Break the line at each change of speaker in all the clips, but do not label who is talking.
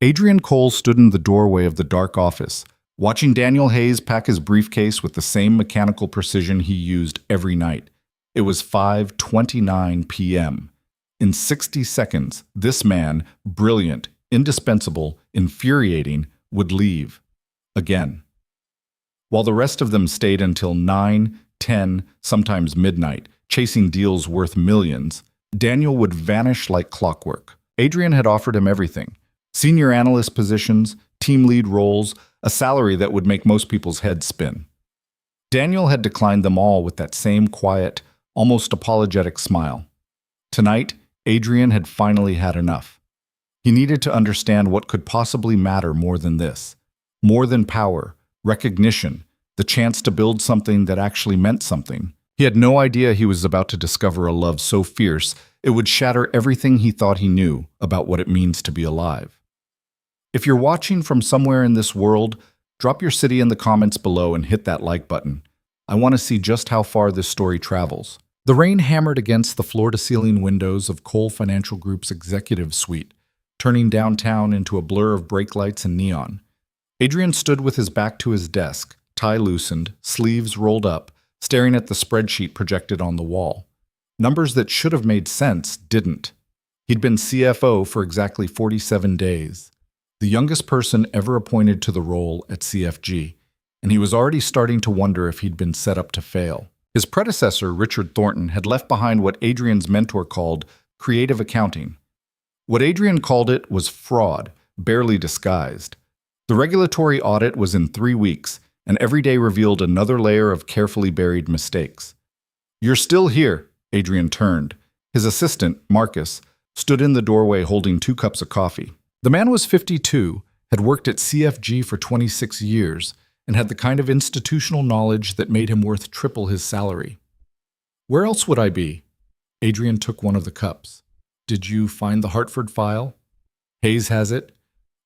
Adrian Cole stood in the doorway of the dark office, watching Daniel Hayes pack his briefcase with the same mechanical precision he used every night. It was 5:29 p.m. In 60 seconds, this man, brilliant, indispensable, infuriating, would leave. Again. While the rest of them stayed until 9, 10, sometimes midnight, chasing deals worth millions, Daniel would vanish like clockwork. Adrian had offered him everything: senior analyst positions, team lead roles, a salary that would make most people's heads spin. Daniel had declined them all with that same quiet, almost apologetic smile. Tonight, Adrian had finally had enough. He needed to understand what could possibly matter more than this. More than power, recognition, the chance to build something that actually meant something. He had no idea he was about to discover a love so fierce it would shatter everything he thought he knew about what it means to be alive. If you're watching from somewhere in this world, drop your city in the comments below and hit that like button. I want to see just how far this story travels. The rain hammered against the floor-to-ceiling windows of Cole Financial Group's executive suite, turning downtown into a blur of brake lights and neon. Adrian stood with his back to his desk, tie loosened, sleeves rolled up, staring at the spreadsheet projected on the wall. Numbers that should have made sense didn't. He'd been CFO for exactly 47 days, the youngest person ever appointed to the role at CFG, and he was already starting to wonder if he'd been set up to fail. His predecessor, Richard Thornton, had left behind what Adrian's mentor called creative accounting. What Adrian called it was fraud, barely disguised. The regulatory audit was in 3 weeks, and every day revealed another layer of carefully buried mistakes. "You're still here," Adrian turned. His assistant, Marcus, stood in the doorway holding 2 cups of coffee. The man was 52, had worked at CFG for 26 years, and had the kind of institutional knowledge that made him worth triple his salary. "Where else would I be?" Adrian took one of the cups. "Did you find the Hartford file?" "Hayes has it."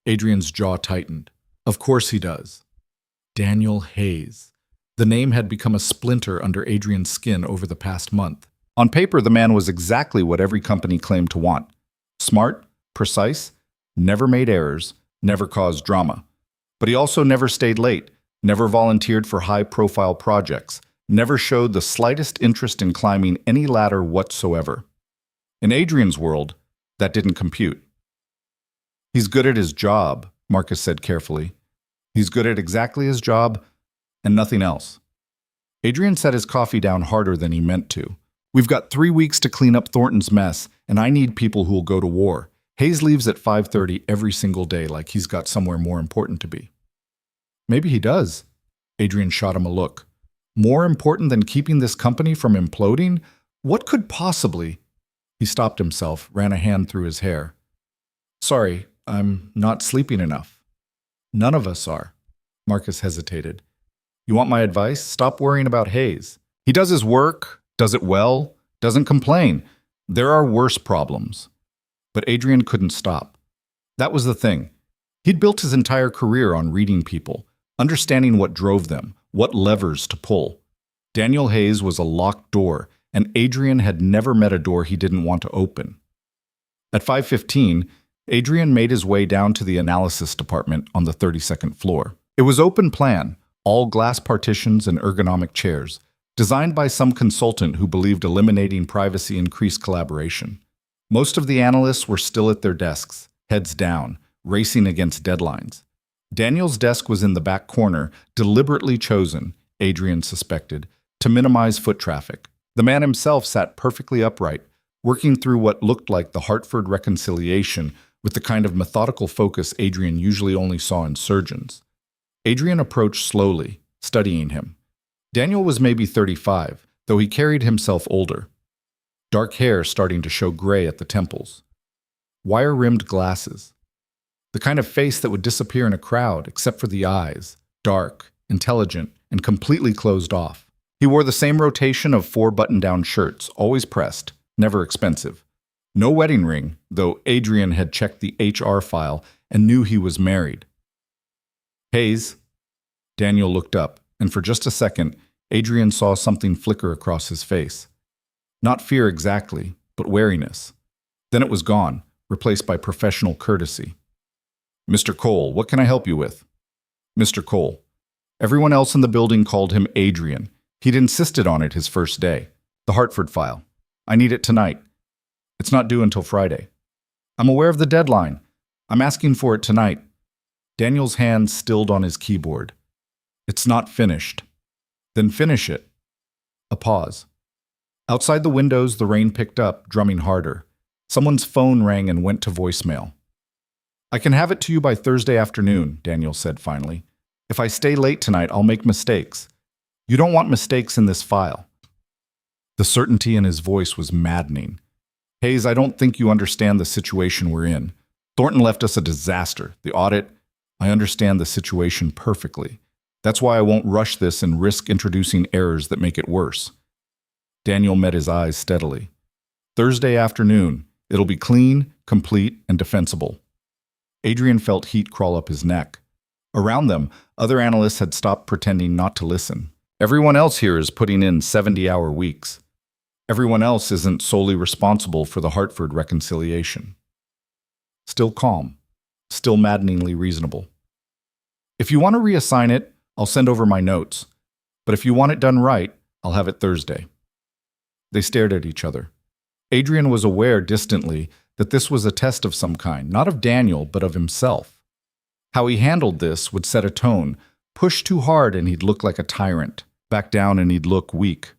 Adrian's jaw tightened. "Of course he does." Daniel Hayes. The name had become a splinter under Adrian's skin over the past month. On paper, the man was exactly what every company claimed to want. Smart, precise, never made errors, never caused drama. But he also never stayed late, never volunteered for high-profile projects, never showed the slightest interest in climbing any ladder whatsoever. In Adrian's world, that didn't compute. "He's good at his job," Marcus said carefully. "He's good at exactly his job and nothing else." Adrian set his coffee down harder than he meant to. "We've got 3 weeks to clean up Thornton's mess, and I need people who'll go to war. Hayes leaves at 5:30 every single day like he's got somewhere more important to be." "Maybe he does." Adrian shot him a look. "More important than keeping this company from imploding? What could possibly—" He stopped himself, ran a hand through his hair. "Sorry, I'm not sleeping enough." "None of us are." Marcus hesitated. "You want my advice? Stop worrying about Hayes. He does his work, does it well, doesn't complain. There are worse problems." But Adrian couldn't stop. That was the thing. He'd built his entire career on reading people, understanding what drove them, what levers to pull. Daniel Hayes was a locked door, and Adrian had never met a door he didn't want to open. At 5:15, Adrian made his way down to the analysis department on the 32nd floor. It was open plan, all glass partitions and ergonomic chairs, designed by some consultant who believed eliminating privacy increased collaboration. Most of the analysts were still at their desks, heads down, racing against deadlines. Daniel's desk was in the back corner, deliberately chosen, Adrian suspected, to minimize foot traffic. The man himself sat perfectly upright, working through what looked like the Hartford reconciliation with the kind of methodical focus Adrian usually only saw in surgeons. Adrian approached slowly, studying him. Daniel was maybe 35, though he carried himself older. Dark hair starting to show gray at the temples. Wire-rimmed glasses. The kind of face that would disappear in a crowd, except for the eyes, dark, intelligent, and completely closed off. He wore the same rotation of 4 button-down shirts, always pressed, never expensive. No wedding ring, though Adrian had checked the HR file and knew he was married. "Hayes." Daniel looked up, and for just a second, Adrian saw something flicker across his face. Not fear exactly, but wariness. Then it was gone, replaced by professional courtesy. Mr. Cole, what can I help you with? Mr. Cole. Everyone else in the building called him Adrian. He'd insisted on it his first day. The Hartford file. I need it tonight. It's not due until Friday. I'm aware of the deadline. I'm asking for it tonight. Daniel's hand stilled on his keyboard. It's not finished. Then finish it. A pause. Outside the windows, the rain picked up, drumming harder. Someone's phone rang and went to voicemail. I can have it to you by Thursday afternoon, Daniel said finally. If I stay late tonight, I'll make mistakes. You don't want mistakes in this file. The certainty in his voice was maddening. Hayes, I don't think you understand the situation we're in. Thornton left us a disaster. The audit, I understand the situation perfectly. That's why I won't rush this and risk introducing errors that make it worse. Daniel met his eyes steadily. Thursday afternoon, it'll be clean, complete, and defensible. Adrian felt heat crawl up his neck. Around them, other analysts had stopped pretending not to listen. Everyone else here is putting in 70-hour weeks. Everyone else isn't solely responsible for the Hartford reconciliation. Still calm. Still maddeningly reasonable. If you want to reassign it, I'll send over my notes. But if you want it done right, I'll have it Thursday. They stared at each other. Adrian was aware distantly that this was a test of some kind, not of Daniel, but of himself. How he handled this would set a tone. Push too hard and he'd look like a tyrant. Back down and he'd look weak.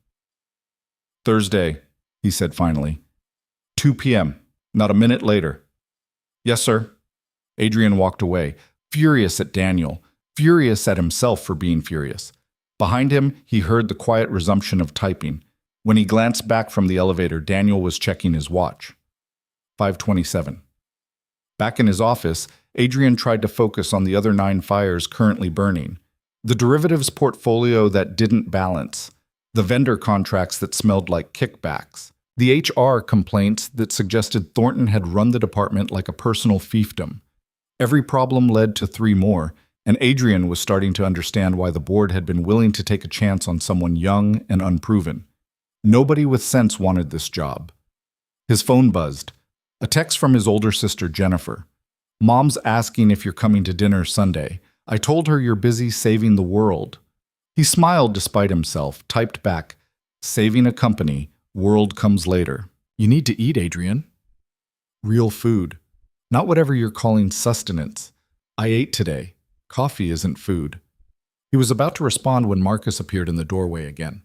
Thursday, he said finally. 2 p.m., not a minute later. Yes, sir. Adrian walked away, furious at Daniel, furious at himself for being furious. Behind him, he heard the quiet resumption of typing. When he glanced back from the elevator, Daniel was checking his watch. 5:27. Back in his office, Adrian tried to focus on the other 9 fires currently burning. The derivatives portfolio that didn't balance. The vendor contracts that smelled like kickbacks. The HR complaints that suggested Thornton had run the department like a personal fiefdom. Every problem led to 3 more, and Adrian was starting to understand why the board had been willing to take a chance on someone young and unproven. Nobody with sense wanted this job. His phone buzzed. A text from his older sister, Jennifer. Mom's asking if you're coming to dinner Sunday. I told her you're busy saving the world. He smiled despite himself, typed back, saving a company, world comes later. You need to eat, Adrian. Real food. Not whatever you're calling sustenance. I ate today. Coffee isn't food. He was about to respond when Marcus appeared in the doorway again.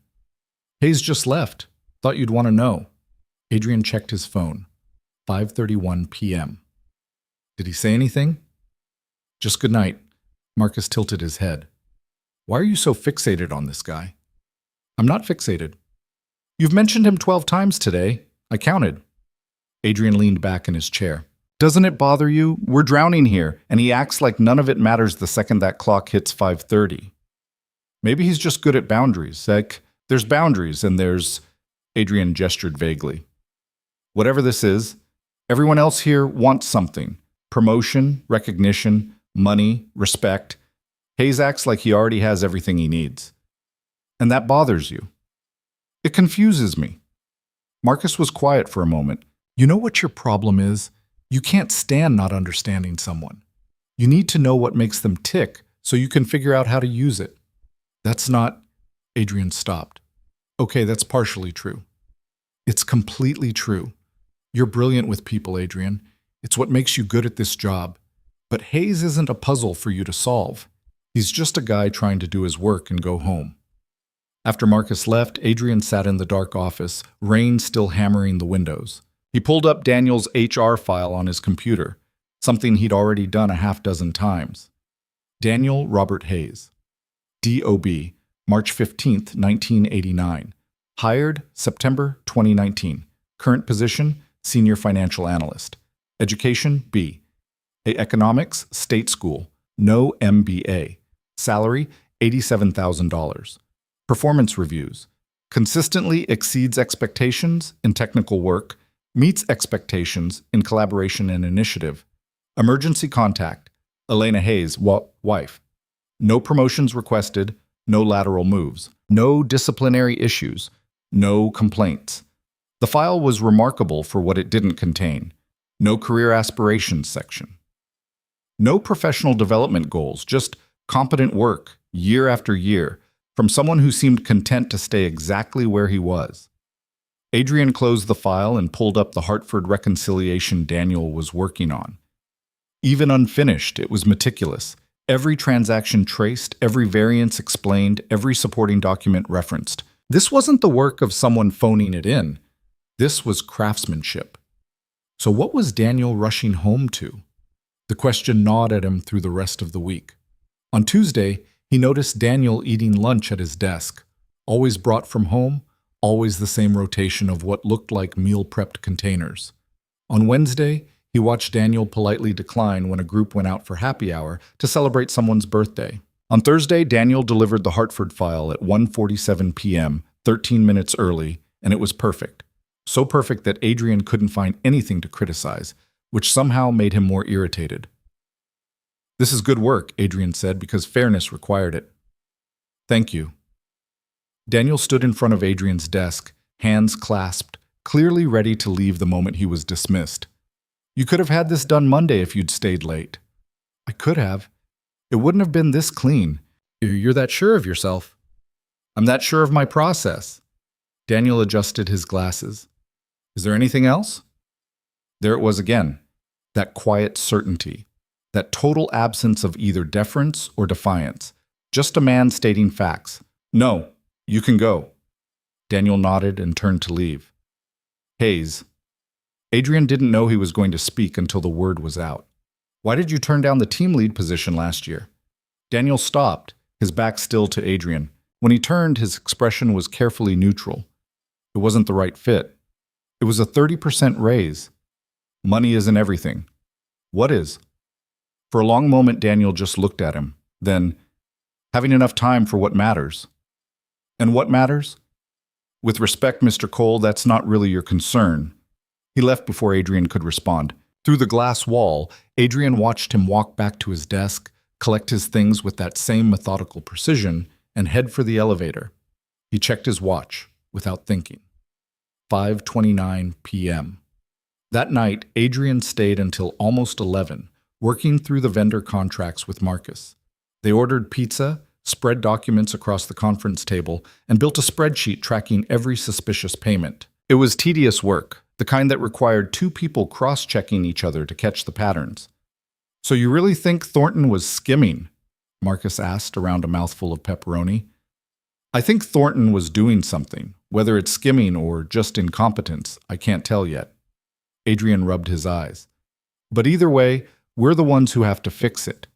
Hayes just left. Thought you'd want to know. Adrian checked his phone. 5:31 p.m. Did he say anything? Just good night. Marcus tilted his head. Why are you so fixated on this guy? I'm not fixated. You've mentioned him 12 times today. I counted. Adrian leaned back in his chair. Doesn't it bother you? We're drowning here, and he acts like none of it matters the second that clock hits 5:30. Maybe he's just good at boundaries. Like, there's boundaries and there's... Adrian gestured vaguely. Whatever this is, everyone else here wants something. Promotion, recognition, money, respect. Hayes acts like he already has everything he needs. And that bothers you. It confuses me. Marcus was quiet for a moment. You know what your problem is? You can't stand not understanding someone. You need to know what makes them tick so you can figure out how to use it. That's not... Adrian stopped. Okay, that's partially true. It's completely true. You're brilliant with people, Adrian. It's what makes you good at this job. But Hayes isn't a puzzle for you to solve. He's just a guy trying to do his work and go home. After Marcus left, Adrian sat in the dark office, rain still hammering the windows. He pulled up Daniel's HR file on his computer, something he'd already done a half-dozen times. Daniel Robert Hayes. D.O.B. March 15th, 1989. Hired September 2019. Current position, Senior Financial Analyst. Education, B. Economics, State School. No MBA. Salary, $87,000. Performance reviews. Consistently exceeds expectations in technical work. Meets expectations in collaboration and initiative. Emergency contact. Elena Hayes, wife. No promotions requested. No lateral moves. No disciplinary issues. No complaints. The file was remarkable for what it didn't contain. No career aspirations section. No professional development goals, just competent work, year after year, from someone who seemed content to stay exactly where he was. Adrian closed the file and pulled up the Hartford reconciliation Daniel was working on. Even unfinished, it was meticulous. Every transaction traced, every variance explained, every supporting document referenced. This wasn't the work of someone phoning it in. This was craftsmanship. So what was Daniel rushing home to? The question gnawed at him through the rest of the week. On Tuesday, he noticed Daniel eating lunch at his desk, always brought from home, always the same rotation of what looked like meal-prepped containers. On Wednesday, he watched Daniel politely decline when a group went out for happy hour to celebrate someone's birthday. On Thursday, Daniel delivered the Hartford file at 1:47 p.m., 13 minutes early, and it was perfect. So perfect that Adrian couldn't find anything to criticize, which somehow made him more irritated. "This is good work," Adrian said, because fairness required it. "Thank you." Daniel stood in front of Adrian's desk, hands clasped, clearly ready to leave the moment he was dismissed. "You could have had this done Monday if you'd stayed late." "I could have. It wouldn't have been this clean." "You're that sure of yourself." "I'm that sure of my process." Daniel adjusted his glasses. "Is there anything else?" There it was again, that quiet certainty, that total absence of either deference or defiance, just a man stating facts. "No, you can go." Daniel nodded and turned to leave. "Hayes." Adrian didn't know he was going to speak until the word was out. "Why did you turn down the team lead position last year?" Daniel stopped, his back still to Adrian. When he turned, his expression was carefully neutral. It wasn't the right fit. It was a 30% raise. Money isn't everything. What is? For a long moment, Daniel just looked at him. Then, having enough time for what matters. And what matters? With respect, Mr. Cole, that's not really your concern. He left before Adrian could respond. Through the glass wall, Adrian watched him walk back to his desk, collect his things with that same methodical precision, and head for the elevator. He checked his watch, without thinking. 5:29 p.m. That night, Adrian stayed until almost 11, working through the vendor contracts with Marcus. They ordered pizza, spread documents across the conference table, and built a spreadsheet tracking every suspicious payment. It was tedious work, the kind that required two people cross-checking each other to catch the patterns. "So you really think Thornton was skimming?" Marcus asked around a mouthful of pepperoni. "I think Thornton was doing something. Whether it's skimming or just incompetence, I can't tell yet." Adrian rubbed his eyes. "But either way, we're the ones who have to fix it.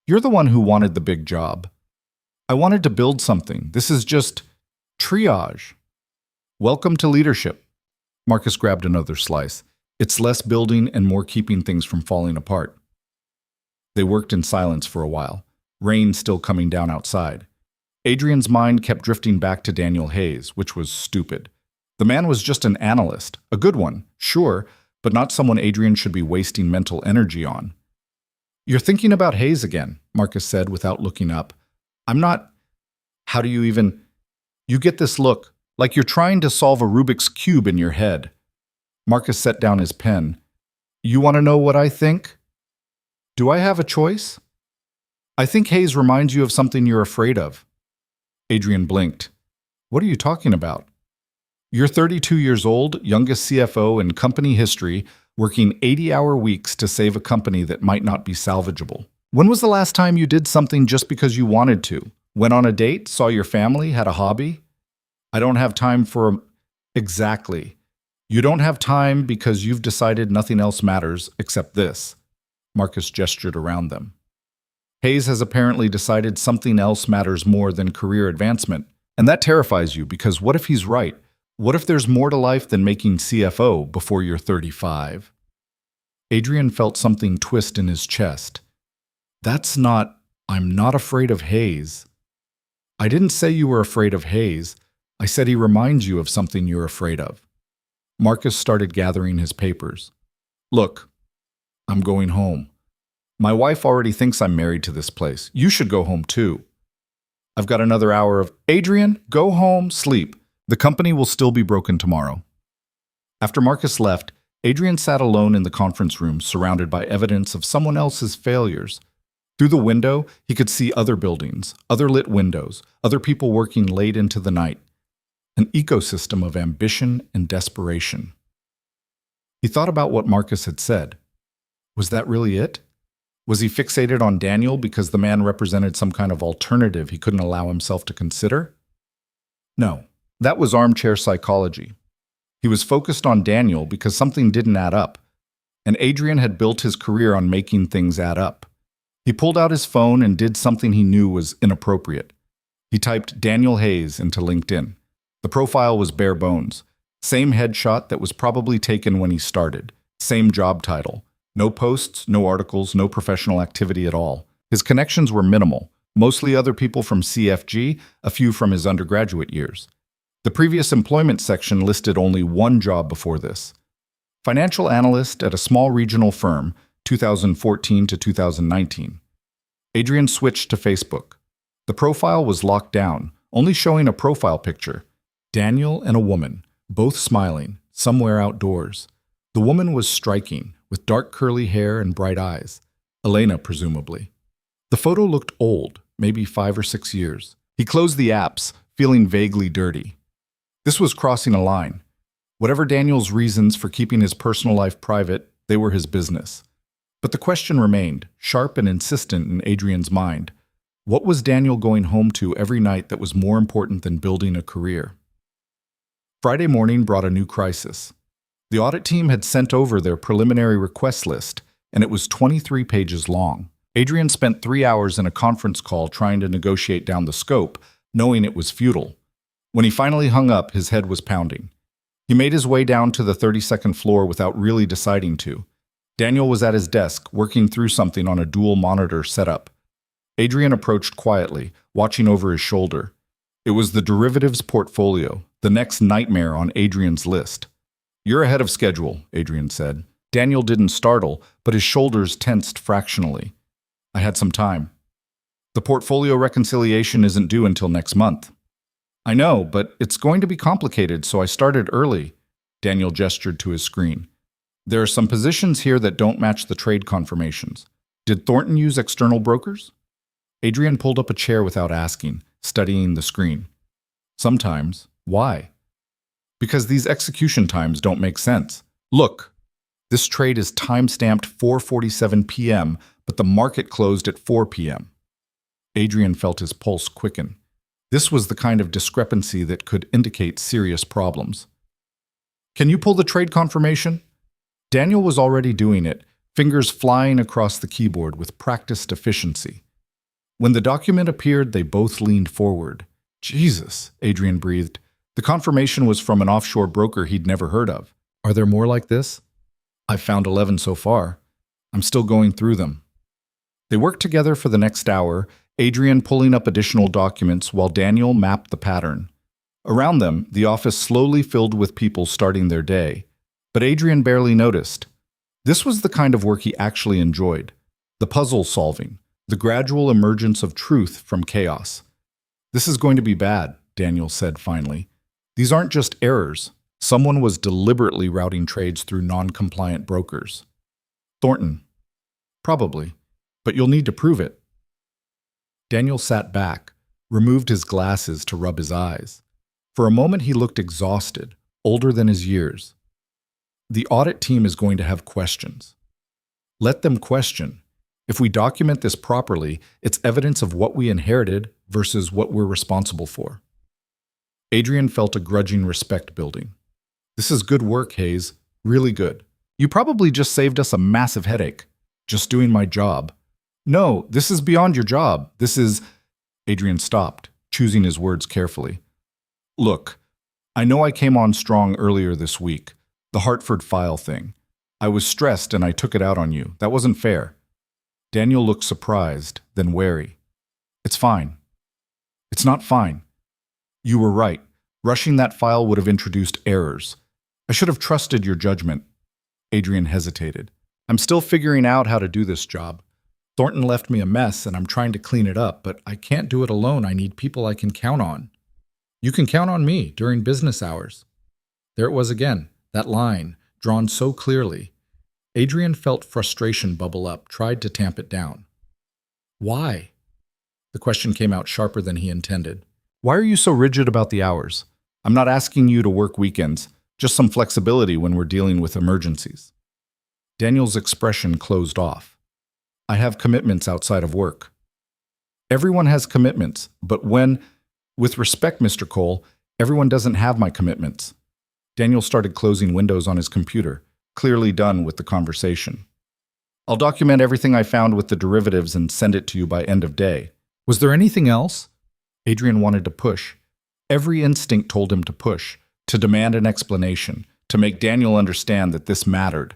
You're the one who wanted the big job. I wanted to build something. This is just triage. Welcome to leadership." Marcus grabbed another slice. "It's less building and more keeping things from falling apart." They worked in silence for a while, rain still coming down outside. Adrian's mind kept drifting back to Daniel Hayes, which was stupid. The man was just an analyst, a good one, sure, but not someone Adrian should be wasting mental energy on. "You're thinking about Hayes again," Marcus said without looking up. "I'm not... How do you even... You get this look, like you're trying to solve a Rubik's Cube in your head." Marcus set down his pen. "You want to know what I think? Do I have a choice? I think Hayes reminds you of something you're afraid of." Adrian blinked. "What are you talking about?" "You're 32 years old, youngest CFO in company history, working 80-hour weeks to save a company that might not be salvageable. When was the last time you did something just because you wanted to? Went on a date, saw your family, had a hobby? I don't have time for... Exactly. You don't have time because you've decided nothing else matters except this." Marcus gestured around them. "Hayes has apparently decided something else matters more than career advancement. And that terrifies you because what if he's right? What if there's more to life than making CFO before you're 35? Adrian felt something twist in his chest. "That's not... I'm not afraid of Hayes." "I didn't say you were afraid of Hayes. I said he reminds you of something you're afraid of." Marcus started gathering his papers. "Look, I'm going home. My wife already thinks I'm married to this place. You should go home too. I've got another hour of... Adrian, go home, sleep. The company will still be broken tomorrow." After Marcus left, Adrian sat alone in the conference room, surrounded by evidence of someone else's failures. Through the window, he could see other buildings, other lit windows, other people working late into the night. An ecosystem of ambition and desperation. He thought about what Marcus had said. Was that really it? Was he fixated on Daniel because the man represented some kind of alternative he couldn't allow himself to consider? No, that was armchair psychology. He was focused on Daniel because something didn't add up, and Adrian had built his career on making things add up. He pulled out his phone and did something he knew was inappropriate. He typed Daniel Hayes into LinkedIn. The profile was bare bones. Same headshot that was probably taken when he started. Same job title. No posts, no articles, no professional activity at all. His connections were minimal, mostly other people from CFG, a few from his undergraduate years. The previous employment section listed only one job before this. Financial analyst at a small regional firm, 2014 to 2019. Adrian switched to Facebook. The profile was locked down, only showing a profile picture. Daniel and a woman, both smiling, somewhere outdoors. The woman was striking, with dark curly hair and bright eyes. Elena, presumably. The photo looked old, maybe 5 or 6 years. He closed the apps, feeling vaguely dirty. This was crossing a line. Whatever Daniel's reasons for keeping his personal life private, they were his business. But the question remained, sharp and insistent in Adrian's mind. What was Daniel going home to every night that was more important than building a career? Friday morning brought a new crisis. The audit team had sent over their preliminary request list, and it was 23 pages long. Adrian spent 3 hours in a conference call trying to negotiate down the scope, knowing it was futile. When he finally hung up, his head was pounding. He made his way down to the 32nd floor without really deciding to. Daniel was at his desk, working through something on a dual monitor setup. Adrian approached quietly, watching over his shoulder. It was the derivatives portfolio, the next nightmare on Adrian's list. "You're ahead of schedule," Adrian said. Daniel didn't startle, but his shoulders tensed fractionally. "I had some time." "The portfolio reconciliation isn't due until next month." "I know, but it's going to be complicated, so I started early." Daniel gestured to his screen. "There are some positions here that don't match the trade confirmations. Did Thornton use external brokers?" Adrian pulled up a chair without asking, studying the screen. "Sometimes. Why?" "Because these execution times don't make sense. Look, this trade is time-stamped 4:47 p.m., but the market closed at 4 p.m. Adrian felt his pulse quicken. This was the kind of discrepancy that could indicate serious problems. "Can you pull the trade confirmation?" Daniel was already doing it, fingers flying across the keyboard with practiced efficiency. When the document appeared, they both leaned forward. "Jesus," Adrian breathed. The confirmation was from an offshore broker he'd never heard of. "Are there more like this?" "I've found 11 so far. I'm still going through them." They worked together for the next hour, Adrian pulling up additional documents while Daniel mapped the pattern. Around them, the office slowly filled with people starting their day. But Adrian barely noticed. This was the kind of work he actually enjoyed. The puzzle solving, the gradual emergence of truth from chaos. "This is going to be bad," Daniel said finally. "These aren't just errors. Someone was deliberately routing trades through non-compliant brokers." "Thornton." "Probably. But you'll need to prove it." Daniel sat back, removed his glasses to rub his eyes. For a moment he looked exhausted, older than his years. The audit team is going to have questions. Let them question. If we document this properly, it's evidence of what we inherited versus what we're responsible for. Adrian felt a grudging respect building. "This is good work, Hayes. Really good. You probably just saved us a massive headache. Just doing my job." "No, this is beyond your job. This is—" Adrian stopped, choosing his words carefully. "Look, I know I came on strong earlier this week. The Hartford file thing. I was stressed and I took it out on you. That wasn't fair." Daniel looked surprised, then wary. "It's fine." "It's not fine. You were right. Rushing that file would have introduced errors. I should have trusted your judgment." Adrian hesitated. "I'm still figuring out how to do this job. Thornton left me a mess and I'm trying to clean it up, but I can't do it alone. I need people I can count on." "You can count on me during business hours." There it was again, that line, drawn so clearly. Adrian felt frustration bubble up, tried to tamp it down. Why? The question came out sharper than he intended. Why are you so rigid about the hours? I'm not asking you to work weekends, just some flexibility when we're dealing with emergencies. Daniel's expression closed off. I have commitments outside of work. Everyone has commitments, but with respect, Mr. Cole, everyone doesn't have my commitments. Daniel started closing windows on his computer, clearly done with the conversation. I'll document everything I found with the derivatives and send it to you by end of day. Was there anything else? Adrian wanted to push. Every instinct told him to push, to demand an explanation, to make Daniel understand that this mattered.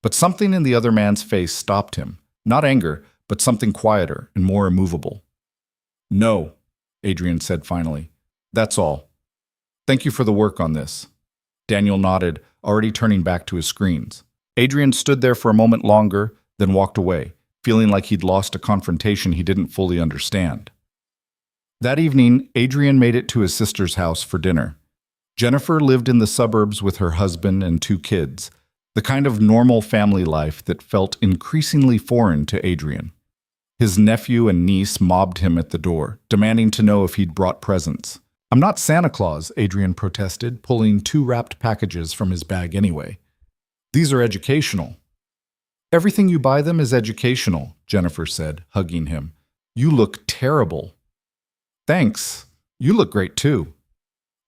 But something in the other man's face stopped him. Not anger, but something quieter and more immovable. No, Adrian said finally. That's all. Thank you for the work on this. Daniel nodded, already turning back to his screens. Adrian stood there for a moment longer, then walked away, feeling like he'd lost a confrontation he didn't fully understand. That evening, Adrian made it to his sister's house for dinner. Jennifer lived in the suburbs with her husband and 2 kids, the kind of normal family life that felt increasingly foreign to Adrian. His nephew and niece mobbed him at the door, demanding to know if he'd brought presents. I'm not Santa Claus, Adrian protested, pulling 2 wrapped packages from his bag anyway. These are educational. Everything you buy them is educational, Jennifer said, hugging him. You look terrible. Thanks. You look great too.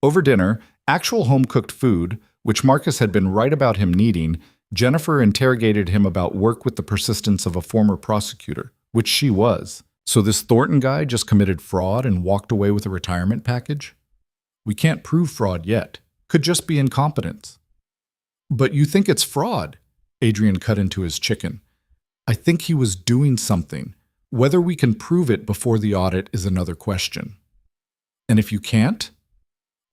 Over dinner, actual home-cooked food, which Marcus had been right about him needing, Jennifer interrogated him about work with the persistence of a former prosecutor, which she was. So this Thornton guy just committed fraud and walked away with a retirement package? We can't prove fraud yet. Could just be incompetence. But you think it's fraud? Adrian cut into his chicken. I think he was doing something. Whether we can prove it before the audit is another question. And if you can't,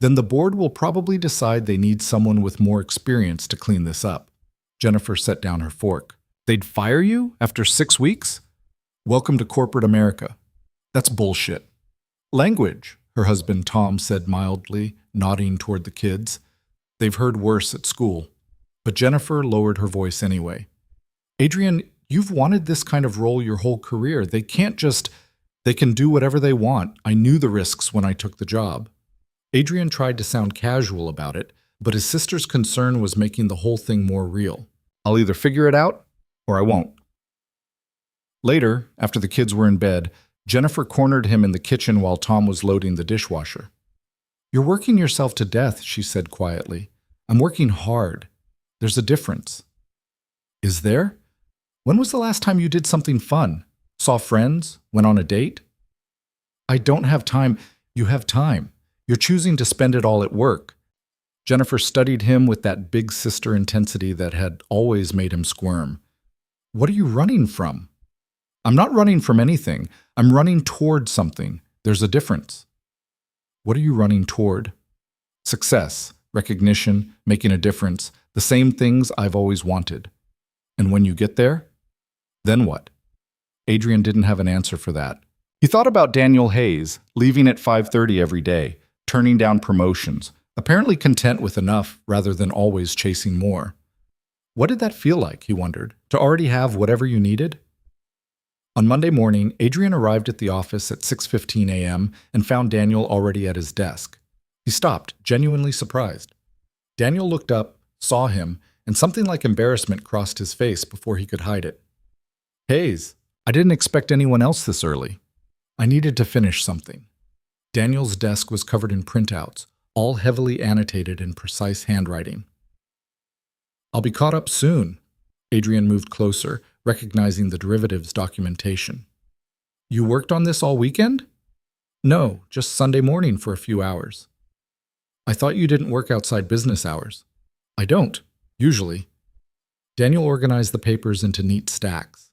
then the board will probably decide they need someone with more experience to clean this up. Jennifer set down her fork. They'd fire you after 6 weeks? Welcome to corporate America. That's bullshit. Language, her husband Tom said mildly, nodding toward the kids. They've heard worse at school. But Jennifer lowered her voice anyway. Adrian, you've wanted this kind of role your whole career. They can do whatever they want. I knew the risks when I took the job. Adrian tried to sound casual about it, but his sister's concern was making the whole thing more real. I'll either figure it out, or I won't. Later, after the kids were in bed, Jennifer cornered him in the kitchen while Tom was loading the dishwasher. You're working yourself to death, she said quietly. I'm working hard. There's a difference. Is there? When was the last time you did something fun? Saw friends? Went on a date? I don't have time. You have time. You're choosing to spend it all at work. Jennifer studied him with that big sister intensity that had always made him squirm. What are you running from? I'm not running from anything. I'm running toward something. There's a difference. What are you running toward? Success, recognition, making a difference, the same things I've always wanted. And when you get there, then what? Adrian didn't have an answer for that. He thought about Daniel Hayes, leaving at 5:30 every day, turning down promotions, apparently content with enough rather than always chasing more. What did that feel like, he wondered, to already have whatever you needed? On Monday morning, Adrian arrived at the office at 6:15 a.m. and found Daniel already at his desk. He stopped, genuinely surprised. Daniel looked up, saw him, and something like embarrassment crossed his face before he could hide it. Hayes, I didn't expect anyone else this early. I needed to finish something. Daniel's desk was covered in printouts, all heavily annotated in precise handwriting. I'll be caught up soon. Adrian moved closer, recognizing the derivatives documentation. You worked on this all weekend? No, just Sunday morning for a few hours. I thought you didn't work outside business hours. I don't, usually. Daniel organized the papers into neat stacks.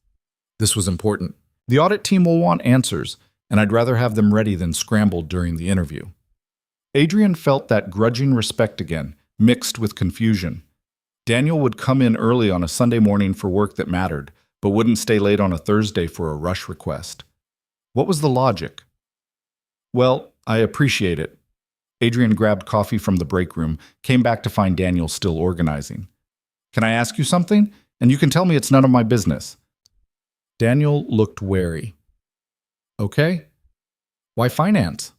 This was important. The audit team will want answers, and I'd rather have them ready than scrambled during the interview. Adrian felt that grudging respect again, mixed with confusion. Daniel would come in early on a Sunday morning for work that mattered, but wouldn't stay late on a Thursday for a rush request. What was the logic? Well, I appreciate it. Adrian grabbed coffee from the break room, came back to find Daniel still organizing. Can I ask you something? And you can tell me it's none of my business. Daniel looked wary. Okay. Why finance?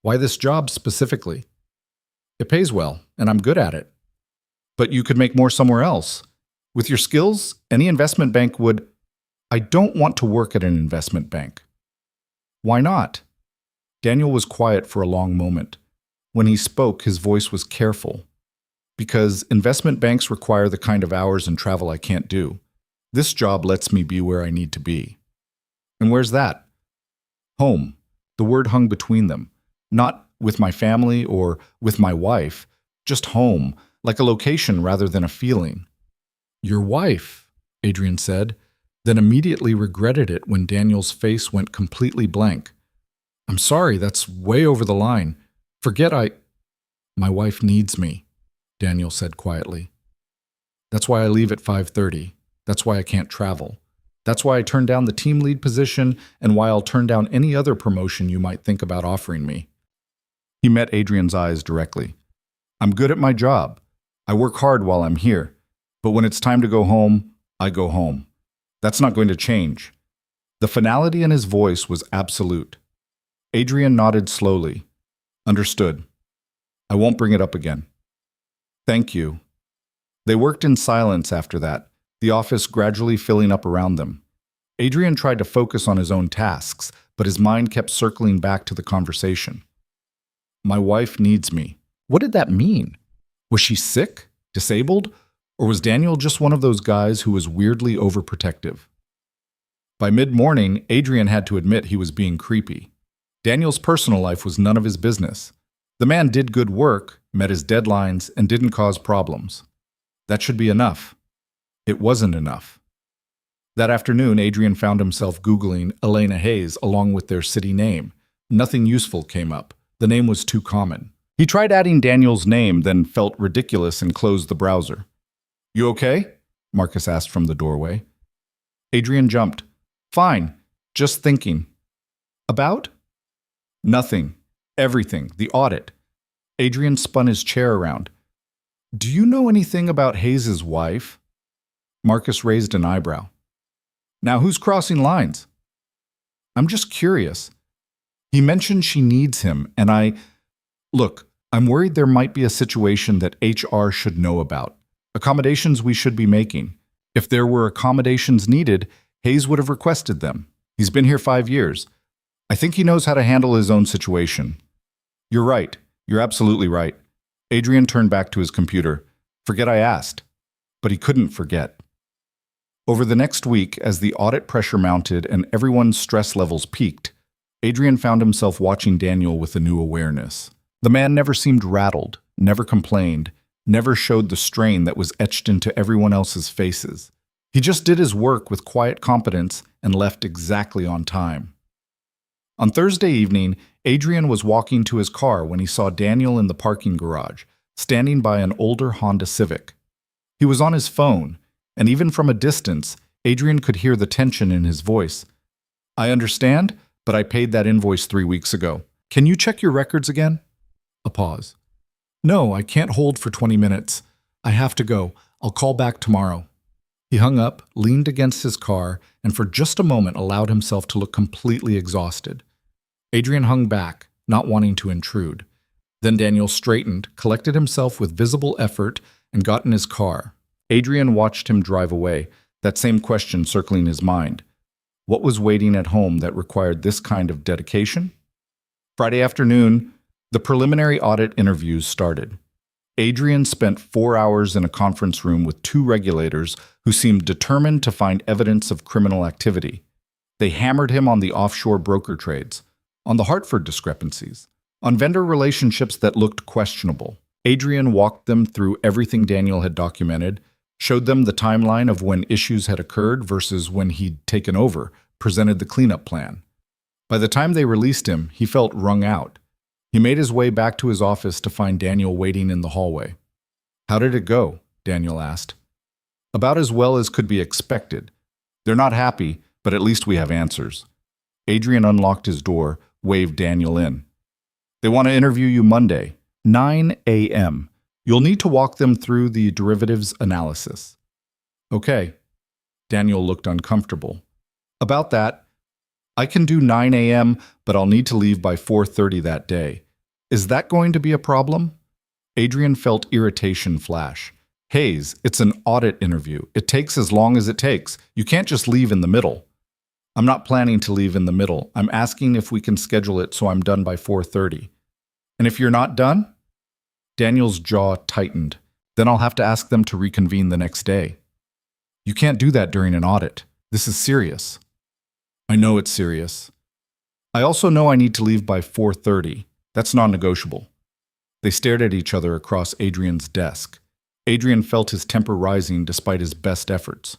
Why this job specifically? It pays well, and I'm good at it. But you could make more somewhere else. With your skills, any investment bank would... I don't want to work at an investment bank. Why not? Daniel was quiet for a long moment. When he spoke, his voice was careful. Because investment banks require the kind of hours and travel I can't do. This job lets me be where I need to be. And where's that? Home. The word hung between them. Not with my family or with my wife, just home, like a location rather than a feeling. Your wife, Adrian said, then immediately regretted it when Daniel's face went completely blank. I'm sorry, that's way over the line. My wife needs me, Daniel said quietly. That's why I leave at 5:30. That's why I can't travel. That's why I turned down the team lead position and why I'll turn down any other promotion you might think about offering me. He met Adrian's eyes directly. I'm good at my job. I work hard while I'm here. But when it's time to go home, I go home. That's not going to change. The finality in his voice was absolute. Adrian nodded slowly. Understood. I won't bring it up again. Thank you. They worked in silence after that, the office gradually filling up around them. Adrian tried to focus on his own tasks, but his mind kept circling back to the conversation. My wife needs me. What did that mean? Was she sick? Disabled? Or was Daniel just one of those guys who was weirdly overprotective? By mid-morning, Adrian had to admit he was being creepy. Daniel's personal life was none of his business. The man did good work, met his deadlines, and didn't cause problems. That should be enough. It wasn't enough. That afternoon, Adrian found himself Googling Elena Hayes along with their city name. Nothing useful came up. The name was too common. He tried adding Daniel's name, then felt ridiculous and closed the browser. You okay? Marcus asked from the doorway. Adrian jumped. Fine. Just thinking. About? Nothing. Everything. The audit. Adrian spun his chair around. Do you know anything about Hayes's wife? Marcus raised an eyebrow. Now who's crossing lines? I'm just curious. He mentioned she needs him, and Look, I'm worried there might be a situation that HR should know about. Accommodations we should be making. If there were accommodations needed, Hayes would have requested them. He's been here 5 years. I think he knows how to handle his own situation. You're right. You're absolutely right. Adrian turned back to his computer. Forget I asked. But he couldn't forget. Over the next week, as the audit pressure mounted and everyone's stress levels peaked, Adrian found himself watching Daniel with a new awareness. The man never seemed rattled, never complained, never showed the strain that was etched into everyone else's faces. He just did his work with quiet competence and left exactly on time. On Thursday evening, Adrian was walking to his car when he saw Daniel in the parking garage, standing by an older Honda Civic. He was on his phone, and even from a distance, Adrian could hear the tension in his voice. I understand, but I paid that invoice 3 weeks ago. Can you check your records again? A pause. No, I can't hold for 20 minutes. I have to go. I'll call back tomorrow. He hung up, leaned against his car, and for just a moment allowed himself to look completely exhausted. Adrian hung back, not wanting to intrude. Then Daniel straightened, collected himself with visible effort, and got in his car. Adrian watched him drive away, that same question circling his mind. What was waiting at home that required this kind of dedication? Friday afternoon, the preliminary audit interviews started. Adrian spent 4 hours in a conference room with 2 regulators who seemed determined to find evidence of criminal activity. They hammered him on the offshore broker trades, on the Hartford discrepancies, on vendor relationships that looked questionable. Adrian walked them through everything Daniel had documented, showed them the timeline of when issues had occurred versus when he'd taken over, presented the cleanup plan. By the time they released him, he felt wrung out. He made his way back to his office to find Daniel waiting in the hallway. How did it go? Daniel asked. About as well as could be expected. They're not happy, but at least we have answers. Adrian unlocked his door, waved Daniel in. They want to interview you Monday, 9 a.m. You'll need to walk them through the derivatives analysis. Okay. Daniel looked uncomfortable. About that, I can do 9 a.m., but I'll need to leave by 4:30 that day. Is that going to be a problem? Adrian felt irritation flash. Hayes, it's an audit interview. It takes as long as it takes. You can't just leave in the middle. I'm not planning to leave in the middle. I'm asking if we can schedule it so I'm done by 4:30. And if you're not done? Daniel's jaw tightened. Then I'll have to ask them to reconvene the next day. You can't do that during an audit. This is serious. I know it's serious. I also know I need to leave by 4:30. That's non-negotiable. They stared at each other across Adrian's desk. Adrian felt his temper rising despite his best efforts.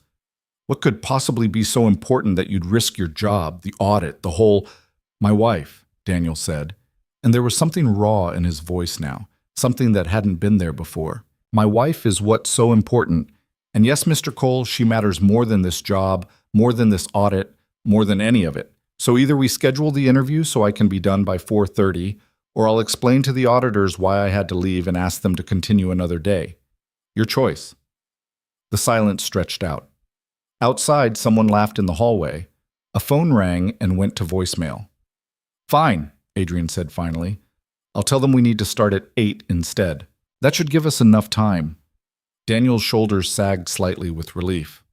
What could possibly be so important that you'd risk your job, the audit, the whole... My wife, Daniel said, and there was something raw in his voice now, something that hadn't been there before. My wife is what's so important. And yes, Mr. Cole, she matters more than this job, more than this audit, more than any of it. So either we schedule the interview so I can be done by 4:30, or I'll explain to the auditors why I had to leave and ask them to continue another day. Your choice. The silence stretched out. Outside, someone laughed in the hallway. A phone rang and went to voicemail. Fine, Adrian said finally. I'll tell them we need to start at 8 instead. That should give us enough time. Daniel's shoulders sagged slightly with relief.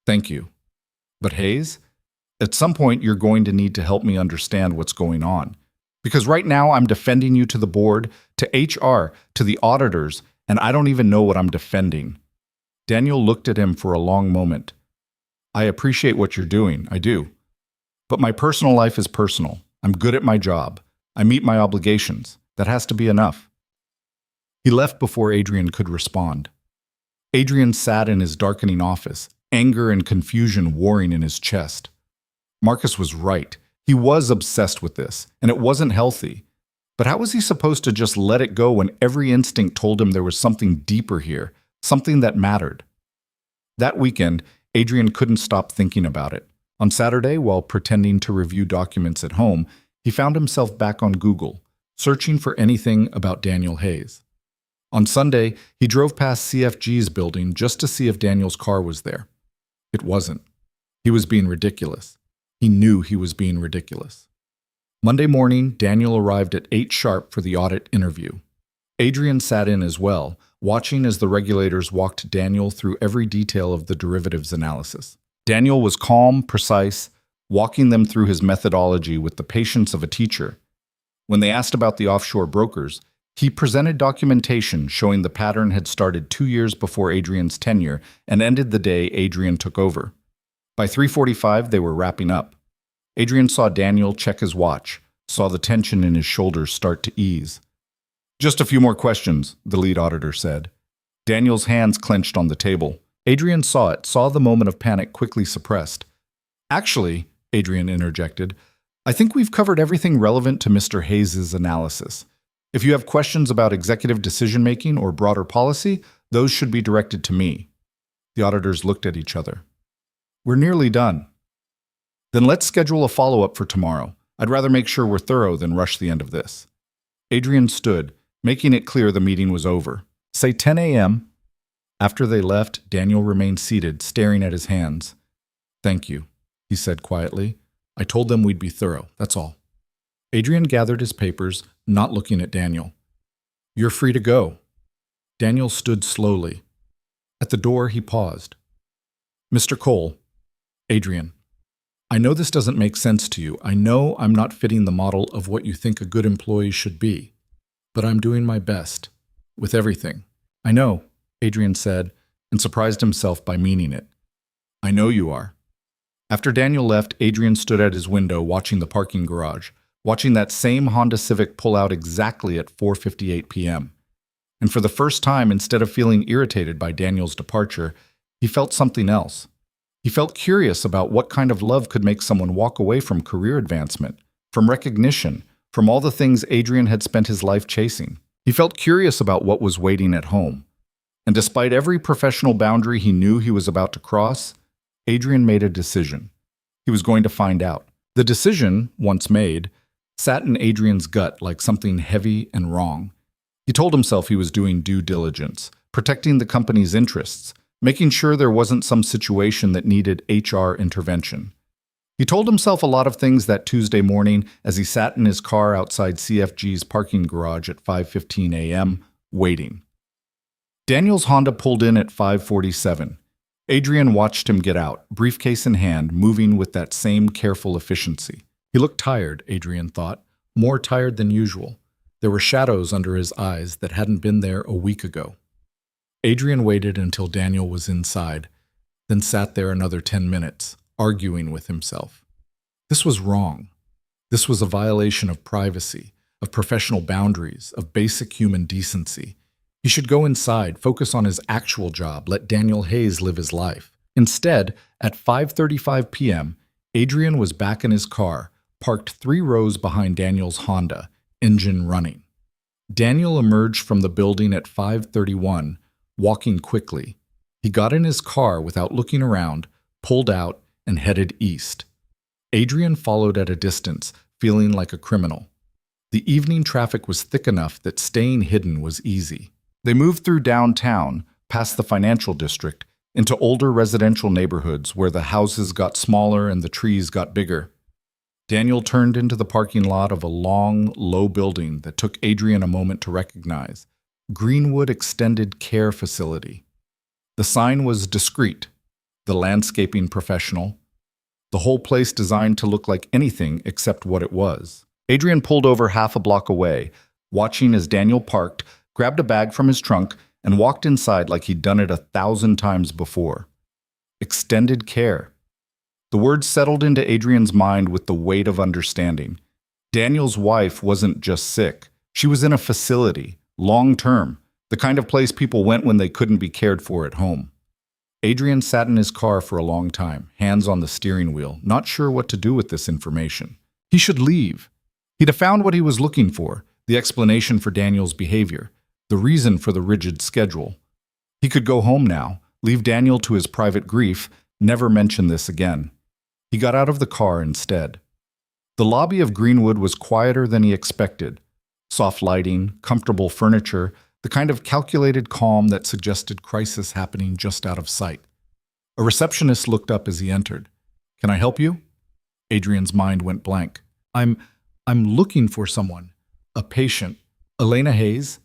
Thank you. But Hayes, at some point you're going to need to help me understand what's going on. Because right now I'm defending you to the board, to HR, to the auditors, and I don't even know what I'm defending. Daniel looked at him for a long moment. I appreciate what you're doing, I do. But my personal life is personal. I'm good at my job. I meet my obligations. That has to be enough. He left before Adrian could respond. Adrian sat in his darkening office, anger and confusion warring in his chest. Marcus was right. He was obsessed with this, and it wasn't healthy. But how was he supposed to just let it go when every instinct told him there was something deeper here, something that mattered? That weekend, Adrian couldn't stop thinking about it. On Saturday, while pretending to review documents at home, he found himself back on Google, searching for anything about Daniel Hayes. On Sunday, he drove past CFG's building just to see if Daniel's car was there. It wasn't. He was being ridiculous. He knew he was being ridiculous. Monday morning, Daniel arrived at 8 sharp for the audit interview. Adrian sat in as well, watching as the regulators walked Daniel through every detail of the derivatives analysis. Daniel was calm, precise, walking them through his methodology with the patience of a teacher. When they asked about the offshore brokers, he presented documentation showing the pattern had started 2 years before Adrian's tenure and ended the day Adrian took over. By 3:45, they were wrapping up. Adrian saw Daniel check his watch, saw the tension in his shoulders start to ease. Just a few more questions, the lead auditor said. Daniel's hands clenched on the table. Adrian saw it, saw the moment of panic quickly suppressed. Actually, Adrian interjected, I think we've covered everything relevant to Mr. Hayes' analysis. If you have questions about executive decision-making or broader policy, those should be directed to me. The auditors looked at each other. We're nearly done. Then let's schedule a follow-up for tomorrow. I'd rather make sure we're thorough than rush the end of this. Adrian stood, making it clear the meeting was over. Say 10 a.m. After they left, Daniel remained seated, staring at his hands. Thank you, he said quietly. I told them we'd be thorough, that's all. Adrian gathered his papers, not looking at Daniel. You're free to go. Daniel stood slowly. At the door, he paused. Mr. Cole, Adrian, I know this doesn't make sense to you. I know I'm not fitting the model of what you think a good employee should be. But I'm doing my best, with everything. I know, Adrian said, and surprised himself by meaning it. I know you are. After Daniel left, Adrian stood at his window watching the parking garage, watching that same Honda Civic pull out exactly at 4:58 p.m. And for the first time, instead of feeling irritated by Daniel's departure, he felt something else. He felt curious about what kind of love could make someone walk away from career advancement, from recognition, from all the things Adrian had spent his life chasing. He felt curious about what was waiting at home. And despite every professional boundary he knew he was about to cross, Adrian made a decision. He was going to find out. The decision, once made, sat in Adrian's gut like something heavy and wrong. He told himself he was doing due diligence, protecting the company's interests, making sure there wasn't some situation that needed HR intervention. He told himself a lot of things that Tuesday morning as he sat in his car outside CFG's parking garage at 5:15 a.m., waiting. Daniel's Honda pulled in at 5:47. Adrian watched him get out, briefcase in hand, moving with that same careful efficiency. He looked tired, Adrian thought, more tired than usual. There were shadows under his eyes that hadn't been there a week ago. Adrian waited until Daniel was inside, then sat there another 10 minutes, arguing with himself. This was wrong. This was a violation of privacy, of professional boundaries, of basic human decency. He should go inside, focus on his actual job, let Daniel Hayes live his life. Instead, at 5:35 p.m., Adrian was back in his car, parked 3 rows behind Daniel's Honda, engine running. Daniel emerged from the building at 5:31, walking quickly. He got in his car without looking around, pulled out, and headed east. Adrian followed at a distance, feeling like a criminal. The evening traffic was thick enough that staying hidden was easy. They moved through downtown, past the financial district, into older residential neighborhoods where the houses got smaller and the trees got bigger. Daniel turned into the parking lot of a long, low building that took Adrian a moment to recognize. Greenwood Extended Care Facility. The sign was discreet, the landscaping professional, the whole place designed to look like anything except what it was. Adrian pulled over half a block away, watching as Daniel parked, grabbed a bag from his trunk, and walked inside like he'd done it 1,000 times before. Extended care. The word settled into Adrian's mind with the weight of understanding. Daniel's wife wasn't just sick. She was in a facility, long-term, the kind of place people went when they couldn't be cared for at home. Adrian sat in his car for a long time, hands on the steering wheel, not sure what to do with this information. He should leave. He'd have found what he was looking for, the explanation for Daniel's behavior, the reason for the rigid schedule. He could go home now, leave Daniel to his private grief, never mention this again. He got out of the car instead. The lobby of Greenwood was quieter than he expected. Soft lighting, comfortable furniture, the kind of calculated calm that suggested crisis happening just out of sight. A receptionist looked up as he entered. "Can I help you?" Adrian's mind went blank. I'm looking for someone. A patient. Elena Hayes?"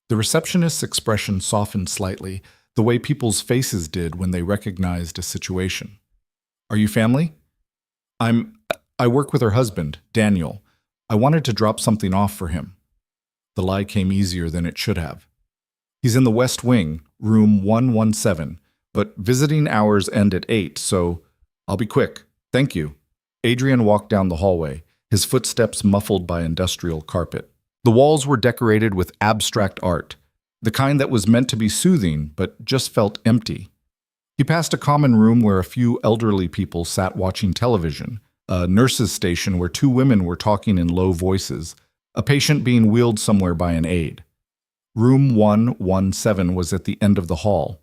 The receptionist's expression softened slightly, the way people's faces did when they recognized a situation. "Are you family?" I work with her husband, Daniel. I wanted to drop something off for him." The lie came easier than it should have. "He's in the West Wing, room 117, but visiting hours end at 8, so I'll be quick. Thank you." Adrian walked down the hallway, his footsteps muffled by industrial carpet. The walls were decorated with abstract art, the kind that was meant to be soothing but just felt empty. He passed a common room where a few elderly people sat watching television, a nurse's station where 2 women were talking in low voices, a patient being wheeled somewhere by an aide. Room 117 was at the end of the hall.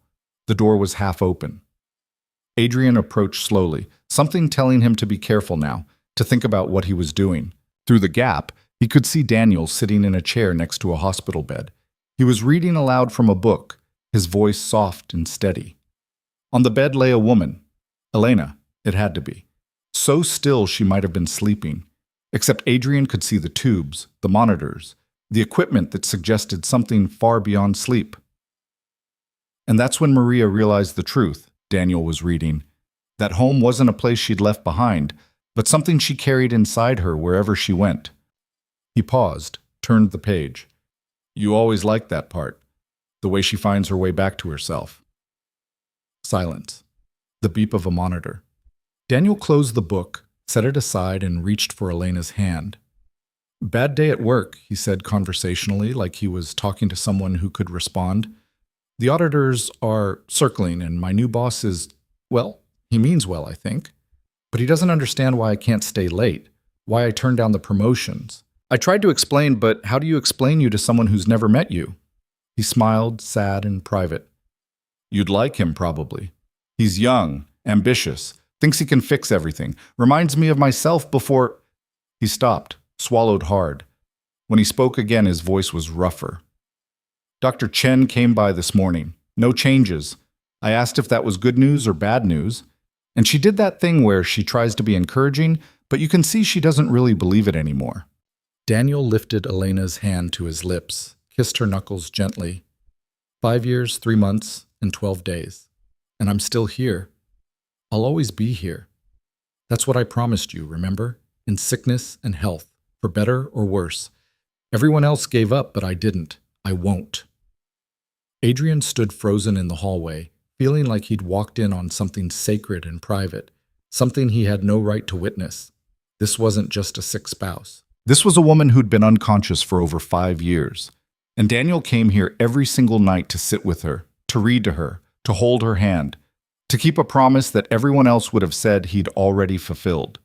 The door was half open. Adrian approached slowly, something telling him to be careful now, to think about what he was doing. Through the gap, he could see Daniel sitting in a chair next to a hospital bed. He was reading aloud from a book, his voice soft and steady. On the bed lay a woman. Elena, it had to be. So still she might have been sleeping, except Adrian could see the tubes, the monitors, the equipment that suggested something far beyond sleep. And that's when Maria realized the truth, Daniel was reading. That home wasn't a place she'd left behind, but something she carried inside her wherever she went. He paused, turned the page. You always liked that part, the way she finds her way back to herself. Silence. The beep of a monitor. Daniel closed the book, set it aside, and reached for Elena's hand. "Bad day at work," he said conversationally, like he was talking to someone who could respond. "The auditors are circling, and my new boss is, well, he means well, I think. But he doesn't understand why I can't stay late, why I turned down the promotions. I tried to explain, but how do you explain you to someone who's never met you?" He smiled, sad and private. "You'd like him, probably. He's young, ambitious, thinks he can fix everything. Reminds me of myself before—" He stopped, swallowed hard. When he spoke again, his voice was rougher. "Dr. Chen came by this morning. No changes. I asked if that was good news or bad news, and she did that thing where she tries to be encouraging, but you can see she doesn't really believe it anymore. Daniel lifted Elena's hand to his lips, kissed her knuckles gently. 5 years, 3 months, and 12 days. And I'm still here. I'll always be here. That's what I promised you, remember? In sickness and health, for better or worse. Everyone else gave up, but I didn't. I won't. Adrian stood frozen in the hallway, feeling like he'd walked in on something sacred and private, something he had no right to witness. This wasn't just a sick spouse. This was a woman who'd been unconscious for over 5 years. And Daniel came here every single night to sit with her, to read to her, to hold her hand, to keep a promise that everyone else would have said he'd already fulfilled.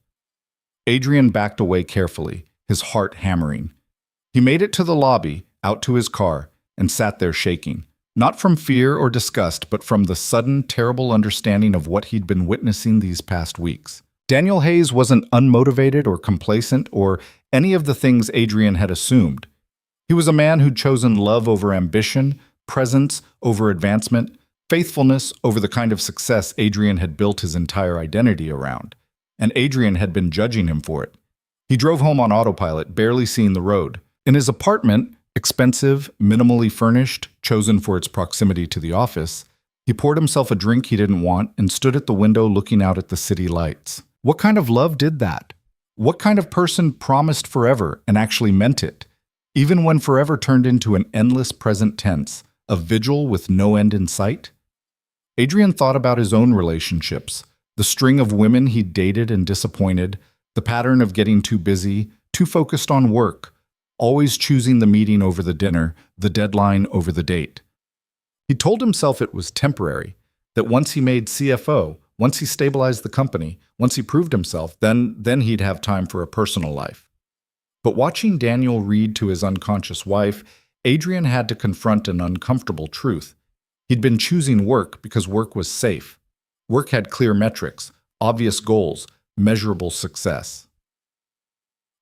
Adrian backed away carefully, his heart hammering. He made it to the lobby, out to his car, and sat there shaking, not from fear or disgust, but from the sudden, terrible understanding of what he'd been witnessing these past weeks. Daniel Hayes wasn't unmotivated or complacent or any of the things Adrian had assumed. He was a man who'd chosen love over ambition, presence over advancement, faithfulness over the kind of success Adrian had built his entire identity around. And Adrian had been judging him for it. He drove home on autopilot, barely seeing the road. In his apartment, expensive, minimally furnished, chosen for its proximity to the office, he poured himself a drink he didn't want and stood at the window looking out at the city lights. What kind of love did that? What kind of person promised forever and actually meant it, even when forever turned into an endless present tense, a vigil with no end in sight? Adrian thought about his own relationships, the string of women he'd dated and disappointed, the pattern of getting too busy, too focused on work, always choosing the meeting over the dinner, the deadline over the date. He told himself it was temporary, that once he made CFO, once he stabilized the company, once he proved himself, then he'd have time for a personal life. But watching Daniel read to his unconscious wife, Adrian had to confront an uncomfortable truth. He'd been choosing work because work was safe. Work had clear metrics, obvious goals, measurable success.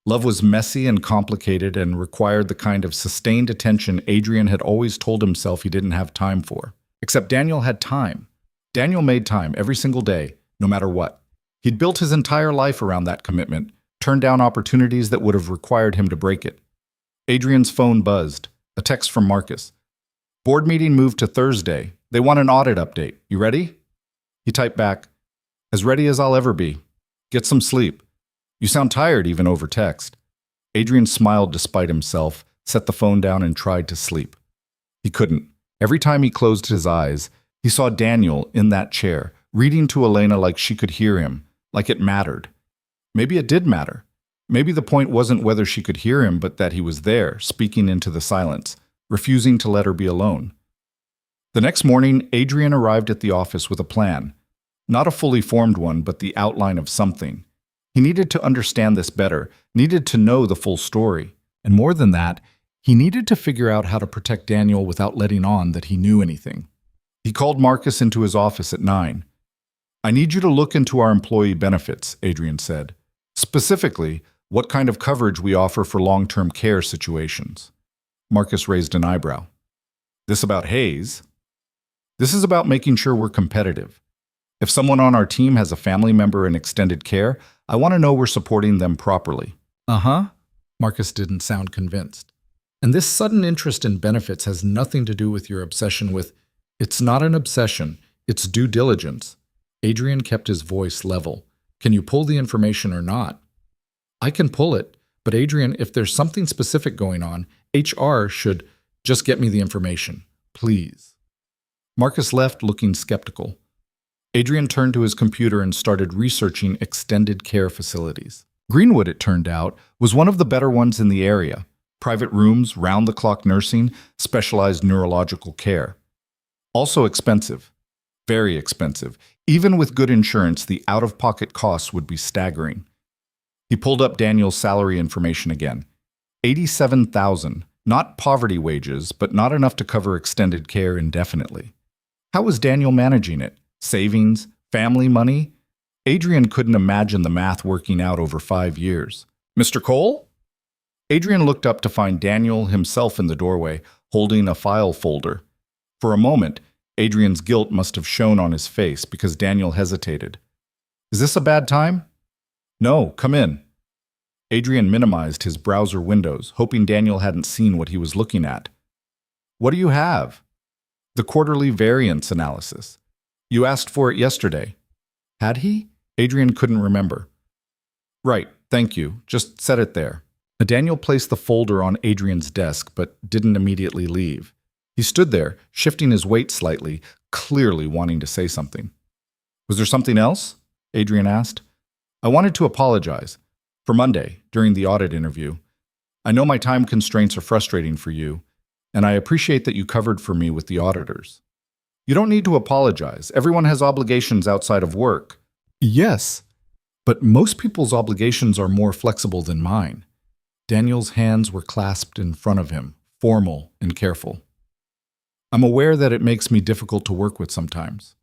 Love was messy and complicated and required the kind of sustained attention Adrian had always told himself he didn't have time for. Except Daniel had time. Daniel made time every single day, no matter what. He'd built his entire life around that commitment, turned down opportunities that would have required him to break it. Adrian's phone buzzed. A text from Marcus. Board meeting moved to Thursday. They want an audit update. You ready? He typed back, as ready as I'll ever be. Get some sleep. You sound tired even over text. Adrian smiled despite himself, set the phone down and tried to sleep. He couldn't. Every time he closed his eyes, he saw Daniel in that chair, reading to Elena like she could hear him, like it mattered. Maybe it did matter. Maybe the point wasn't whether she could hear him, but that he was there, speaking into the silence, refusing to let her be alone. The next morning, Adrian arrived at the office with a plan. Not a fully formed one, but the outline of something. He needed to understand this better, needed to know the full story. And more than that, he needed to figure out how to protect Daniel without letting on that he knew anything. He called Marcus into his office at 9. I need you to look into our employee benefits, Adrian said. Specifically, what kind of coverage we offer for long-term care situations. Marcus raised an eyebrow. This about Hayes? This is about making sure we're competitive. If someone on our team has a family member in extended care, I want to know we're supporting them properly. Uh-huh. Marcus didn't sound convinced. And this sudden interest in benefits has nothing to do with your obsession with... It's not an obsession. It's due diligence. Adrian kept his voice level. Can you pull the information or not? I can pull it, but Adrian, if there's something specific going on, HR should just get me the information, please. Marcus left looking skeptical. Adrian turned to his computer and started researching extended care facilities. Greenwood, it turned out, was one of the better ones in the area. Private rooms, round-the-clock nursing, specialized neurological care. Also expensive. Very expensive. Even with good insurance, the out-of-pocket costs would be staggering. He pulled up Daniel's salary information again. $87,000. Not poverty wages, but not enough to cover extended care indefinitely. How was Daniel managing it? Savings? Family money? Adrian couldn't imagine the math working out over 5 years. Mr. Cole? Adrian looked up to find Daniel himself in the doorway, holding a file folder. For a moment, Adrian's guilt must have shown on his face because Daniel hesitated. Is this a bad time? No, come in. Adrian minimized his browser windows, hoping Daniel hadn't seen what he was looking at. What do you have? The quarterly variance analysis. You asked for it yesterday. Had he? Adrian couldn't remember. Right, thank you. Just set it there. Daniel placed the folder on Adrian's desk, but didn't immediately leave. He stood there, shifting his weight slightly, clearly wanting to say something. Was there something else? Adrian asked. I wanted to apologize. For Monday, during the audit interview. I know my time constraints are frustrating for you, and I appreciate that you covered for me with the auditors. You don't need to apologize. Everyone has obligations outside of work. Yes, but most people's obligations are more flexible than mine. Daniel's hands were clasped in front of him, formal and careful. I'm aware that it makes me difficult to work with sometimes.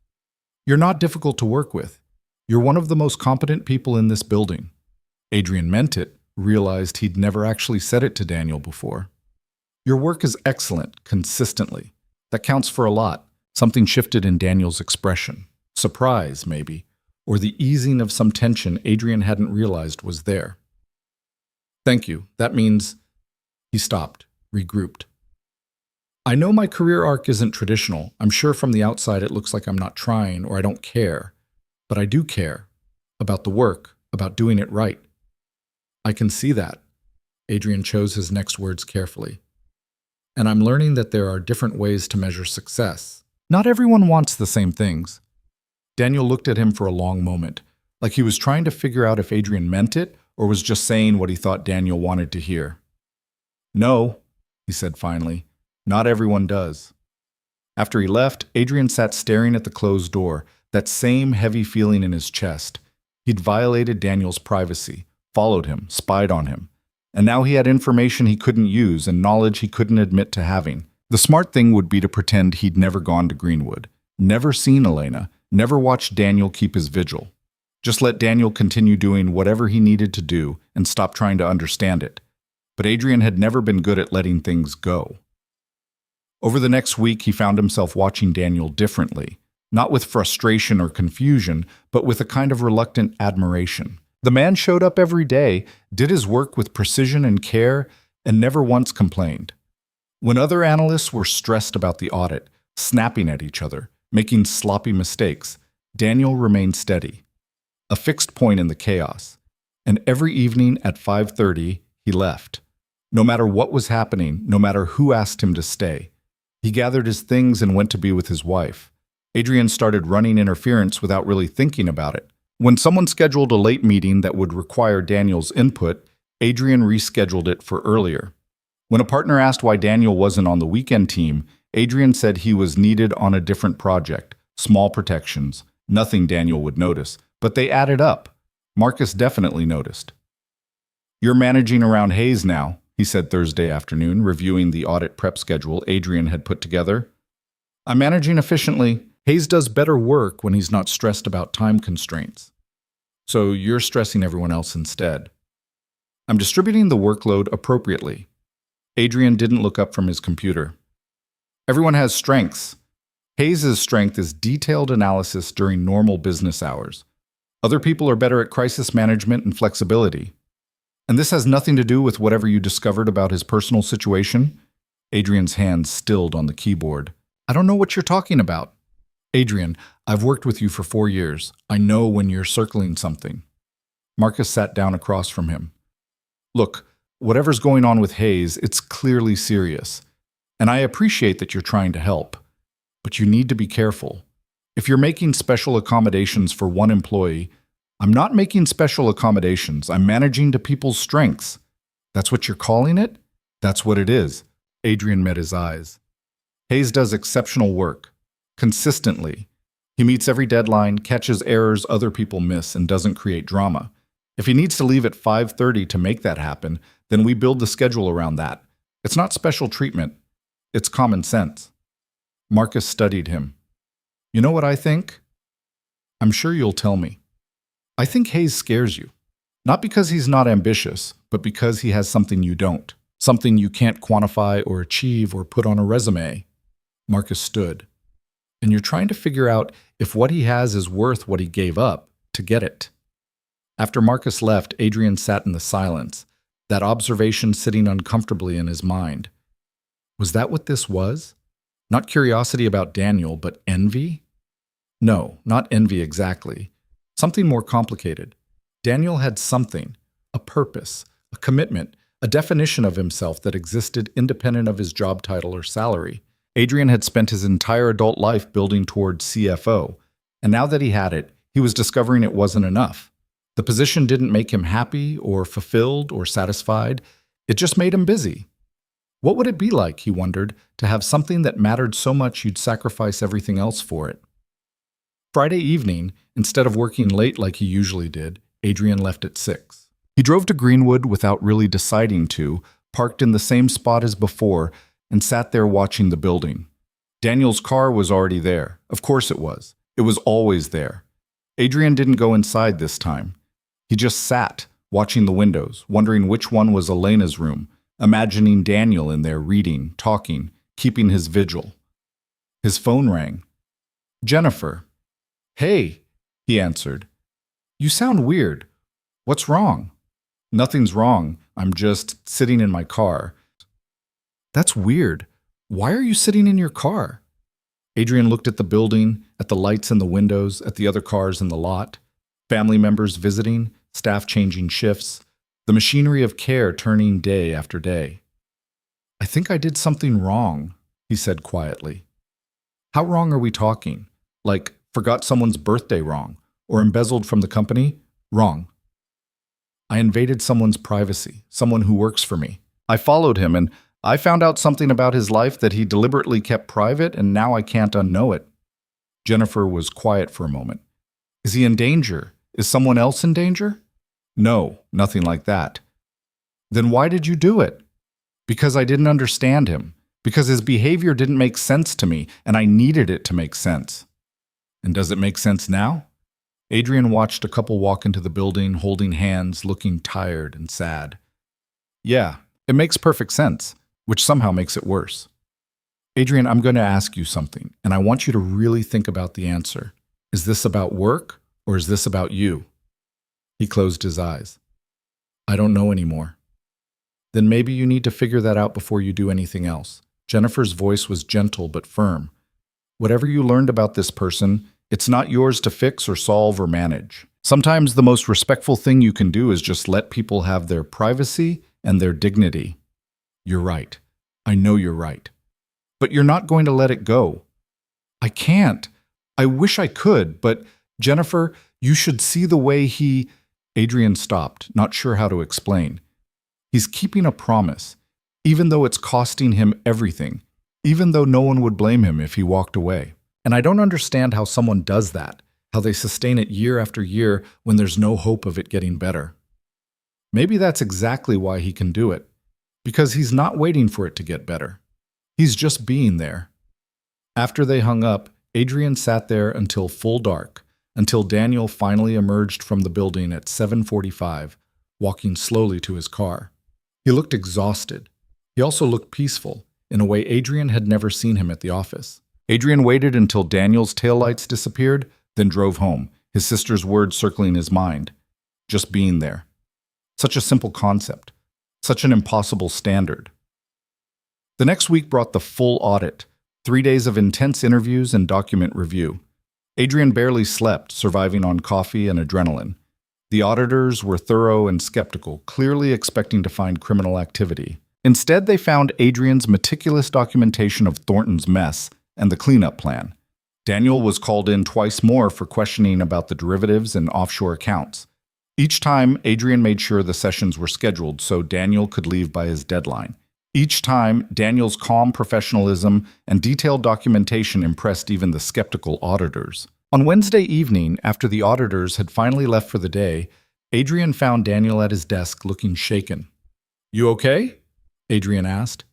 You're not difficult to work with. You're one of the most competent people in this building. Adrian meant it, realized he'd never actually said it to Daniel before. Your work is excellent, consistently. That counts for a lot. Something shifted in Daniel's expression. Surprise, maybe, or the easing of some tension Adrian hadn't realized was there. Thank you. That means... He stopped, regrouped. I know my career arc isn't traditional. I'm sure from the outside it looks like I'm not trying or I don't care. But I do care. About the work, about doing it right. I can see that. Adrian chose his next words carefully. And I'm learning that there are different ways to measure success. Not everyone wants the same things. Daniel looked at him for a long moment, like he was trying to figure out if Adrian meant it or was just saying what he thought Daniel wanted to hear. No, he said finally, not everyone does. After he left, Adrian sat staring at the closed door, that same heavy feeling in his chest. He'd violated Daniel's privacy, followed him, spied on him. And now he had information he couldn't use and knowledge he couldn't admit to having. The smart thing would be to pretend he'd never gone to Greenwood, never seen Elena, never watched Daniel keep his vigil. Just let Daniel continue doing whatever he needed to do and stop trying to understand it. But Adrian had never been good at letting things go. Over the next week, he found himself watching Daniel differently, not with frustration or confusion, but with a kind of reluctant admiration. The man showed up every day, did his work with precision and care, and never once complained. When other analysts were stressed about the audit, snapping at each other, making sloppy mistakes, Daniel remained steady, a fixed point in the chaos. And every evening at 5:30, he left. No matter what was happening, no matter who asked him to stay. He gathered his things and went to be with his wife. Adrian started running interference without really thinking about it. When someone scheduled a late meeting that would require Daniel's input, Adrian rescheduled it for earlier. When a partner asked why Daniel wasn't on the weekend team, Adrian said he was needed on a different project, small protections, nothing Daniel would notice, but they added up. Marcus definitely noticed. You're managing around Hayes now, he said Thursday afternoon, reviewing the audit prep schedule Adrian had put together. I'm managing efficiently. Hayes does better work when he's not stressed about time constraints. So you're stressing everyone else instead. I'm distributing the workload appropriately. Adrian didn't look up from his computer. Everyone has strengths. Hayes' strength is detailed analysis during normal business hours. Other people are better at crisis management and flexibility. And this has nothing to do with whatever you discovered about his personal situation? Adrian's hands stilled on the keyboard. I don't know what you're talking about. Adrian, I've worked with you for 4 years. I know when you're circling something. Marcus sat down across from him. Look, whatever's going on with Hayes, it's clearly serious. And I appreciate that you're trying to help. But you need to be careful. If you're making special accommodations for one employee, I'm not making special accommodations. I'm managing to people's strengths. That's what you're calling it? That's what it is. Adrian met his eyes. Hayes does exceptional work. Consistently. He meets every deadline, catches errors other people miss, and doesn't create drama. If he needs to leave at 5:30 to make that happen, then we build the schedule around that. It's not special treatment. It's common sense. Marcus studied him. You know what I think? I'm sure you'll tell me. I think Hayes scares you. Not because he's not ambitious, but because he has something you don't. Something you can't quantify or achieve or put on a resume. Marcus stood. and you're trying to figure out if what he has is worth what he gave up to get it. After Marcus left, Adrian sat in the silence, that observation sitting uncomfortably in his mind. Was that what this was? Not curiosity about Daniel, but envy? No, not envy exactly. Something more complicated. Daniel had something, a purpose, a commitment, a definition of himself that existed independent of his job title or salary. Adrian had spent his entire adult life building towards CFO, and now that he had it, he was discovering it wasn't enough. The position didn't make him happy or fulfilled or satisfied. It just made him busy. What would it be like, he wondered, to have something that mattered so much you'd sacrifice everything else for it? Friday evening, instead of working late like he usually did, Adrian left at 6. He drove to Greenwood without really deciding to, parked in the same spot as before, and sat there watching the building. Daniel's car was already there. Of course it was. It was always there. Adrian didn't go inside this time. He just sat, watching the windows, wondering which one was Elena's room, imagining Daniel in there reading, talking, keeping his vigil. His phone rang. Jennifer. Hey, he answered. You sound weird. What's wrong? Nothing's wrong. I'm just sitting in my car. That's weird. Why are you sitting in your car? Adrian looked at the building, at the lights in the windows, at the other cars in the lot. Family members visiting, staff changing shifts, the machinery of care turning day after day. I think I did something wrong, he said quietly. How wrong are we talking? Like, forgot someone's birthday wrong, or embezzled from the company? Wrong. I invaded someone's privacy, someone who works for me. I followed him, and I found out something about his life that he deliberately kept private, and now I can't unknow it. Jennifer was quiet for a moment. Is he in danger? Is someone else in danger? No, nothing like that. Then why did you do it? Because I didn't understand him. Because his behavior didn't make sense to me, and I needed it to make sense. And does it make sense now? Adrian watched a couple walk into the building, holding hands, looking tired and sad. Yeah, it makes perfect sense, which somehow makes it worse. Adrian, I'm going to ask you something, and I want you to really think about the answer. Is this about work? Or is this about you? He closed his eyes. I don't know anymore. Then maybe you need to figure that out before you do anything else. Jennifer's voice was gentle but firm. Whatever you learned about this person, it's not yours to fix or solve or manage. Sometimes the most respectful thing you can do is just let people have their privacy and their dignity. You're right. I know you're right. But you're not going to let it go. I can't. I wish I could, but Jennifer, you should see the way he... Adrian stopped, not sure how to explain. He's keeping a promise, even though it's costing him everything, even though no one would blame him if he walked away. And I don't understand how someone does that, how they sustain it year after year when there's no hope of it getting better. Maybe that's exactly why he can do it, because he's not waiting for it to get better. He's just being there. After they hung up, Adrian sat there until full dark, until Daniel finally emerged from the building at 7:45, walking slowly to his car. He looked exhausted. He also looked peaceful, in a way Adrian had never seen him at the office. Adrian waited until Daniel's taillights disappeared, then drove home, his sister's words circling his mind. Just being there. Such a simple concept. Such an impossible standard. The next week brought the full audit, 3 days of intense interviews and document review. Adrian barely slept, surviving on coffee and adrenaline. The auditors were thorough and skeptical, clearly expecting to find criminal activity. Instead, they found Adrian's meticulous documentation of Thornton's mess and the cleanup plan. Daniel was called in twice more for questioning about the derivatives and offshore accounts. Each time, Adrian made sure the sessions were scheduled so Daniel could leave by his deadline. Each time, Daniel's calm professionalism and detailed documentation impressed even the skeptical auditors. On Wednesday evening, after the auditors had finally left for the day, Adrian found Daniel at his desk looking shaken. "You okay?" Adrian asked.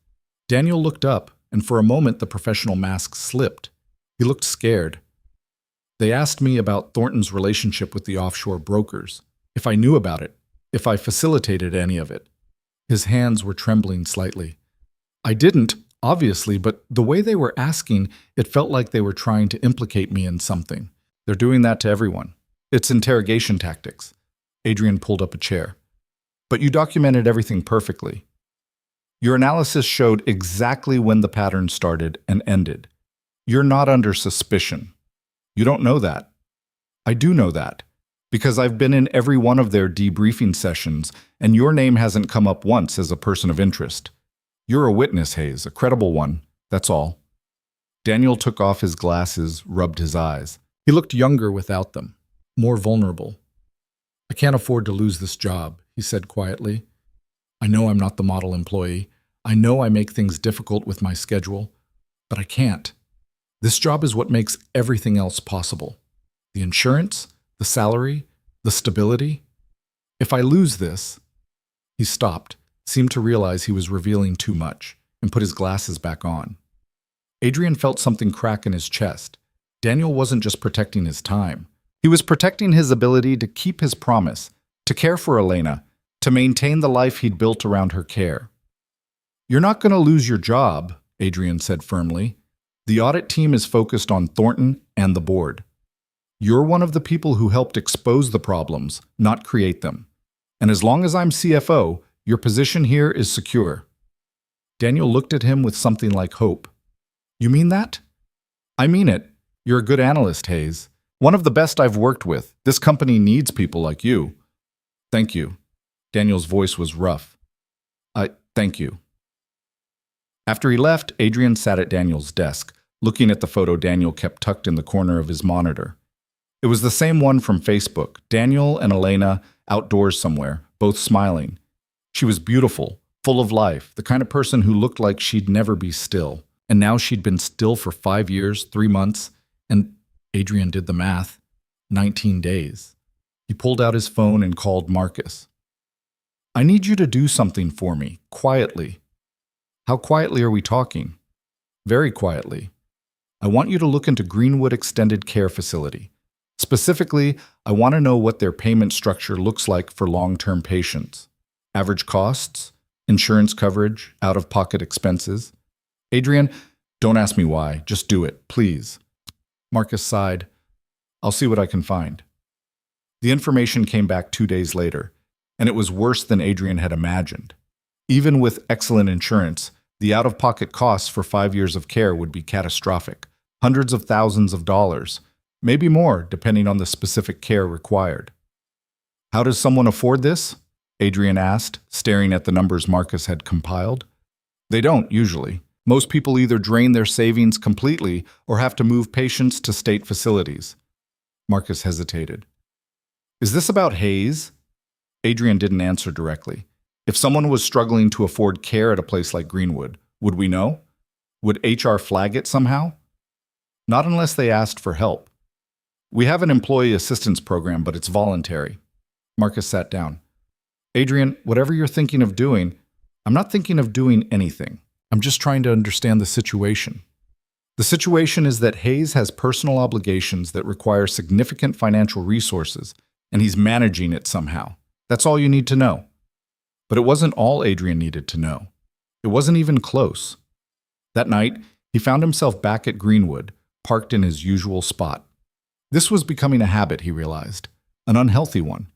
Daniel looked up, and for a moment the professional mask slipped. He looked scared. "They asked me about Thornton's relationship with the offshore brokers, if I knew about it, if I facilitated any of it." His hands were trembling slightly. "I didn't. Obviously, but the way they were asking, it felt like they were trying to implicate me in something. They're doing that to everyone. It's interrogation tactics. Adrian pulled up a chair. But you documented everything perfectly. Your analysis showed exactly when the pattern started and ended. You're not under suspicion. You don't know that. I do know that, because I've been in every one of their debriefing sessions, and your name hasn't come up once as a person of interest. You're a witness, Hayes, a credible one, that's all. Daniel took off his glasses, rubbed his eyes. He looked younger without them, more vulnerable. I can't afford to lose this job, he said quietly. I know I'm not the model employee. I know I make things difficult with my schedule, but I can't. This job is what makes everything else possible. The insurance, the salary, the stability. If I lose this... He stopped, seemed to realize he was revealing too much, and put his glasses back on. Adrian felt something crack in his chest. Daniel wasn't just protecting his time. He was protecting his ability to keep his promise, to care for Elena, to maintain the life he'd built around her care. You're not going to lose your job, Adrian said firmly. The audit team is focused on Thornton and the board. You're one of the people who helped expose the problems, not create them. And as long as I'm CFO, your position here is secure. Daniel looked at him with something like hope. You mean that? I mean it. You're a good analyst, Hayes. One of the best I've worked with. This company needs people like you. Thank you. Daniel's voice was rough. Thank you. After he left, Adrian sat at Daniel's desk, looking at the photo Daniel kept tucked in the corner of his monitor. It was the same one from Facebook, Daniel and Elena outdoors somewhere, both smiling. She was beautiful, full of life, the kind of person who looked like she'd never be still. And now she'd been still for 5 years, 3 months, and Adrian did the math, 19 days. He pulled out his phone and called Marcus. I need you to do something for me, quietly. How quietly are we talking? Very quietly. I want you to look into Greenwood Extended Care Facility. Specifically, I want to know what their payment structure looks like for long-term patients. Average costs, insurance coverage, out-of-pocket expenses. Adrian, don't ask me why. Just do it, please. Marcus sighed. I'll see what I can find. The information came back 2 days later, and it was worse than Adrian had imagined. Even with excellent insurance, the out-of-pocket costs for 5 years of care would be catastrophic. Hundreds of thousands of dollars, maybe more, depending on the specific care required. How does someone afford this? Adrian asked, staring at the numbers Marcus had compiled. They don't, usually. Most people either drain their savings completely or have to move patients to state facilities. Marcus hesitated. Is this about Hayes? Adrian didn't answer directly. If someone was struggling to afford care at a place like Greenwood, would we know? Would HR flag it somehow? Not unless they asked for help. We have an employee assistance program, but it's voluntary. Marcus sat down. Adrian, whatever you're thinking of doing, I'm not thinking of doing anything. I'm just trying to understand the situation. The situation is that Hayes has personal obligations that require significant financial resources, and he's managing it somehow. That's all you need to know. But it wasn't all Adrian needed to know. It wasn't even close. That night, he found himself back at Greenwood, parked in his usual spot. This was becoming a habit, he realized, an unhealthy one,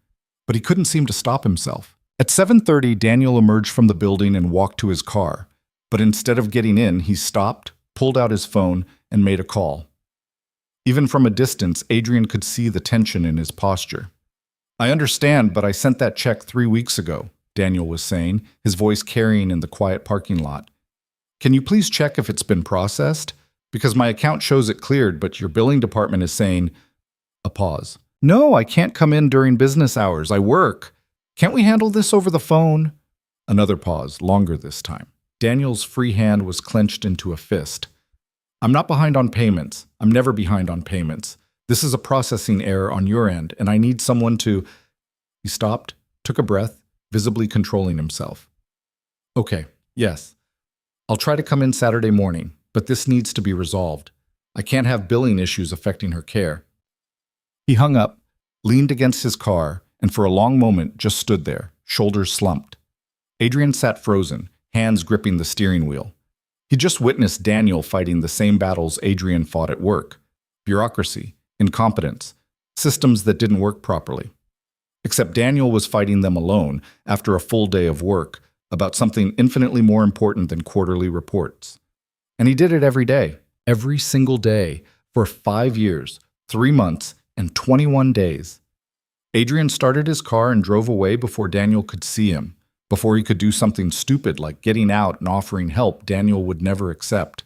but he couldn't seem to stop himself. At 7:30, Daniel emerged from the building and walked to his car, but instead of getting in, he stopped, pulled out his phone, and made a call. Even from a distance, Adrian could see the tension in his posture. I understand, but I sent that check 3 weeks ago, Daniel was saying, his voice carrying in the quiet parking lot. Can you please check if it's been processed? Because my account shows it cleared, but your billing department is saying... A pause. No, I can't come in during business hours. I work. Can't we handle this over the phone? Another pause, longer this time. Daniel's free hand was clenched into a fist. I'm not behind on payments. I'm never behind on payments. This is a processing error on your end, and I need someone to... He stopped, took a breath, visibly controlling himself. Okay, yes. I'll try to come in Saturday morning, but this needs to be resolved. I can't have billing issues affecting her care. He hung up, leaned against his car, and for a long moment just stood there, shoulders slumped. Adrian sat frozen, hands gripping the steering wheel. He just witnessed Daniel fighting the same battles Adrian fought at work: bureaucracy, incompetence, systems that didn't work properly. Except Daniel was fighting them alone after a full day of work about something infinitely more important than quarterly reports. And he did it every day, every single day, for 5 years, 3 months, and 21 days. Adrian started his car and drove away before Daniel could see him, before he could do something stupid like getting out and offering help Daniel would never accept.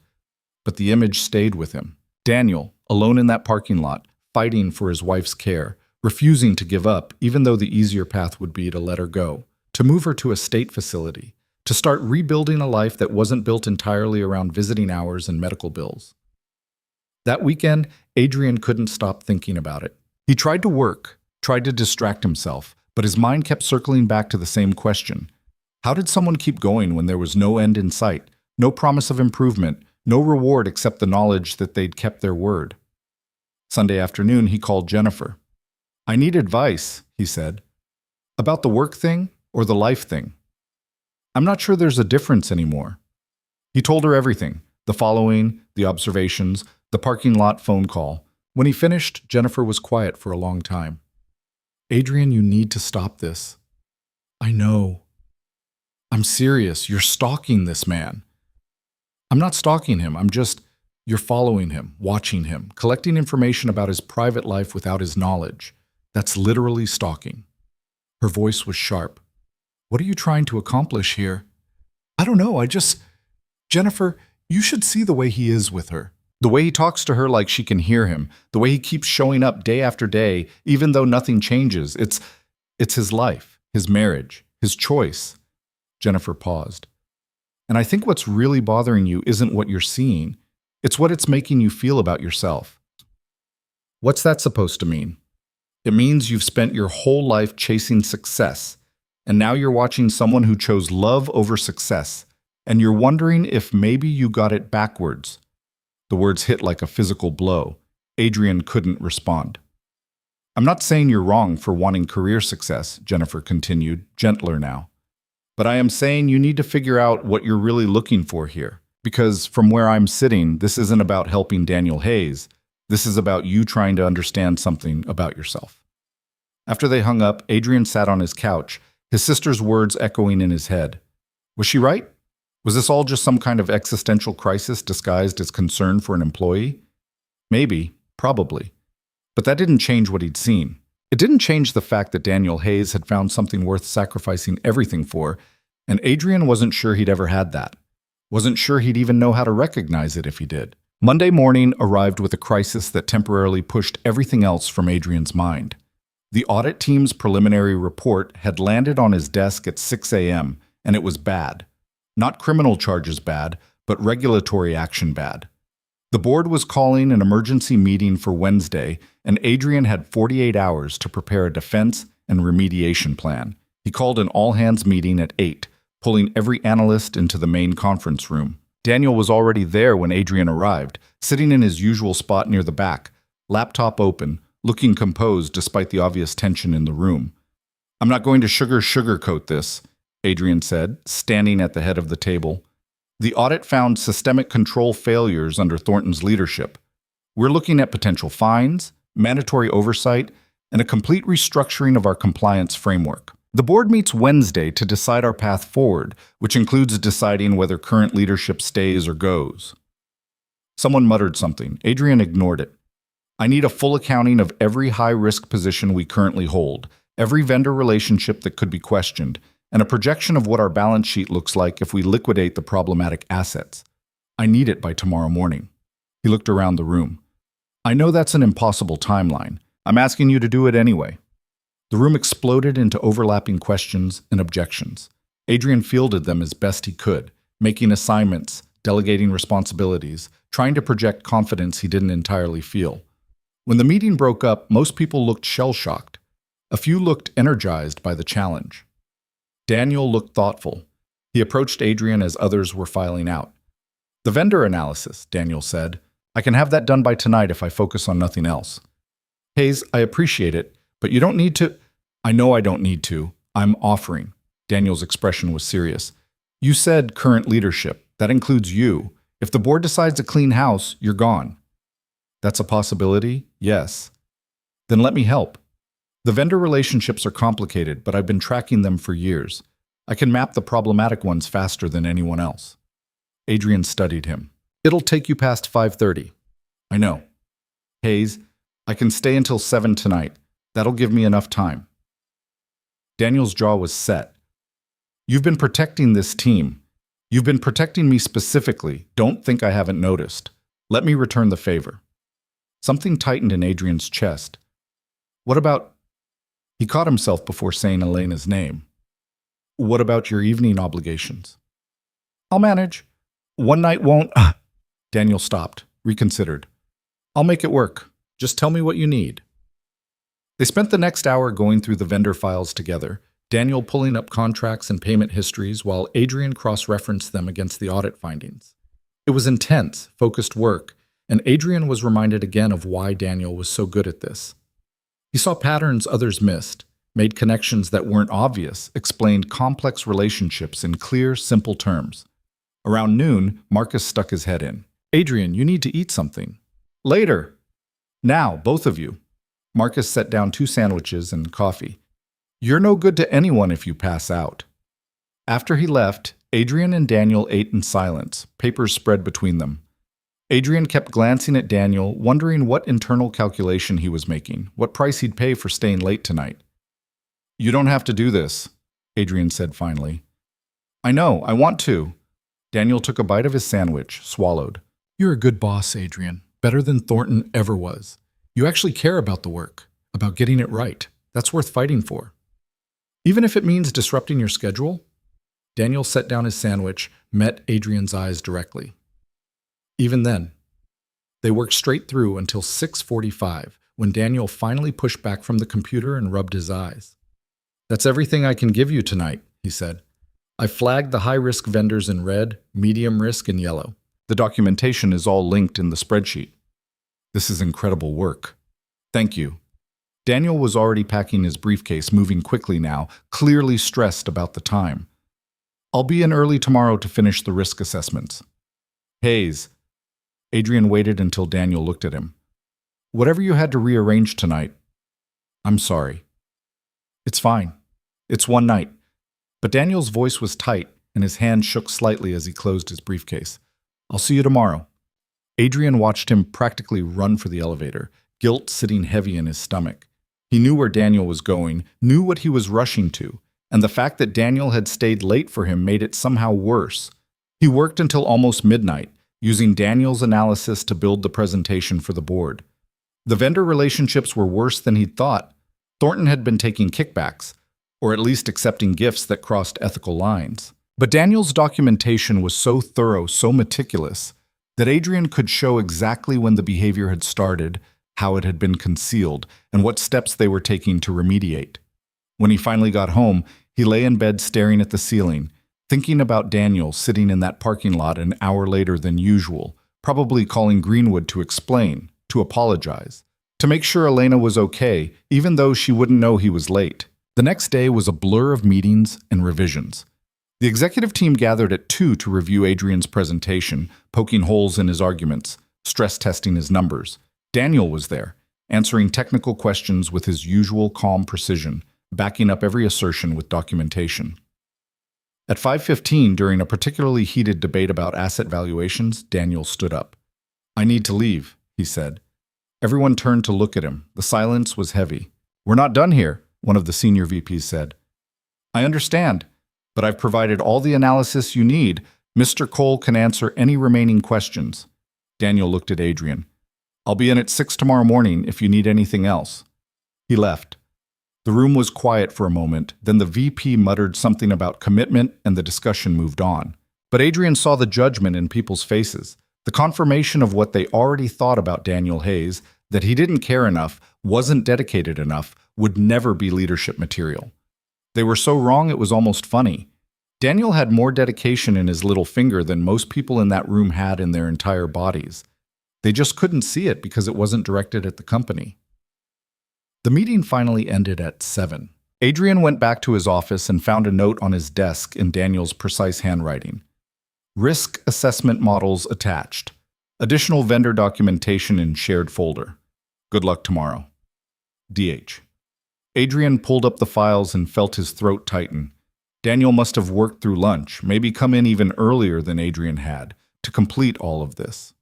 But the image stayed with him. Daniel, alone in that parking lot, fighting for his wife's care, refusing to give up even though the easier path would be to let her go, to move her to a state facility, to start rebuilding a life that wasn't built entirely around visiting hours and medical bills. That weekend, Adrian couldn't stop thinking about it. He tried to work, tried to distract himself, but his mind kept circling back to the same question. How did someone keep going when there was no end in sight, no promise of improvement, no reward except the knowledge that they'd kept their word? Sunday afternoon, he called Jennifer. "I need advice," he said. "About the work thing or the life thing? I'm not sure there's a difference anymore." He told her everything, the following, the observations, the parking lot phone call. When he finished, Jennifer was quiet for a long time. "Adrian, you need to stop this." "I know. I'm serious. You're stalking this man." "I'm not stalking him. You're following him, watching him, collecting information about his private life without his knowledge. That's literally stalking." Her voice was sharp. "What are you trying to accomplish here?" "I don't know. Jennifer, you should see the way he is with her. The way he talks to her like she can hear him. The way he keeps showing up day after day, even though nothing changes. It's his life, his marriage, his choice." Jennifer paused. "And I think what's really bothering you isn't what you're seeing. It's what it's making you feel about yourself." "What's that supposed to mean?" "It means you've spent your whole life chasing success, and now you're watching someone who chose love over success, and you're wondering if maybe you got it backwards." The words hit like a physical blow. Adrian couldn't respond. "I'm not saying you're wrong for wanting career success," Jennifer continued, gentler now. "But I am saying you need to figure out what you're really looking for here. Because from where I'm sitting, this isn't about helping Daniel Hayes. This is about you trying to understand something about yourself." After they hung up, Adrian sat on his couch, his sister's words echoing in his head. Was she right? Was this all just some kind of existential crisis disguised as concern for an employee? Maybe, probably. But that didn't change what he'd seen. It didn't change the fact that Daniel Hayes had found something worth sacrificing everything for, and Adrian wasn't sure he'd ever had that. Wasn't sure he'd even know how to recognize it if he did. Monday morning arrived with a crisis that temporarily pushed everything else from Adrian's mind. The audit team's preliminary report had landed on his desk at 6 a.m., and it was bad. Not criminal charges bad, but regulatory action bad. The board was calling an emergency meeting for Wednesday, and Adrian had 48 hours to prepare a defense and remediation plan. He called an all-hands meeting at 8, pulling every analyst into the main conference room. Daniel was already there when Adrian arrived, sitting in his usual spot near the back, laptop open, looking composed despite the obvious tension in the room. "I'm not going to sugarcoat this," Adrian said, standing at the head of the table. "The audit found systemic control failures under Thornton's leadership. We're looking at potential fines, mandatory oversight, and a complete restructuring of our compliance framework. The board meets Wednesday to decide our path forward, which includes deciding whether current leadership stays or goes." Someone muttered something. Adrian ignored it. "I need a full accounting of every high-risk position we currently hold, every vendor relationship that could be questioned, and a projection of what our balance sheet looks like if we liquidate the problematic assets. I need it by tomorrow morning." He looked around the room. "I know that's an impossible timeline. I'm asking you to do it anyway." The room exploded into overlapping questions and objections. Adrian fielded them as best he could, making assignments, delegating responsibilities, trying to project confidence he didn't entirely feel. When the meeting broke up, most people looked shell-shocked. A few looked energized by the challenge. Daniel looked thoughtful. He approached Adrian as others were filing out. "The vendor analysis," Daniel said. "I can have that done by tonight if I focus on nothing else." "Hayes, I appreciate it, but you don't need to—" "I know I don't need to. I'm offering." Daniel's expression was serious. "You said current leadership. That includes you. If the board decides to clean house, you're gone. That's a possibility? Yes. Then let me help. The vendor relationships are complicated, but I've been tracking them for years. I can map the problematic ones faster than anyone else. Adrian studied him. It'll take you past 5:30. I know. Hayes, I can stay until 7 tonight. That'll give me enough time. Daniel's jaw was set. You've been protecting this team. You've been protecting me specifically. Don't think I haven't noticed. Let me return the favor. Something tightened in Adrian's chest. What about... He caught himself before saying Elena's name. What about your evening obligations? I'll manage. One night won't... Daniel stopped, reconsidered. I'll make it work. Just tell me what you need. They spent the next hour going through the vendor files together, Daniel pulling up contracts and payment histories while Adrian cross-referenced them against the audit findings. It was intense, focused work, and Adrian was reminded again of why Daniel was so good at this. He saw patterns others missed, made connections that weren't obvious, explained complex relationships in clear, simple terms. Around noon, Marcus stuck his head in. Adrian, you need to eat something. Later. Now, both of you. Marcus set down 2 sandwiches and coffee. You're no good to anyone if you pass out. After he left, Adrian and Daniel ate in silence, papers spread between them. Adrian kept glancing at Daniel, wondering what internal calculation he was making, what price he'd pay for staying late tonight. You don't have to do this, Adrian said finally. I know, I want to. Daniel took a bite of his sandwich, swallowed. You're a good boss, Adrian. Better than Thornton ever was. You actually care about the work, about getting it right. That's worth fighting for. Even if it means disrupting your schedule? Daniel set down his sandwich, met Adrian's eyes directly. Even then, they worked straight through until 6:45, when Daniel finally pushed back from the computer and rubbed his eyes. That's everything I can give you tonight, he said. I flagged the high-risk vendors in red, medium risk in yellow. The documentation is all linked in the spreadsheet. This is incredible work. Thank you. Daniel was already packing his briefcase, moving quickly now, clearly stressed about the time. I'll be in early tomorrow to finish the risk assessments. Hayes. Adrian waited until Daniel looked at him. Whatever you had to rearrange tonight, I'm sorry. It's fine. It's one night. But Daniel's voice was tight, and his hand shook slightly as he closed his briefcase. I'll see you tomorrow. Adrian watched him practically run for the elevator, guilt sitting heavy in his stomach. He knew where Daniel was going, knew what he was rushing to, and the fact that Daniel had stayed late for him made it somehow worse. He worked until almost midnight, using Daniel's analysis to build the presentation for the board. The vendor relationships were worse than he'd thought. Thornton had been taking kickbacks, or at least accepting gifts that crossed ethical lines. But Daniel's documentation was so thorough, so meticulous, that Adrian could show exactly when the behavior had started, how it had been concealed, and what steps they were taking to remediate. When he finally got home, he lay in bed staring at the ceiling, thinking about Daniel sitting in that parking lot an hour later than usual, probably calling Greenwood to explain, to apologize, to make sure Elena was okay, even though she wouldn't know he was late. The next day was a blur of meetings and revisions. The executive team gathered at 2 to review Adrian's presentation, poking holes in his arguments, stress testing his numbers. Daniel was there, answering technical questions with his usual calm precision, backing up every assertion with documentation. At 5:15, during a particularly heated debate about asset valuations, Daniel stood up. I need to leave, he said. Everyone turned to look at him. The silence was heavy. We're not done here, one of the senior VPs said. I understand, but I've provided all the analysis you need. Mr. Cole can answer any remaining questions. Daniel looked at Adrian. I'll be in at 6 tomorrow morning if you need anything else. He left. The room was quiet for a moment, then the VP muttered something about commitment and the discussion moved on. But Adrian saw the judgment in people's faces, the confirmation of what they already thought about Daniel Hayes, that he didn't care enough, wasn't dedicated enough, would never be leadership material. They were so wrong it was almost funny. Daniel had more dedication in his little finger than most people in that room had in their entire bodies. They just couldn't see it because it wasn't directed at the company. The meeting finally ended at 7. Adrian went back to his office and found a note on his desk in Daniel's precise handwriting. Risk assessment models attached. Additional vendor documentation in shared folder. Good luck tomorrow. DH. Adrian pulled up the files and felt his throat tighten. Daniel must have worked through lunch, maybe come in even earlier than Adrian had, to complete all of this.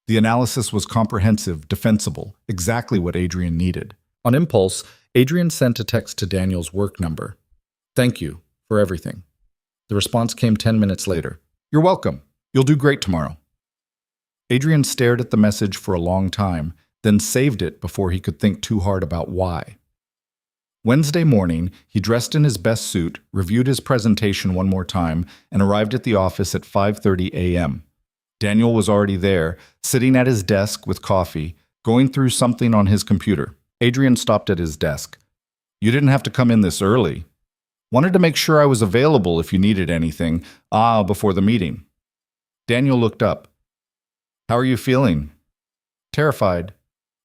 The analysis was comprehensive, defensible, exactly what Adrian needed. On impulse, Adrian sent a text to Daniel's work number. Thank you for everything. The response came 10 minutes later. You're welcome. You'll do great tomorrow. Adrian stared at the message for a long time, then saved it before he could think too hard about why. Wednesday morning, he dressed in his best suit, reviewed his presentation one more time, and arrived at the office at 5:30 a.m. Daniel was already there, sitting at his desk with coffee, going through something on his computer. Adrian stopped at his desk. You didn't have to come in this early. Wanted to make sure I was available if you needed anything, before the meeting. Daniel looked up. How are you feeling? Terrified.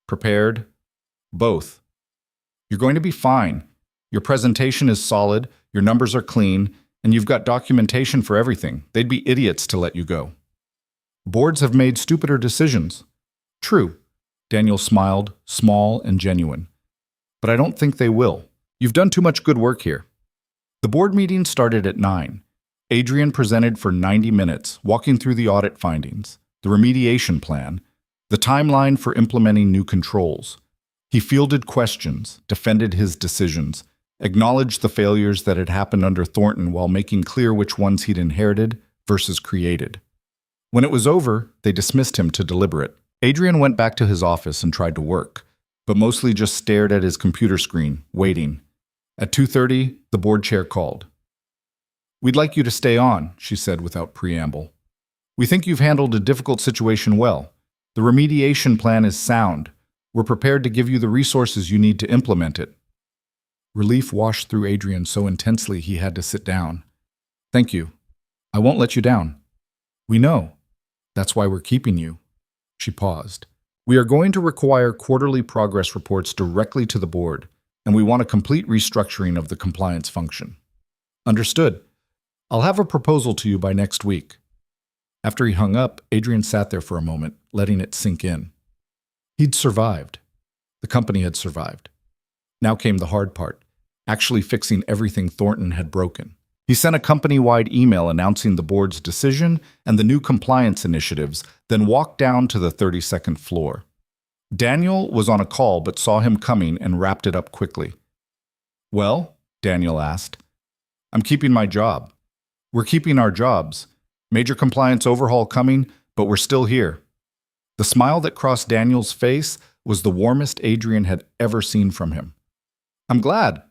Prepared? Both. You're going to be fine. Your presentation is solid, your numbers are clean, and you've got documentation for everything. They'd be idiots to let you go. Boards have made stupider decisions. True. Daniel smiled, small and genuine. But I don't think they will. You've done too much good work here. The board meeting started at 9. Adrian presented for 90 minutes, walking through the audit findings, the remediation plan, the timeline for implementing new controls. He fielded questions, defended his decisions, acknowledged the failures that had happened under Thornton while making clear which ones he'd inherited versus created. When it was over, they dismissed him to deliberate. Adrian went back to his office and tried to work, but mostly just stared at his computer screen, waiting. At 2:30, the board chair called. We'd like you to stay on, she said without preamble. We think you've handled a difficult situation well. The remediation plan is sound. We're prepared to give you the resources you need to implement it. Relief washed through Adrian so intensely he had to sit down. Thank you. I won't let you down. We know. That's why we're keeping you. She paused. We are going to require quarterly progress reports directly to the board, and we want a complete restructuring of the compliance function. Understood. I'll have a proposal to you by next week. After he hung up, Adrian sat there for a moment, letting it sink in. He'd survived. The company had survived. Now came the hard part, actually fixing everything Thornton had broken. He sent a company-wide email announcing the board's decision and the new compliance initiatives, then walked down to the 32nd floor. Daniel was on a call but saw him coming and wrapped it up quickly. Well, Daniel asked. I'm keeping my job. We're keeping our jobs. Major compliance overhaul coming, but we're still here. The smile that crossed Daniel's face was the warmest Adrian had ever seen from him. I'm glad.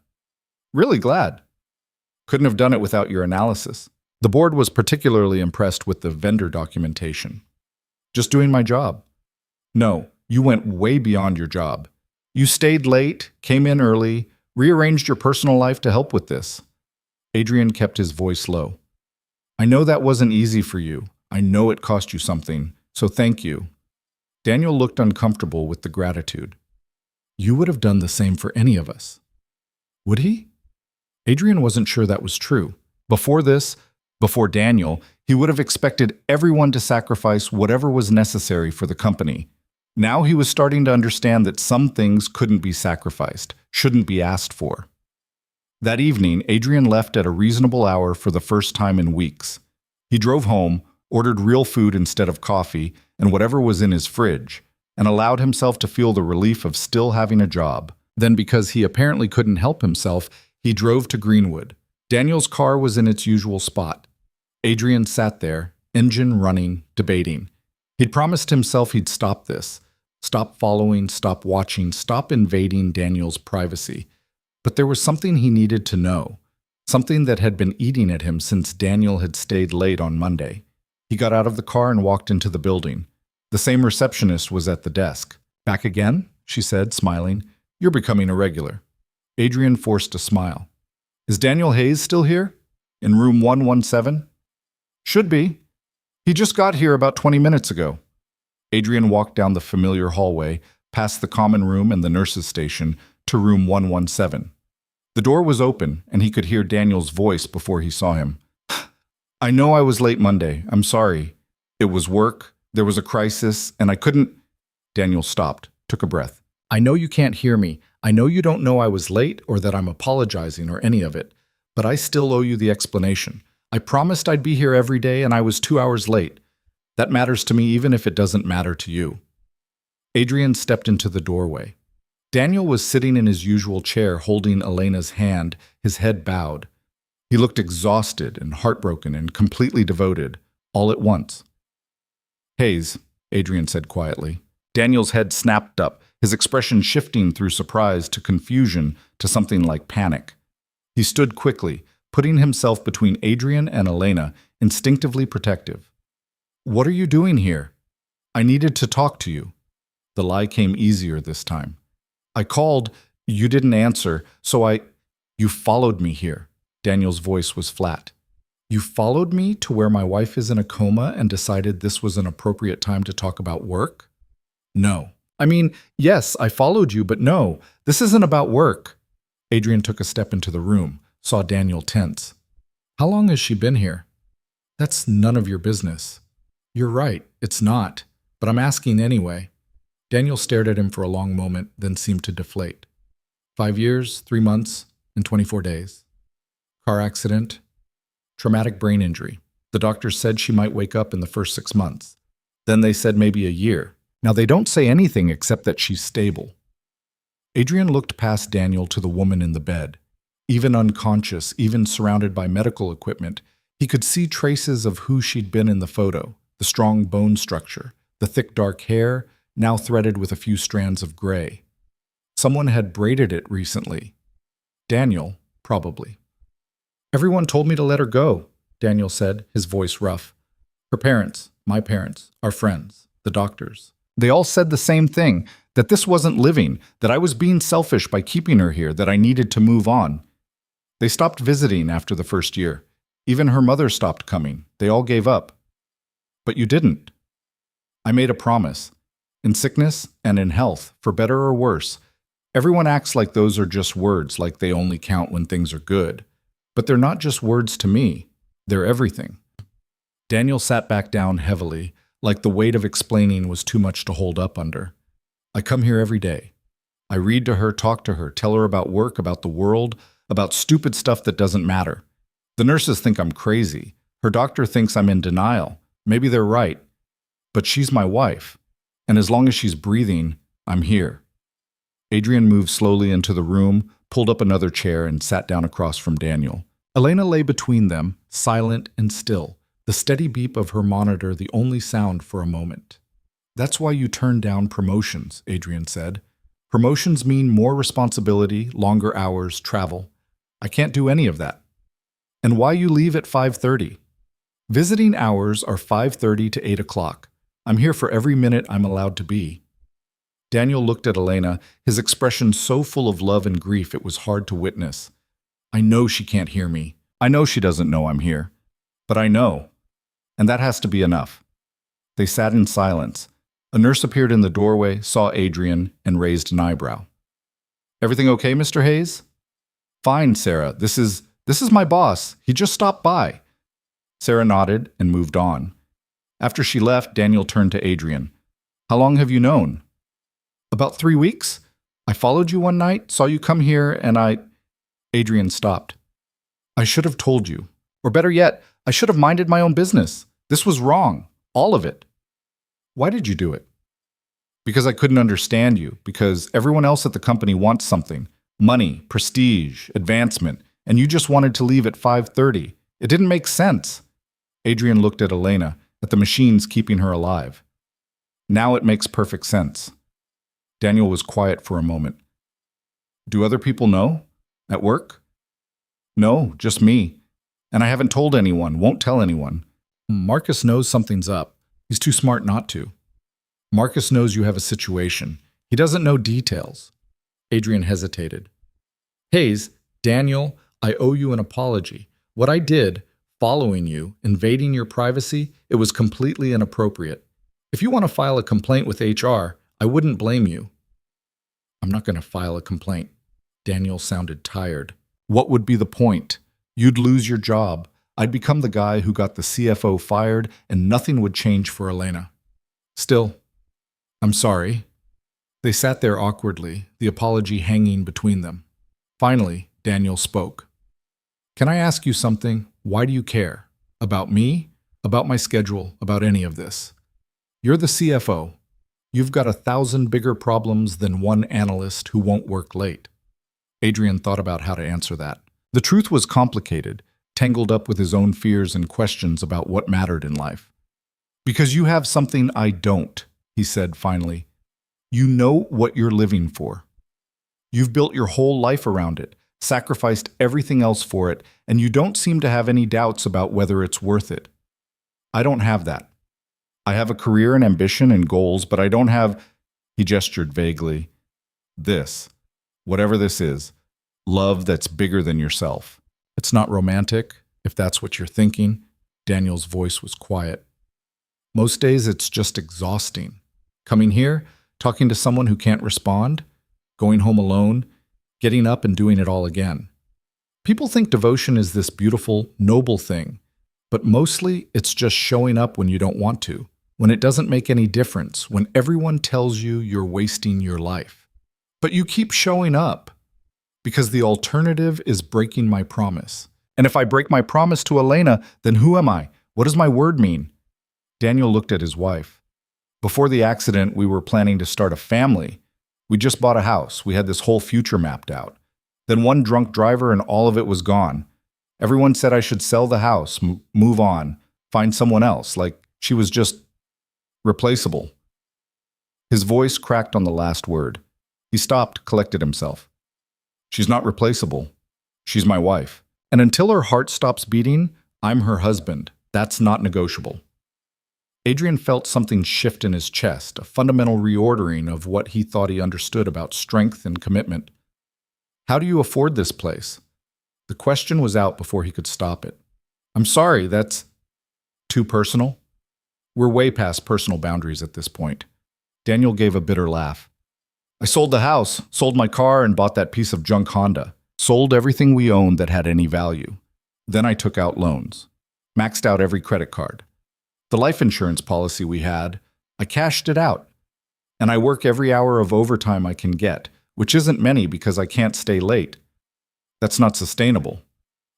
Really glad. Couldn't have done it without your analysis. The board was particularly impressed with the vendor documentation. Just doing my job. No, you went way beyond your job. You stayed late, came in early, rearranged your personal life to help with this. Adrian kept his voice low. I know that wasn't easy for you. I know it cost you something, so thank you. Daniel looked uncomfortable with the gratitude. You would have done the same for any of us. Would he? Adrian wasn't sure that was true. Before this, before Daniel, he would have expected everyone to sacrifice whatever was necessary for the company. Now he was starting to understand that some things couldn't be sacrificed, shouldn't be asked for. That evening, Adrian left at a reasonable hour for the first time in weeks. He drove home, ordered real food instead of coffee and whatever was in his fridge, and allowed himself to feel the relief of still having a job. Then, because he apparently couldn't help himself, he drove to Greenwood. Daniel's car was in its usual spot. Adrian sat there, engine running, debating. He'd promised himself he'd stop this. Stop following, stop watching, stop invading Daniel's privacy. But there was something he needed to know, something that had been eating at him since Daniel had stayed late on Monday. He got out of the car and walked into the building. The same receptionist was at the desk. Back again? She said, smiling. You're becoming a regular. Adrian forced a smile. Is Daniel Hayes still here? In room 117? Should be. He just got here about 20 minutes ago. Adrian walked down the familiar hallway, past the common room and the nurse's station, to room 117. The door was open, and he could hear Daniel's voice before he saw him. I know I was late Monday. I'm sorry. It was work, there was a crisis, and I couldn't. Daniel stopped, took a breath. I know you can't hear me. I know you don't know I was late or that I'm apologizing or any of it, but I still owe you the explanation. I promised I'd be here every day, and I was 2 hours late. That matters to me even if it doesn't matter to you. Adrian stepped into the doorway. Daniel was sitting in his usual chair holding Elena's hand, his head bowed. He looked exhausted and heartbroken and completely devoted, all at once. Hayes, Adrian said quietly. Daniel's head snapped up, his expression shifting through surprise to confusion to something like panic. He stood quickly, putting himself between Adrian and Elena, instinctively protective. What are you doing here? I needed to talk to you. The lie came easier this time. I called, you didn't answer, so You followed me here. Daniel's voice was flat. You followed me to where my wife is in a coma and decided this was an appropriate time to talk about work? No. I mean, yes, I followed you, but no, this isn't about work. Adrian took a step into the room, saw Daniel tense. How long has she been here? That's none of your business. You're right, it's not, but I'm asking anyway. Daniel stared at him for a long moment, then seemed to deflate. 5 years, 3 months, and 24 days. Car accident, traumatic brain injury. The doctors said she might wake up in the first 6 months. Then they said maybe a year. Now they don't say anything except that she's stable. Adrian looked past Daniel to the woman in the bed. Even unconscious, even surrounded by medical equipment, he could see traces of who she'd been in the photo, the strong bone structure, the thick dark hair, now threaded with a few strands of gray. Someone had braided it recently. Daniel, probably. Everyone told me to let her go, Daniel said, his voice rough. Her parents, my parents, our friends, the doctors. They all said the same thing, that this wasn't living, that I was being selfish by keeping her here, that I needed to move on. They stopped visiting after the first year. Even her mother stopped coming. They all gave up. But you didn't. I made a promise. In sickness and in health, for better or worse. Everyone acts like those are just words, like they only count when things are good. But they're not just words to me. They're everything. Daniel sat back down heavily, like the weight of explaining was too much to hold up under. I come here every day. I read to her, talk to her, tell her about work, about the world, about stupid stuff that doesn't matter. The nurses think I'm crazy. Her doctor thinks I'm in denial. Maybe they're right. But she's my wife. And as long as she's breathing, I'm here. Adrian moved slowly into the room, pulled up another chair, and sat down across from Daniel. Elena lay between them, silent and still, the steady beep of her monitor the only sound for a moment. That's why you turn down promotions, Adrian said. Promotions mean more responsibility, longer hours, travel. I can't do any of that. And why you leave at 5:30? Visiting hours are 5:30 to 8 o'clock. I'm here for every minute I'm allowed to be. Daniel looked at Elena, his expression so full of love and grief it was hard to witness. I know she can't hear me. I know she doesn't know I'm here. But I know. And that has to be enough. They sat in silence. A nurse appeared in the doorway, saw Adrian, and raised an eyebrow. Everything okay, Mr. Hayes? Fine, Sarah. This is my boss. He just stopped by. Sarah nodded and moved on. After she left, Daniel turned to Adrian. How long have you known? About 3 weeks. I followed you one night, saw you come here, and Adrian stopped. I should have told you. Or better yet, I should have minded my own business. This was wrong. All of it. Why did you do it? Because I couldn't understand you. Because everyone else at the company wants something. Money, prestige, advancement. And you just wanted to leave at 5:30. It didn't make sense. Adrian looked at Elena, at the machines keeping her alive. Now it makes perfect sense. Daniel was quiet for a moment. Do other people know? At work? No, just me. And I haven't told anyone, won't tell anyone. Marcus knows something's up. He's too smart not to. Marcus knows you have a situation. He doesn't know details. Adrian hesitated. Hayes, Daniel, I owe you an apology. What I did, following you, invading your privacy, it was completely inappropriate. If you want to file a complaint with HR, I wouldn't blame you. I'm not going to file a complaint. Daniel sounded tired. What would be the point? You'd lose your job. I'd become the guy who got the CFO fired and nothing would change for Elena. Still, I'm sorry. They sat there awkwardly, the apology hanging between them. Finally, Daniel spoke. Can I ask you something? Why do you care? About me? About my schedule? About any of this? You're the CFO. You've got 1,000 bigger problems than one analyst who won't work late. Adrian thought about how to answer that. The truth was complicated, tangled up with his own fears and questions about what mattered in life. Because you have something I don't, he said finally. You know what you're living for. You've built your whole life around it, sacrificed everything else for it, and you don't seem to have any doubts about whether it's worth it. I don't have that. I have a career and ambition and goals, but I don't have, he gestured vaguely, this, whatever this is, love that's bigger than yourself. It's not romantic, if that's what you're thinking. Daniel's voice was quiet. Most days it's just exhausting. Coming here, talking to someone who can't respond, going home alone, getting up and doing it all again. People think devotion is this beautiful, noble thing, but mostly it's just showing up when you don't want to, when it doesn't make any difference, when everyone tells you you're wasting your life. But you keep showing up because the alternative is breaking my promise. And if I break my promise to Elena, then who am I? What does my word mean? Daniel looked at his wife. Before the accident, we were planning to start a family. We just bought a house. We had this whole future mapped out. Then one drunk driver and all of it was gone. Everyone said I should sell the house, move on, find someone else, like she was just replaceable. His voice cracked on the last word. He stopped, collected himself. She's not replaceable. She's my wife. And until her heart stops beating, I'm her husband. That's not negotiable. Adrian felt something shift in his chest, a fundamental reordering of what he thought he understood about strength and commitment. How do you afford this place? The question was out before he could stop it. I'm sorry, that's too personal. We're way past personal boundaries at this point. Daniel gave a bitter laugh. I sold the house, sold my car, and bought that piece of junk Honda. Sold everything we owned that had any value. Then I took out loans. Maxed out every credit card. The life insurance policy we had, I cashed it out. And I work every hour of overtime I can get, which isn't many because I can't stay late. That's not sustainable.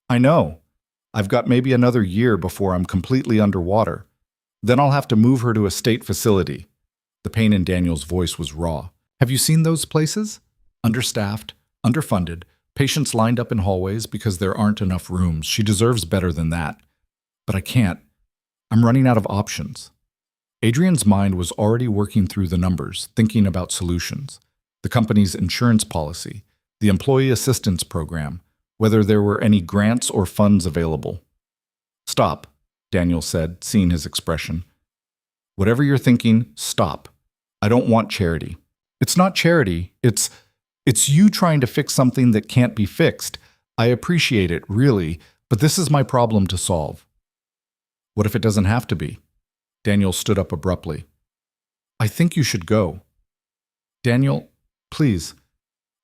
I know. I've got maybe another year before I'm completely underwater. Then I'll have to move her to a state facility. The pain in Daniel's voice was raw. Have you seen those places? Understaffed, underfunded, patients lined up in hallways because there aren't enough rooms. She deserves better than that. But I can't. I'm running out of options. Adrian's mind was already working through the numbers, thinking about solutions. The company's insurance policy, the employee assistance program, whether there were any grants or funds available. Stop, Daniel said, seeing his expression. Whatever you're thinking, stop. I don't want charity. It's not charity. It's you trying to fix something that can't be fixed. I appreciate it, really, but this is my problem to solve. What if it doesn't have to be? Daniel stood up abruptly. I think you should go. Daniel, please.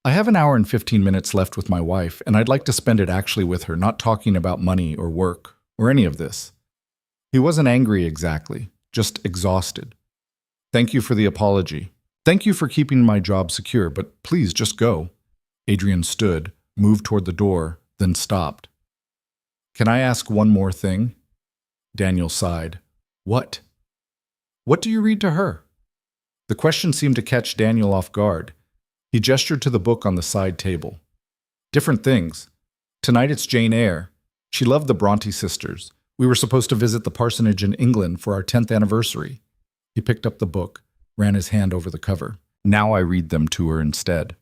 I have an hour and 15 minutes left with my wife, and I'd like to spend it actually with her, not talking about money or work or any of this. He wasn't angry exactly, just exhausted. Thank you for the apology. Thank you for keeping my job secure, but please just go. Adrian stood, moved toward the door, then stopped. Can I ask one more thing? Daniel sighed. What? What do you read to her? The question seemed to catch Daniel off guard. He gestured to the book on the side table. Different things. Tonight it's Jane Eyre. She loved the Bronte sisters. We were supposed to visit the parsonage in England for our 10th anniversary. He picked up the book, ran his hand over the cover. Now I read them to her instead.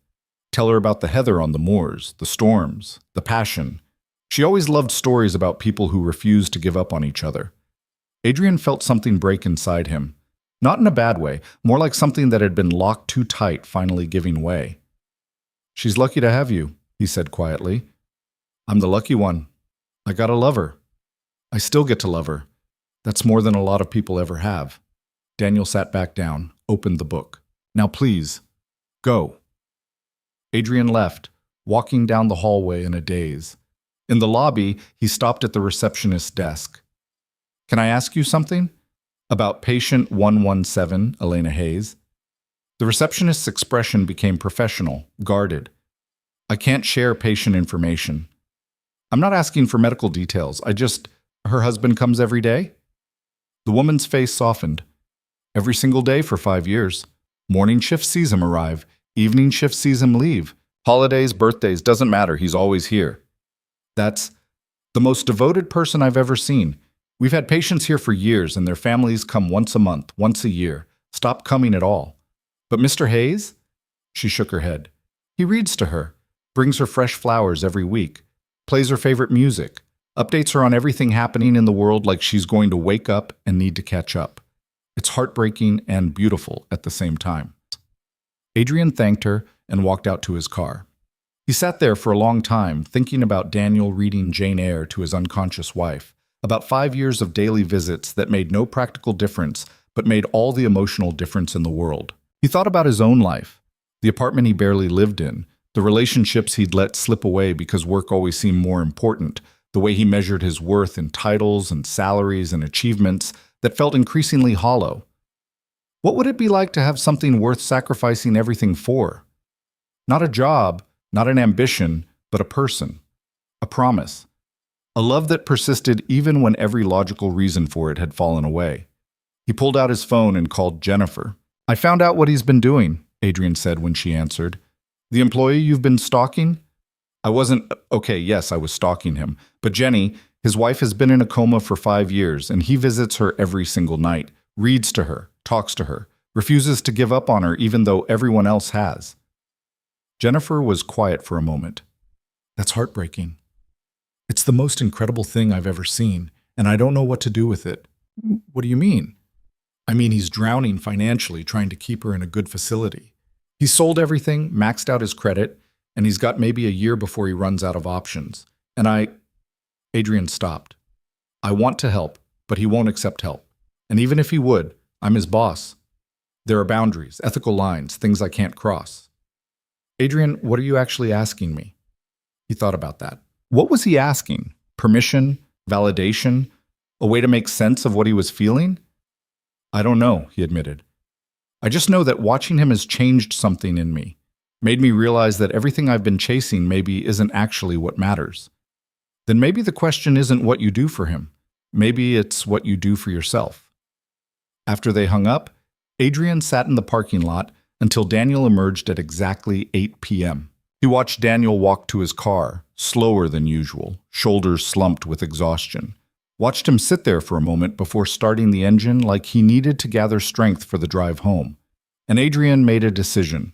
Tell her about the heather on the moors, the storms, the passion. She always loved stories about people who refused to give up on each other. Adrian felt something break inside him. Not in a bad way, more like something that had been locked too tight finally giving way. She's lucky to have you, he said quietly. I'm the lucky one. I gotta love her. I still get to love her. That's more than a lot of people ever have. Daniel sat back down, opened the book. Now please, go. Adrian left, walking down the hallway in a daze. In the lobby, he stopped at the receptionist's desk. "Can I ask you something?" "About patient 117, Elena Hayes." The receptionist's expression became professional, guarded. "I can't share patient information." "I'm not asking for medical details. Her husband comes every day?" The woman's face softened. "Every single day for 5 years. Morning shift sees him arrive. Evening shift sees him leave. Holidays, birthdays, doesn't matter. He's always here." "That's the most devoted person I've ever seen. We've had patients here for years, and their families come once a month, once a year. Stop coming at all." "But Mr. Hayes?" She shook her head. "He reads to her, brings her fresh flowers every week, plays her favorite music, updates her on everything happening in the world like she's going to wake up and need to catch up. It's heartbreaking and beautiful at the same time." Adrian thanked her and walked out to his car. He sat there for a long time, thinking about Daniel reading Jane Eyre to his unconscious wife, about 5 years of daily visits that made no practical difference, but made all the emotional difference in the world. He thought about his own life, the apartment he barely lived in, the relationships he'd let slip away because work always seemed more important, the way he measured his worth in titles and salaries and achievements that felt increasingly hollow. What would it be like to have something worth sacrificing everything for? Not a job, not an ambition, but a person, a promise, a love that persisted even when every logical reason for it had fallen away. He pulled out his phone and called Jennifer. "I found out what he's been doing," Adrian said when she answered. "The employee you've been stalking?" "I wasn't, okay, yes, I was stalking him. But Jenny, his wife has been in a coma for 5 years, and he visits her every single night, reads to her, talks to her, refuses to give up on her even though everyone else has." Jennifer was quiet for a moment. "That's heartbreaking. It's the most incredible thing I've ever seen, and I don't know what to do with it." "What do you mean?" "I mean, he's drowning financially trying to keep her in a good facility. He's sold everything, maxed out his credit, and he's got maybe a year before he runs out of options. And Adrian stopped. "I want to help, but he won't accept help. And even if he would, I'm his boss. There are boundaries, ethical lines, things I can't cross." "Adrian, what are you actually asking me?" He thought about that. What was he asking? Permission? Validation? A way to make sense of what he was feeling? "I don't know," he admitted. "I just know that watching him has changed something in me, made me realize that everything I've been chasing maybe isn't actually what matters. Then maybe the question isn't what you do for him. Maybe it's what you do for yourself." After they hung up, Adrian sat in the parking lot until Daniel emerged at exactly 8 p.m. He watched Daniel walk to his car, slower than usual, shoulders slumped with exhaustion. Watched him sit there for a moment before starting the engine like he needed to gather strength for the drive home. And Adrian made a decision.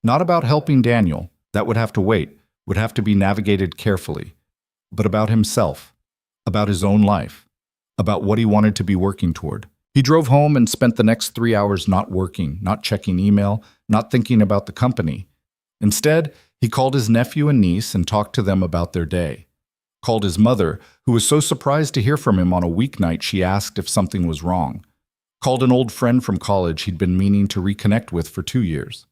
Not about helping Daniel, that would have to wait, would have to be navigated carefully, but about himself, about his own life, about what he wanted to be working toward. He drove home and spent the next 3 hours not working, not checking email, not thinking about the company. Instead, he called his nephew and niece and talked to them about their day. Called his mother, who was so surprised to hear from him on a weeknight she asked if something was wrong. Called an old friend from college he'd been meaning to reconnect with for 2 years.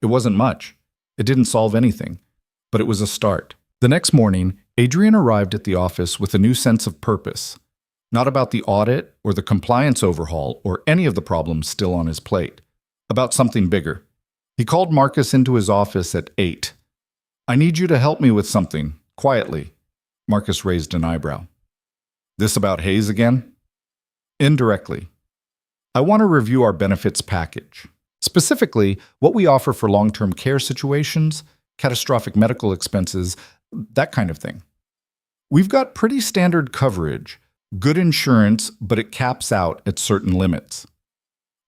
It wasn't much. It didn't solve anything, but it was a start. The next morning, Adrian arrived at the office with a new sense of purpose. Not about the audit or the compliance overhaul or any of the problems still on his plate. About something bigger. He called Marcus into his office at 8. "I need you to help me with something, quietly." Marcus raised an eyebrow. "This about Hayes again?" "Indirectly. I want to review our benefits package. Specifically, what we offer for long-term care situations, catastrophic medical expenses, that kind of thing. We've got pretty standard coverage, good insurance, but it caps out at certain limits.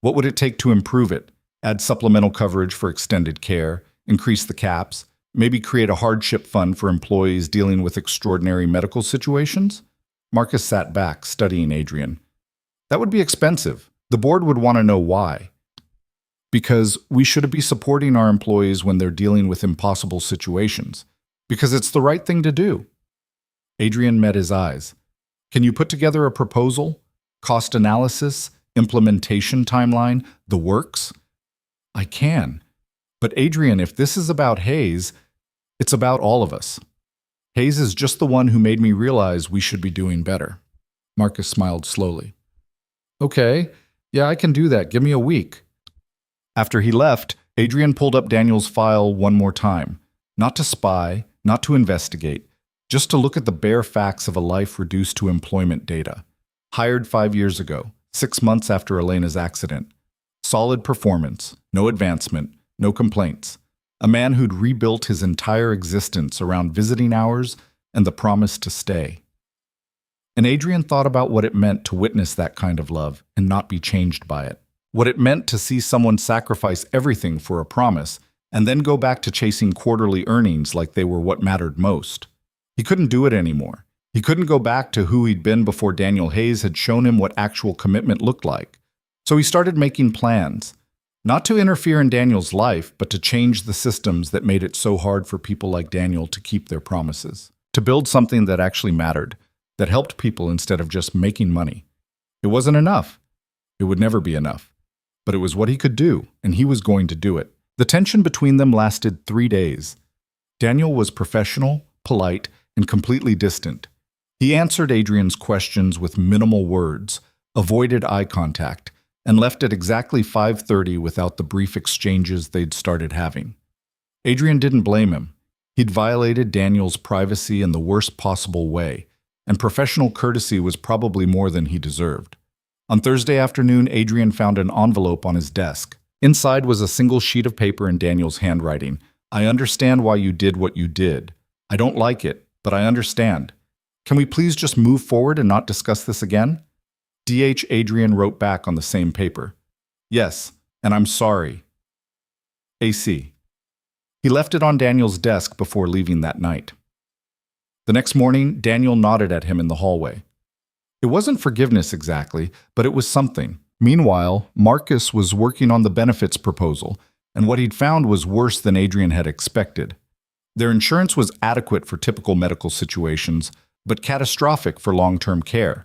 What would it take to improve it? Add supplemental coverage for extended care, increase the caps, maybe create a hardship fund for employees dealing with extraordinary medical situations?" Marcus sat back, studying Adrian. "That would be expensive. The board would want to know why. Because we should be supporting our employees when they're dealing with impossible situations. Because it's the right thing to do." Adrian met his eyes. "Can you put together a proposal? Cost analysis? Implementation timeline? The works?" "I can. But Adrian, if this is about Hayes, it's about all of us." Hayes is just the one who made me realize we should be doing better. Marcus smiled slowly. Okay, yeah, I can do that. Give me a week. After he left, Adrian pulled up Daniel's file one more time. Not to spy, not to investigate, just to look at the bare facts of a life reduced to employment data. Hired 5 years ago, 6 months after Elena's accident. Solid performance, no advancement, no complaints. A man who'd rebuilt his entire existence around visiting hours and the promise to stay. And Adrian thought about what it meant to witness that kind of love and not be changed by it. What it meant to see someone sacrifice everything for a promise and then go back to chasing quarterly earnings like they were what mattered most. He couldn't do it anymore. He couldn't go back to who he'd been before Daniel Hayes had shown him what actual commitment looked like. So he started making plans. Not to interfere in Daniel's life, but to change the systems that made it so hard for people like Daniel to keep their promises. To build something that actually mattered, that helped people instead of just making money. It wasn't enough. It would never be enough. But it was what he could do, and he was going to do it. The tension between them lasted 3 days. Daniel was professional, polite, and completely distant. He answered Adrian's questions with minimal words, avoided eye contact, and left at exactly 5:30 without the brief exchanges they'd started having. Adrian didn't blame him. He'd violated Daniel's privacy in the worst possible way, and professional courtesy was probably more than he deserved. On Thursday afternoon, Adrian found an envelope on his desk. Inside was a single sheet of paper in Daniel's handwriting. I understand why you did what you did. I don't like it, but I understand. Can we please just move forward and not discuss this again? DH Adrian wrote back on the same paper. Yes, and I'm sorry. AC. He left it on Daniel's desk before leaving that night. The next morning, Daniel nodded at him in the hallway. It wasn't forgiveness exactly, but it was something. Meanwhile, Marcus was working on the benefits proposal, and what he'd found was worse than Adrian had expected. Their insurance was adequate for typical medical situations, but catastrophic for long-term care.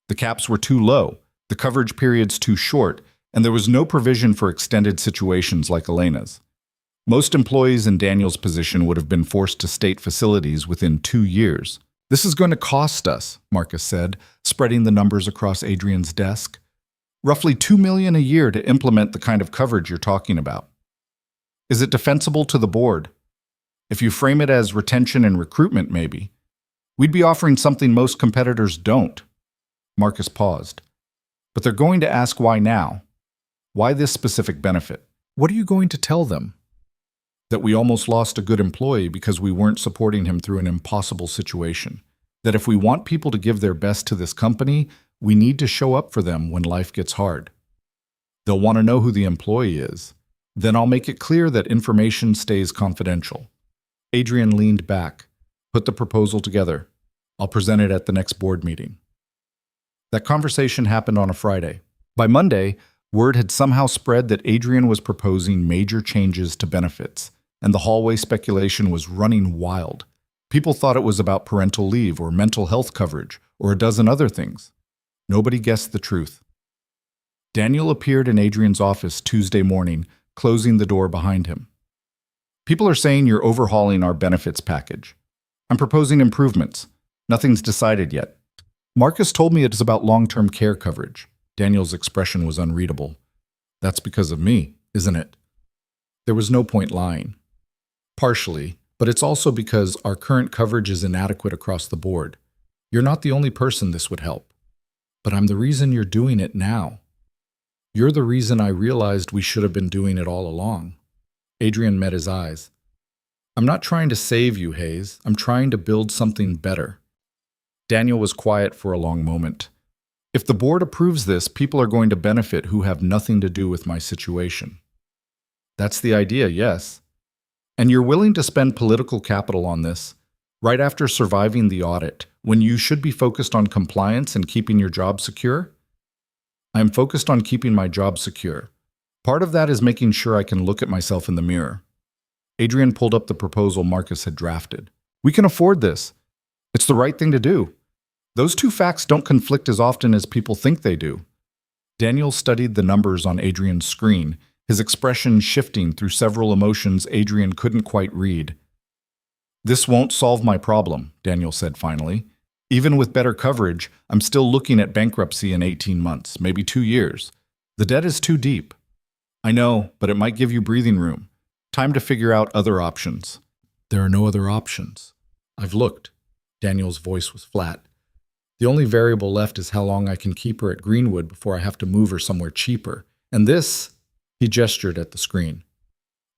The caps were too low, the coverage periods too short, and there was no provision for extended situations like Elena's. Most employees in Daniel's position would have been forced to state facilities within 2 years. This is going to cost us, Marcus said, spreading the numbers across Adrian's desk. Roughly $2 million a year to implement the kind of coverage you're talking about. Is it defensible to the board? If you frame it as retention and recruitment, maybe. We'd be offering something most competitors don't. Marcus paused. But they're going to ask why now. Why this specific benefit? What are you going to tell them? That we almost lost a good employee because we weren't supporting him through an impossible situation. That if we want people to give their best to this company, we need to show up for them when life gets hard. They'll want to know who the employee is. Then I'll make it clear that information stays confidential. Adrian leaned back, put the proposal together. I'll present it at the next board meeting. That conversation happened on a Friday. By Monday, word had somehow spread that Adrian was proposing major changes to benefits, and the hallway speculation was running wild. People thought it was about parental leave or mental health coverage or a dozen other things. Nobody guessed the truth. Daniel appeared in Adrian's office Tuesday morning, closing the door behind him. People are saying you're overhauling our benefits package. I'm proposing improvements. Nothing's decided yet. Marcus told me it is about long-term care coverage. Daniel's expression was unreadable. That's because of me, isn't it? There was no point lying. Partially, but it's also because our current coverage is inadequate across the board. You're not the only person this would help. But I'm the reason you're doing it now. You're the reason I realized we should have been doing it all along. Adrian met his eyes. I'm not trying to save you, Hayes. I'm trying to build something better. Daniel was quiet for a long moment. If the board approves this, people are going to benefit who have nothing to do with my situation. That's the idea, yes. And you're willing to spend political capital on this, right after surviving the audit, when you should be focused on compliance and keeping your job secure? I am focused on keeping my job secure. Part of that is making sure I can look at myself in the mirror. Adrian pulled up the proposal Marcus had drafted. We can afford this. It's the right thing to do. Those two facts don't conflict as often as people think they do. Daniel studied the numbers on Adrian's screen, his expression shifting through several emotions Adrian couldn't quite read. This won't solve my problem, Daniel said finally. Even with better coverage, I'm still looking at bankruptcy in 18 months, maybe 2 years. The debt is too deep. I know, but it might give you breathing room. Time to figure out other options. There are no other options. I've looked. Daniel's voice was flat. The only variable left is how long I can keep her at Greenwood before I have to move her somewhere cheaper. And this, he gestured at the screen.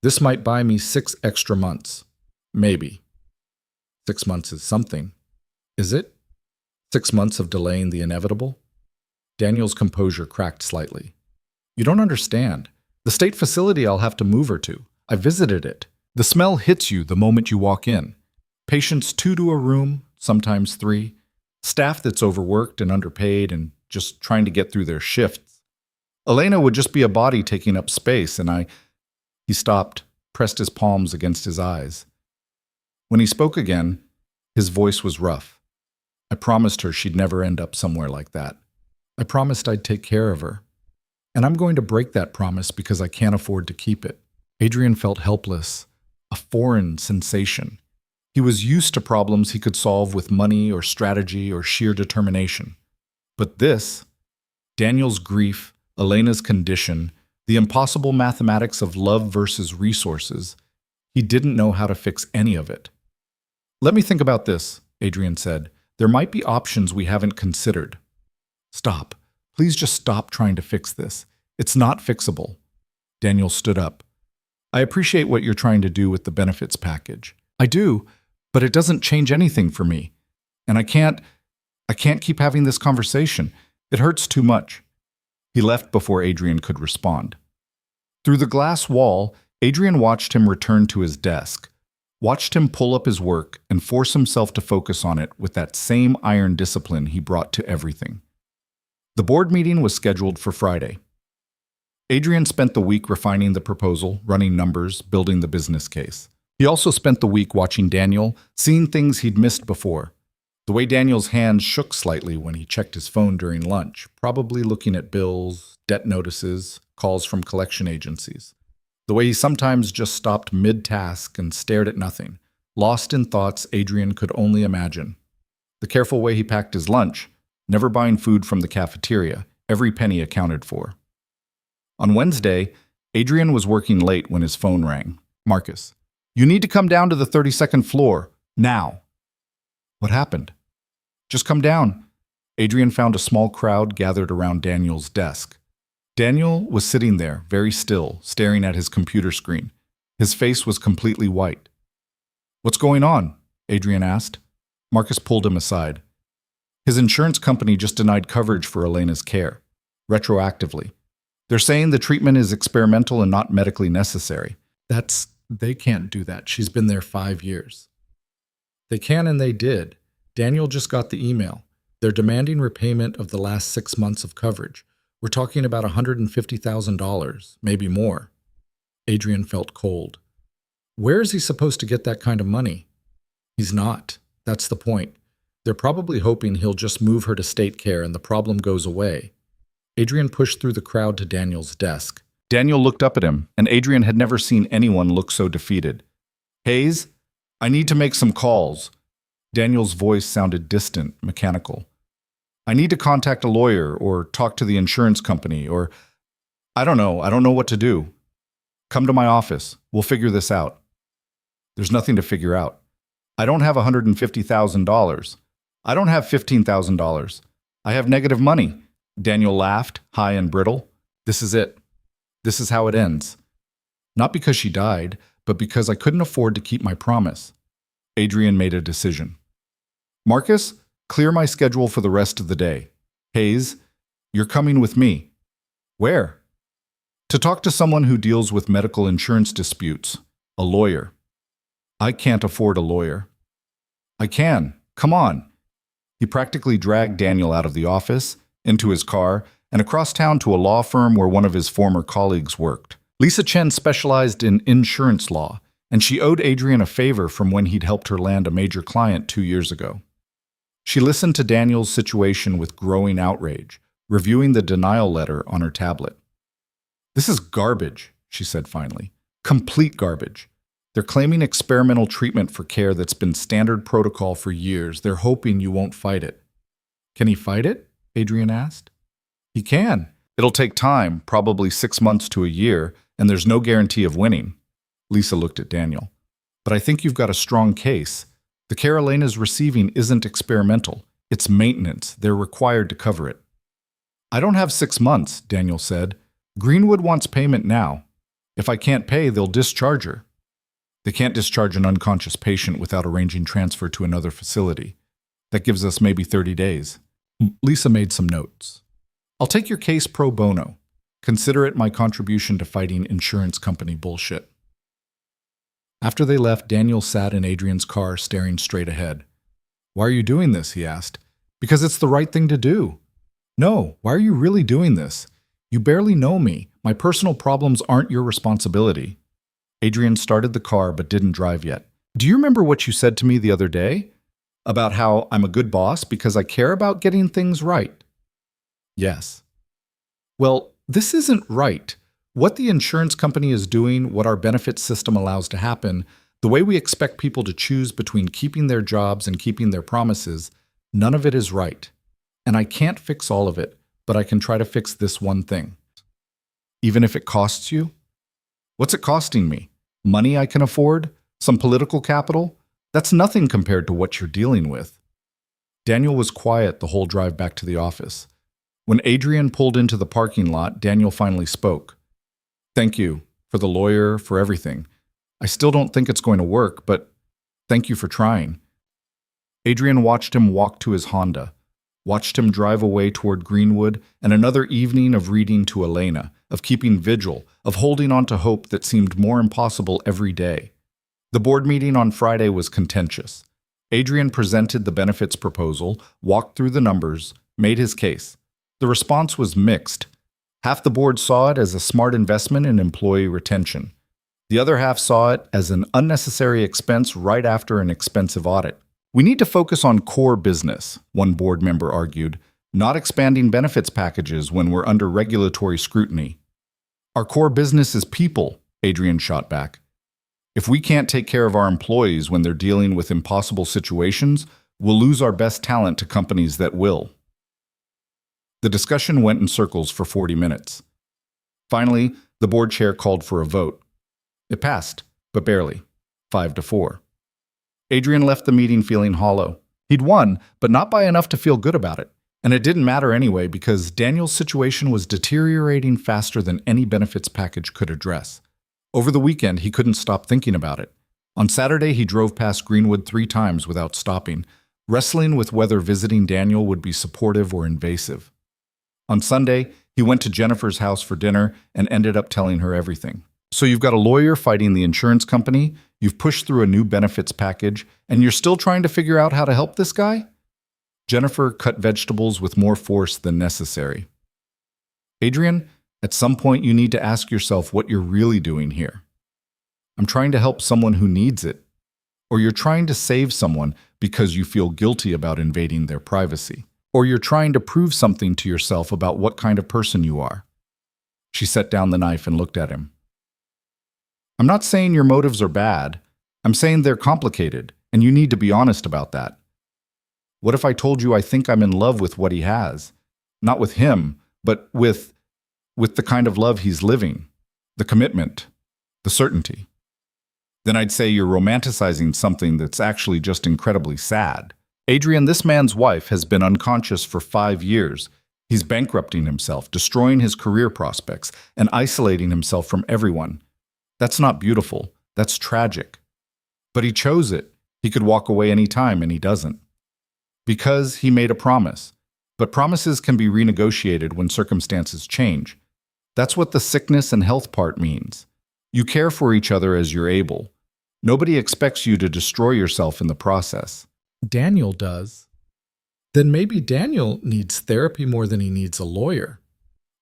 This might buy me 6 extra months. Maybe. 6 months is something. Is it? 6 months of delaying the inevitable? Daniel's composure cracked slightly. You don't understand. The state facility I'll have to move her to. I visited it. The smell hits you the moment you walk in. Patients 2 to a room, sometimes 3. Staff that's overworked and underpaid and just trying to get through their shifts. Elena would just be a body taking up space, and He stopped, pressed his palms against his eyes. When he spoke again, his voice was rough. I promised her she'd never end up somewhere like that. I promised I'd take care of her. And I'm going to break that promise because I can't afford to keep it. Adrian felt helpless, a foreign sensation. He was used to problems he could solve with money or strategy or sheer determination. But this, Daniel's grief, Elena's condition, the impossible mathematics of love versus resources, he didn't know how to fix any of it. Let me think about this, Adrian said. There might be options we haven't considered. Stop. Please just stop trying to fix this. It's not fixable. Daniel stood up. I appreciate what you're trying to do with the benefits package. I do, but it doesn't change anything for me. And I can't keep having this conversation. It hurts too much. He left before Adrian could respond. Through the glass wall, Adrian watched him return to his desk, watched him pull up his work and force himself to focus on it with that same iron discipline he brought to everything. The board meeting was scheduled for Friday. Adrian spent the week refining the proposal, running numbers, building the business case. He also spent the week watching Daniel, seeing things he'd missed before. The way Daniel's hands shook slightly when he checked his phone during lunch, probably looking at bills, debt notices, calls from collection agencies. The way he sometimes just stopped mid-task and stared at nothing, lost in thoughts Adrian could only imagine. The careful way he packed his lunch, never buying food from the cafeteria, every penny accounted for. On Wednesday, Adrian was working late when his phone rang. Marcus, you need to come down to the 32nd floor, now. What happened? Just come down. Adrian found a small crowd gathered around Daniel's desk. Daniel was sitting there, very still, staring at his computer screen. His face was completely white. What's going on? Adrian asked. Marcus pulled him aside. His insurance company just denied coverage for Elena's care, retroactively. They're saying the treatment is experimental and not medically necessary. They can't do that. She's been there 5 years. They can and they did. Daniel just got the email. They're demanding repayment of the last 6 months of coverage. We're talking about $150,000, maybe more. Adrian felt cold. Where is he supposed to get that kind of money? He's not. That's the point. They're probably hoping he'll just move her to state care and the problem goes away. Adrian pushed through the crowd to Daniel's desk. Daniel looked up at him, and Adrian had never seen anyone look so defeated. Hayes, I need to make some calls. Daniel's voice sounded distant, mechanical. I need to contact a lawyer or talk to the insurance company or I don't know what to do. Come to my office. We'll figure this out. There's nothing to figure out. I don't have $150,000. I don't have $15,000. I have negative money. Daniel laughed, high and brittle. This is it. This is how it ends. Not because she died, but because I couldn't afford to keep my promise. Adrian made a decision. Marcus, clear my schedule for the rest of the day. Hayes, you're coming with me. Where? To talk to someone who deals with medical insurance disputes. A lawyer. I can't afford a lawyer. I can. Come on. He practically dragged Daniel out of the office, into his car, and across town to a law firm where one of his former colleagues worked. Lisa Chen specialized in insurance law, and she owed Adrian a favor from when he'd helped her land a major client 2 years ago. She listened to Daniel's situation with growing outrage, reviewing the denial letter on her tablet. This is garbage, she said finally. Complete garbage. They're claiming experimental treatment for care that's been standard protocol for years. They're hoping you won't fight it. Can he fight it? Adrian asked. He can. It'll take time, probably 6 months to a year, and there's no guarantee of winning. Lisa looked at Daniel. But I think you've got a strong case. The care Elena's receiving isn't experimental. It's maintenance. They're required to cover it. I don't have 6 months, Daniel said. Greenwood wants payment now. If I can't pay, they'll discharge her. They can't discharge an unconscious patient without arranging transfer to another facility. That gives us maybe 30 days. Lisa made some notes. I'll take your case pro bono. Consider it my contribution to fighting insurance company bullshit. After they left, Daniel sat in Adrian's car staring straight ahead. Why are you doing this? He asked. Because it's the right thing to do. No, why are you really doing this? You barely know me. My personal problems aren't your responsibility. Adrian started the car but didn't drive yet. Do you remember what you said to me the other day? About how I'm a good boss because I care about getting things right. Yes. Well, this isn't right. What the insurance company is doing, what our benefits system allows to happen, the way we expect people to choose between keeping their jobs and keeping their promises, none of it is right. And I can't fix all of it, but I can try to fix this one thing. Even if it costs you? What's it costing me? Money I can afford? Some political capital? That's nothing compared to what you're dealing with. Daniel was quiet the whole drive back to the office. When Adrian pulled into the parking lot, Daniel finally spoke. Thank you, for the lawyer, for everything. I still don't think it's going to work, but thank you for trying. Adrian watched him walk to his Honda, watched him drive away toward Greenwood, and another evening of reading to Elena, of keeping vigil, of holding on to hope that seemed more impossible every day. The board meeting on Friday was contentious. Adrian presented the benefits proposal, walked through the numbers, made his case. The response was mixed. Half the board saw it as a smart investment in employee retention. The other half saw it as an unnecessary expense right after an expensive audit. We need to focus on core business, one board member argued, not expanding benefits packages when we're under regulatory scrutiny. Our core business is people, Adrian shot back. If we can't take care of our employees when they're dealing with impossible situations, we'll lose our best talent to companies that will. The discussion went in circles for 40 minutes. Finally, the board chair called for a vote. It passed, but barely, 5-4. Adrian left the meeting feeling hollow. He'd won, but not by enough to feel good about it. And it didn't matter anyway because Daniel's situation was deteriorating faster than any benefits package could address. Over the weekend, he couldn't stop thinking about it. On Saturday, he drove past Greenwood 3 times without stopping, wrestling with whether visiting Daniel would be supportive or invasive. On Sunday, he went to Jennifer's house for dinner and ended up telling her everything. So you've got a lawyer fighting the insurance company, you've pushed through a new benefits package, and you're still trying to figure out how to help this guy? Jennifer cut vegetables with more force than necessary. Adrian, at some point you need to ask yourself what you're really doing here. I'm trying to help someone who needs it. Or you're trying to save someone because you feel guilty about invading their privacy. Or you're trying to prove something to yourself about what kind of person you are. She set down the knife and looked at him. I'm not saying your motives are bad. I'm saying they're complicated, and you need to be honest about that. What if I told you I think I'm in love with what he has? Not with him, but with the kind of love he's living, the commitment, the certainty. Then I'd say you're romanticizing something that's actually just incredibly sad. Adrian, this man's wife, has been unconscious for 5 years. He's bankrupting himself, destroying his career prospects, and isolating himself from everyone. That's not beautiful. That's tragic. But he chose it. He could walk away any time, and he doesn't. Because he made a promise. But promises can be renegotiated when circumstances change. That's what the sickness and health part means. You care for each other as you're able. Nobody expects you to destroy yourself in the process. Daniel does. Then maybe Daniel needs therapy more than he needs a lawyer.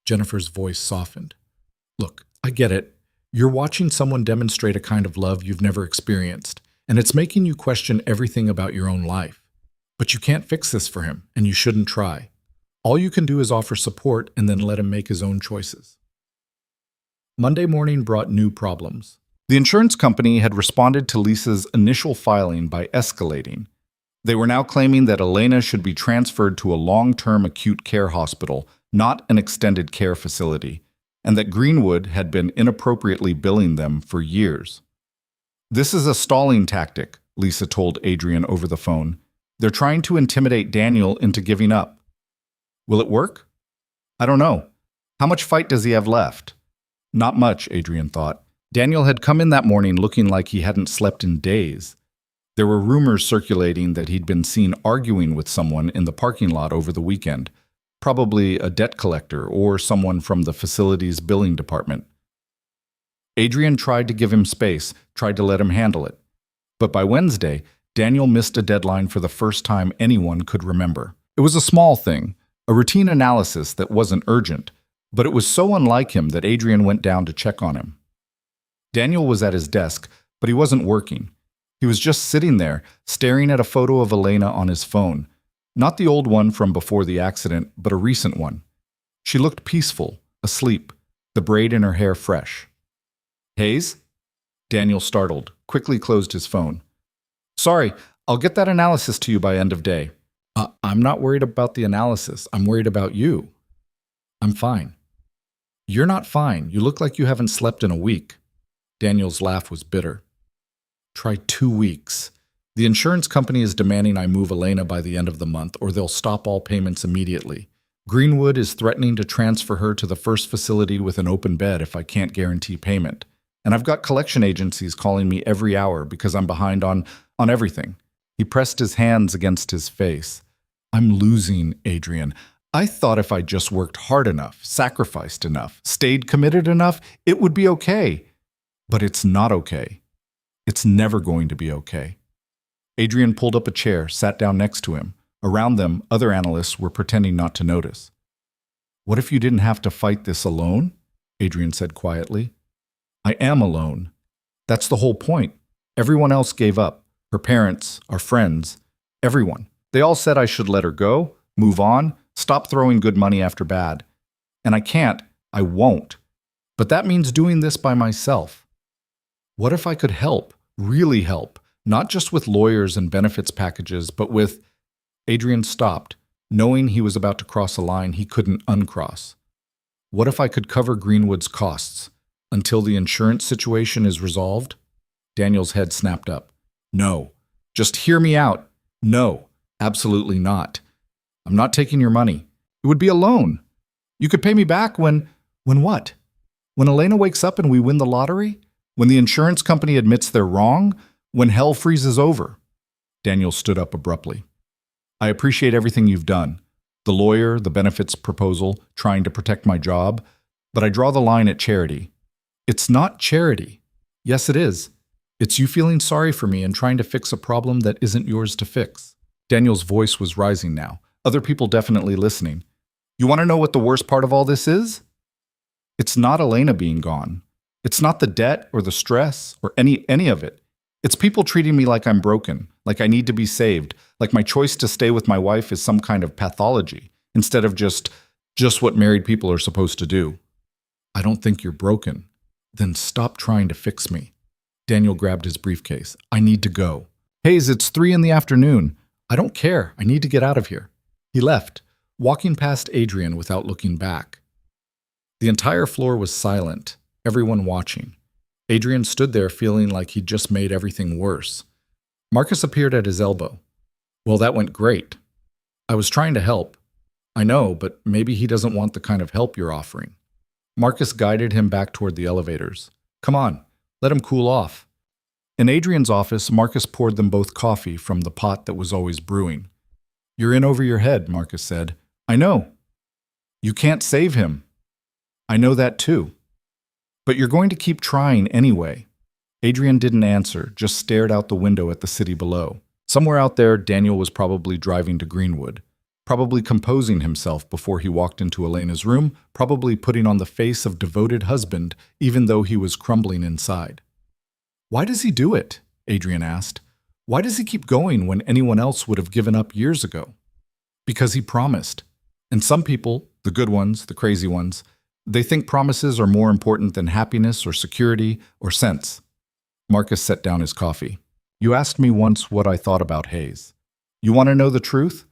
Jennifer's voice softened. Look, I get it. You're watching someone demonstrate a kind of love you've never experienced, and it's making you question everything about your own life. But you can't fix this for him, and you shouldn't try. All you can do is offer support and then let him make his own choices. Monday morning brought new problems. The insurance company had responded to Lisa's initial filing by escalating. They were now claiming that Elena should be transferred to a long-term acute care hospital, not an extended care facility, and that Greenwood had been inappropriately billing them for years. "This is a stalling tactic," Lisa told Adrian over the phone. "They're trying to intimidate Daniel into giving up." "Will it work?" "I don't know. How much fight does he have left?" Not much, Adrian thought. Daniel had come in that morning looking like he hadn't slept in days. There were rumors circulating that he'd been seen arguing with someone in the parking lot over the weekend, probably a debt collector or someone from the facility's billing department. Adrian tried to give him space, tried to let him handle it. But by Wednesday, Daniel missed a deadline for the first time anyone could remember. It was a small thing, a routine analysis that wasn't urgent, but it was so unlike him that Adrian went down to check on him. Daniel was at his desk, but he wasn't working. He was just sitting there, staring at a photo of Elena on his phone. Not the old one from before the accident, but a recent one. She looked peaceful, asleep, the braid in her hair fresh. "Hayes?" Daniel, startled, quickly closed his phone. "Sorry, I'll get that analysis to you by end of day." I'm not worried about the analysis. I'm worried about you." "I'm fine." "You're not fine. You look like you haven't slept in a week." Daniel's laugh was bitter. "Try 2 weeks. The insurance company is demanding I move Elena by the end of the month, or they'll stop all payments immediately. Greenwood is threatening to transfer her to the first facility with an open bed if I can't guarantee payment. And I've got collection agencies calling me every hour because I'm behind on everything." He pressed his hands against his face. "I'm losing, Adrian. I thought if I just worked hard enough, sacrificed enough, stayed committed enough, it would be okay. But it's not okay. It's never going to be okay." Adrian pulled up a chair, sat down next to him. Around them, other analysts were pretending not to notice. "What if you didn't have to fight this alone?" Adrian said quietly. "I am alone. That's the whole point. Everyone else gave up. Her parents, our friends, everyone. They all said I should let her go, move on, stop throwing good money after bad. And I can't, I won't. But that means doing this by myself. What if I could help, really help, not just with lawyers and benefits packages, but with—" Adrian stopped, knowing he was about to cross a line he couldn't uncross. "What if I could cover Greenwood's costs until the insurance situation is resolved?" Daniel's head snapped up. "No. Just hear me out. No, absolutely not. I'm not taking your money. It would be a loan. You could pay me back when what? When Elena wakes up and we win the lottery? When the insurance company admits they're wrong? When hell freezes over?" Daniel stood up abruptly. "I appreciate everything you've done. The lawyer, the benefits proposal, trying to protect my job. But I draw the line at charity. It's not charity. Yes, it is. It's you feeling sorry for me and trying to fix a problem that isn't yours to fix." Daniel's voice was rising now. Other people definitely listening. "You want to know what the worst part of all this is? It's not Elena being gone. It's not the debt or the stress or any of it. It's people treating me like I'm broken, like I need to be saved, like my choice to stay with my wife is some kind of pathology, instead of just what married people are supposed to do." "I don't think you're broken." "Then stop trying to fix me." Daniel grabbed his briefcase. "I need to go." "Hayes, it's 3 p.m. "I don't care. I need to get out of here." He left, walking past Adrian without looking back. The entire floor was silent, everyone watching. Adrian stood there feeling like he'd just made everything worse. Marcus appeared at his elbow. "Well, that went great. I was trying to help. I know, but maybe he doesn't want the kind of help you're offering." Marcus guided him back toward the elevators. "Come on, let him cool off." In Adrian's office, Marcus poured them both coffee from the pot that was always brewing. "You're in over your head," Marcus said. "I know. You can't save him. I know that too. But you're going to keep trying anyway." Adrian didn't answer, just stared out the window at the city below. Somewhere out there, Daniel was probably driving to Greenwood, probably composing himself before he walked into Elena's room, probably putting on the face of devoted husband, even though he was crumbling inside. "Why does he do it?" Adrian asked. "Why does he keep going when anyone else would have given up years ago?" "Because he promised. And some people, the good ones, the crazy ones, they think promises are more important than happiness or security or sense. Marcus set down his coffee. You asked me once what I thought about Hayes. You want to know the truth?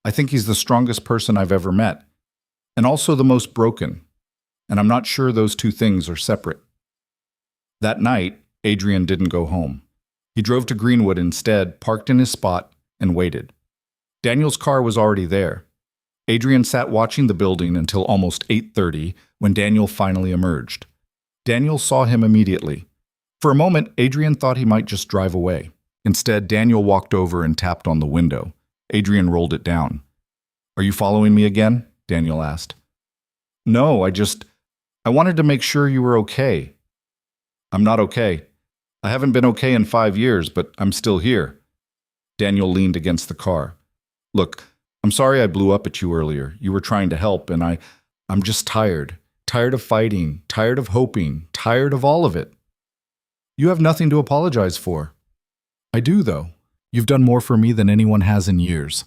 I think he's the strongest person I've ever met, and also the most broken. And I'm not sure those two things are separate. That night, Adrian didn't go home. He drove to Greenwood instead, parked in his spot, and waited. Daniel's car was already there. Adrian sat watching the building until almost 8:30 when Daniel finally emerged. Daniel saw him immediately. For a moment, Adrian thought he might just drive away. Instead, Daniel walked over and tapped on the window. Adrian rolled it down. Are you following me again? Daniel asked. No, I wanted to make sure you were okay. I'm not okay. I haven't been okay in 5 years, but I'm still here. Daniel leaned against the car. Look, I'm sorry I blew up at you earlier. You were trying to help, and I'm just tired. Tired of fighting, tired of hoping, tired of all of it. You have nothing to apologize for. I do, though. You've done more for me than anyone has in years,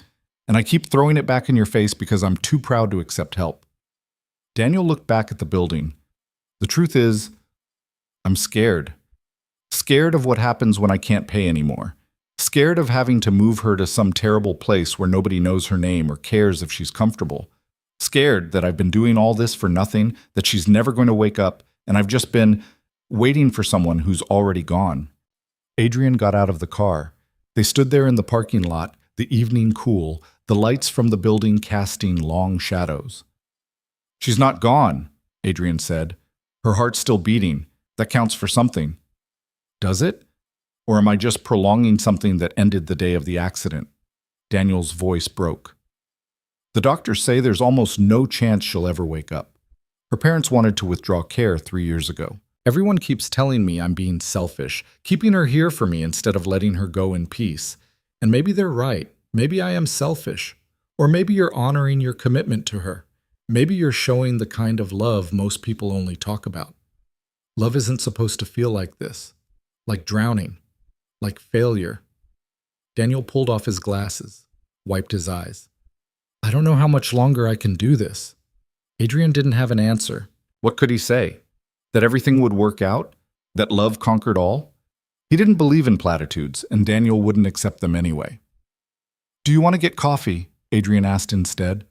and I keep throwing it back in your face because I'm too proud to accept help. Daniel looked back at the building. The truth is, I'm scared. Scared of what happens when I can't pay anymore. Scared of having to move her to some terrible place where nobody knows her name or cares if she's comfortable. Scared that I've been doing all this for nothing, that she's never going to wake up, and I've just been waiting for someone who's already gone. Adrian got out of the car. They stood there in the parking lot, the evening cool, the lights from the building casting long shadows. She's not gone, Adrian said. Her heart's still beating. That counts for something. Does it? Or am I just prolonging something that ended the day of the accident? Daniel's voice broke. The doctors say there's almost no chance she'll ever wake up. Her parents wanted to withdraw care 3 years ago. Everyone keeps telling me I'm being selfish, keeping her here for me instead of letting her go in peace. And maybe they're right. Maybe I am selfish. Or maybe you're honoring your commitment to her. Maybe you're showing the kind of love most people only talk about. Love isn't supposed to feel like this. Like drowning. Like failure. Daniel pulled off his glasses, wiped his eyes. I don't know how much longer I can do this. Adrian didn't have an answer. What could he say? That everything would work out? That love conquered all? He didn't believe in platitudes, and Daniel wouldn't accept them anyway. Do you want to get coffee? Adrian asked instead.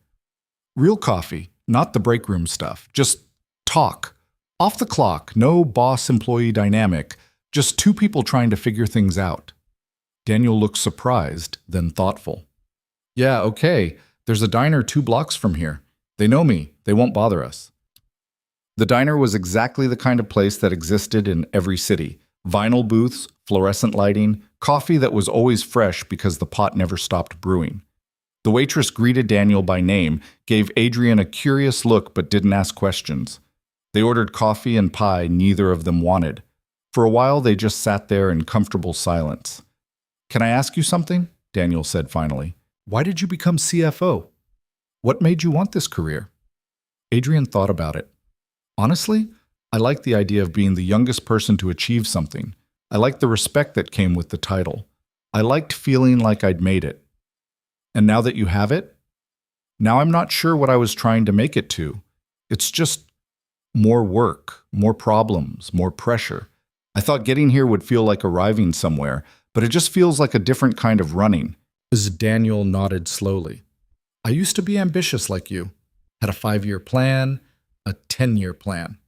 Real coffee, not the break room stuff. Just talk. Off the clock, no boss-employee dynamic, just two people trying to figure things out. Daniel looked surprised, then thoughtful. Yeah, okay. There's a diner 2 blocks from here. They know me. They won't bother us. The diner was exactly the kind of place that existed in every city. Vinyl booths, fluorescent lighting, coffee that was always fresh because the pot never stopped brewing. The waitress greeted Daniel by name, gave Adrian a curious look but didn't ask questions. They ordered coffee and pie neither of them wanted. For a while they just sat there in comfortable silence. Can I ask you something? Daniel said finally. Why did you become CFO? What made you want this career? Adrian thought about it. Honestly, I liked the idea of being the youngest person to achieve something. I liked the respect that came with the title. I liked feeling like I'd made it. And now that you have it? Now I'm not sure what I was trying to make it to. It's just more work, more problems, more pressure. I thought getting here would feel like arriving somewhere, but it just feels like a different kind of running. As Daniel nodded slowly. I used to be ambitious like you. Had a 5-year plan, a 10-year plan.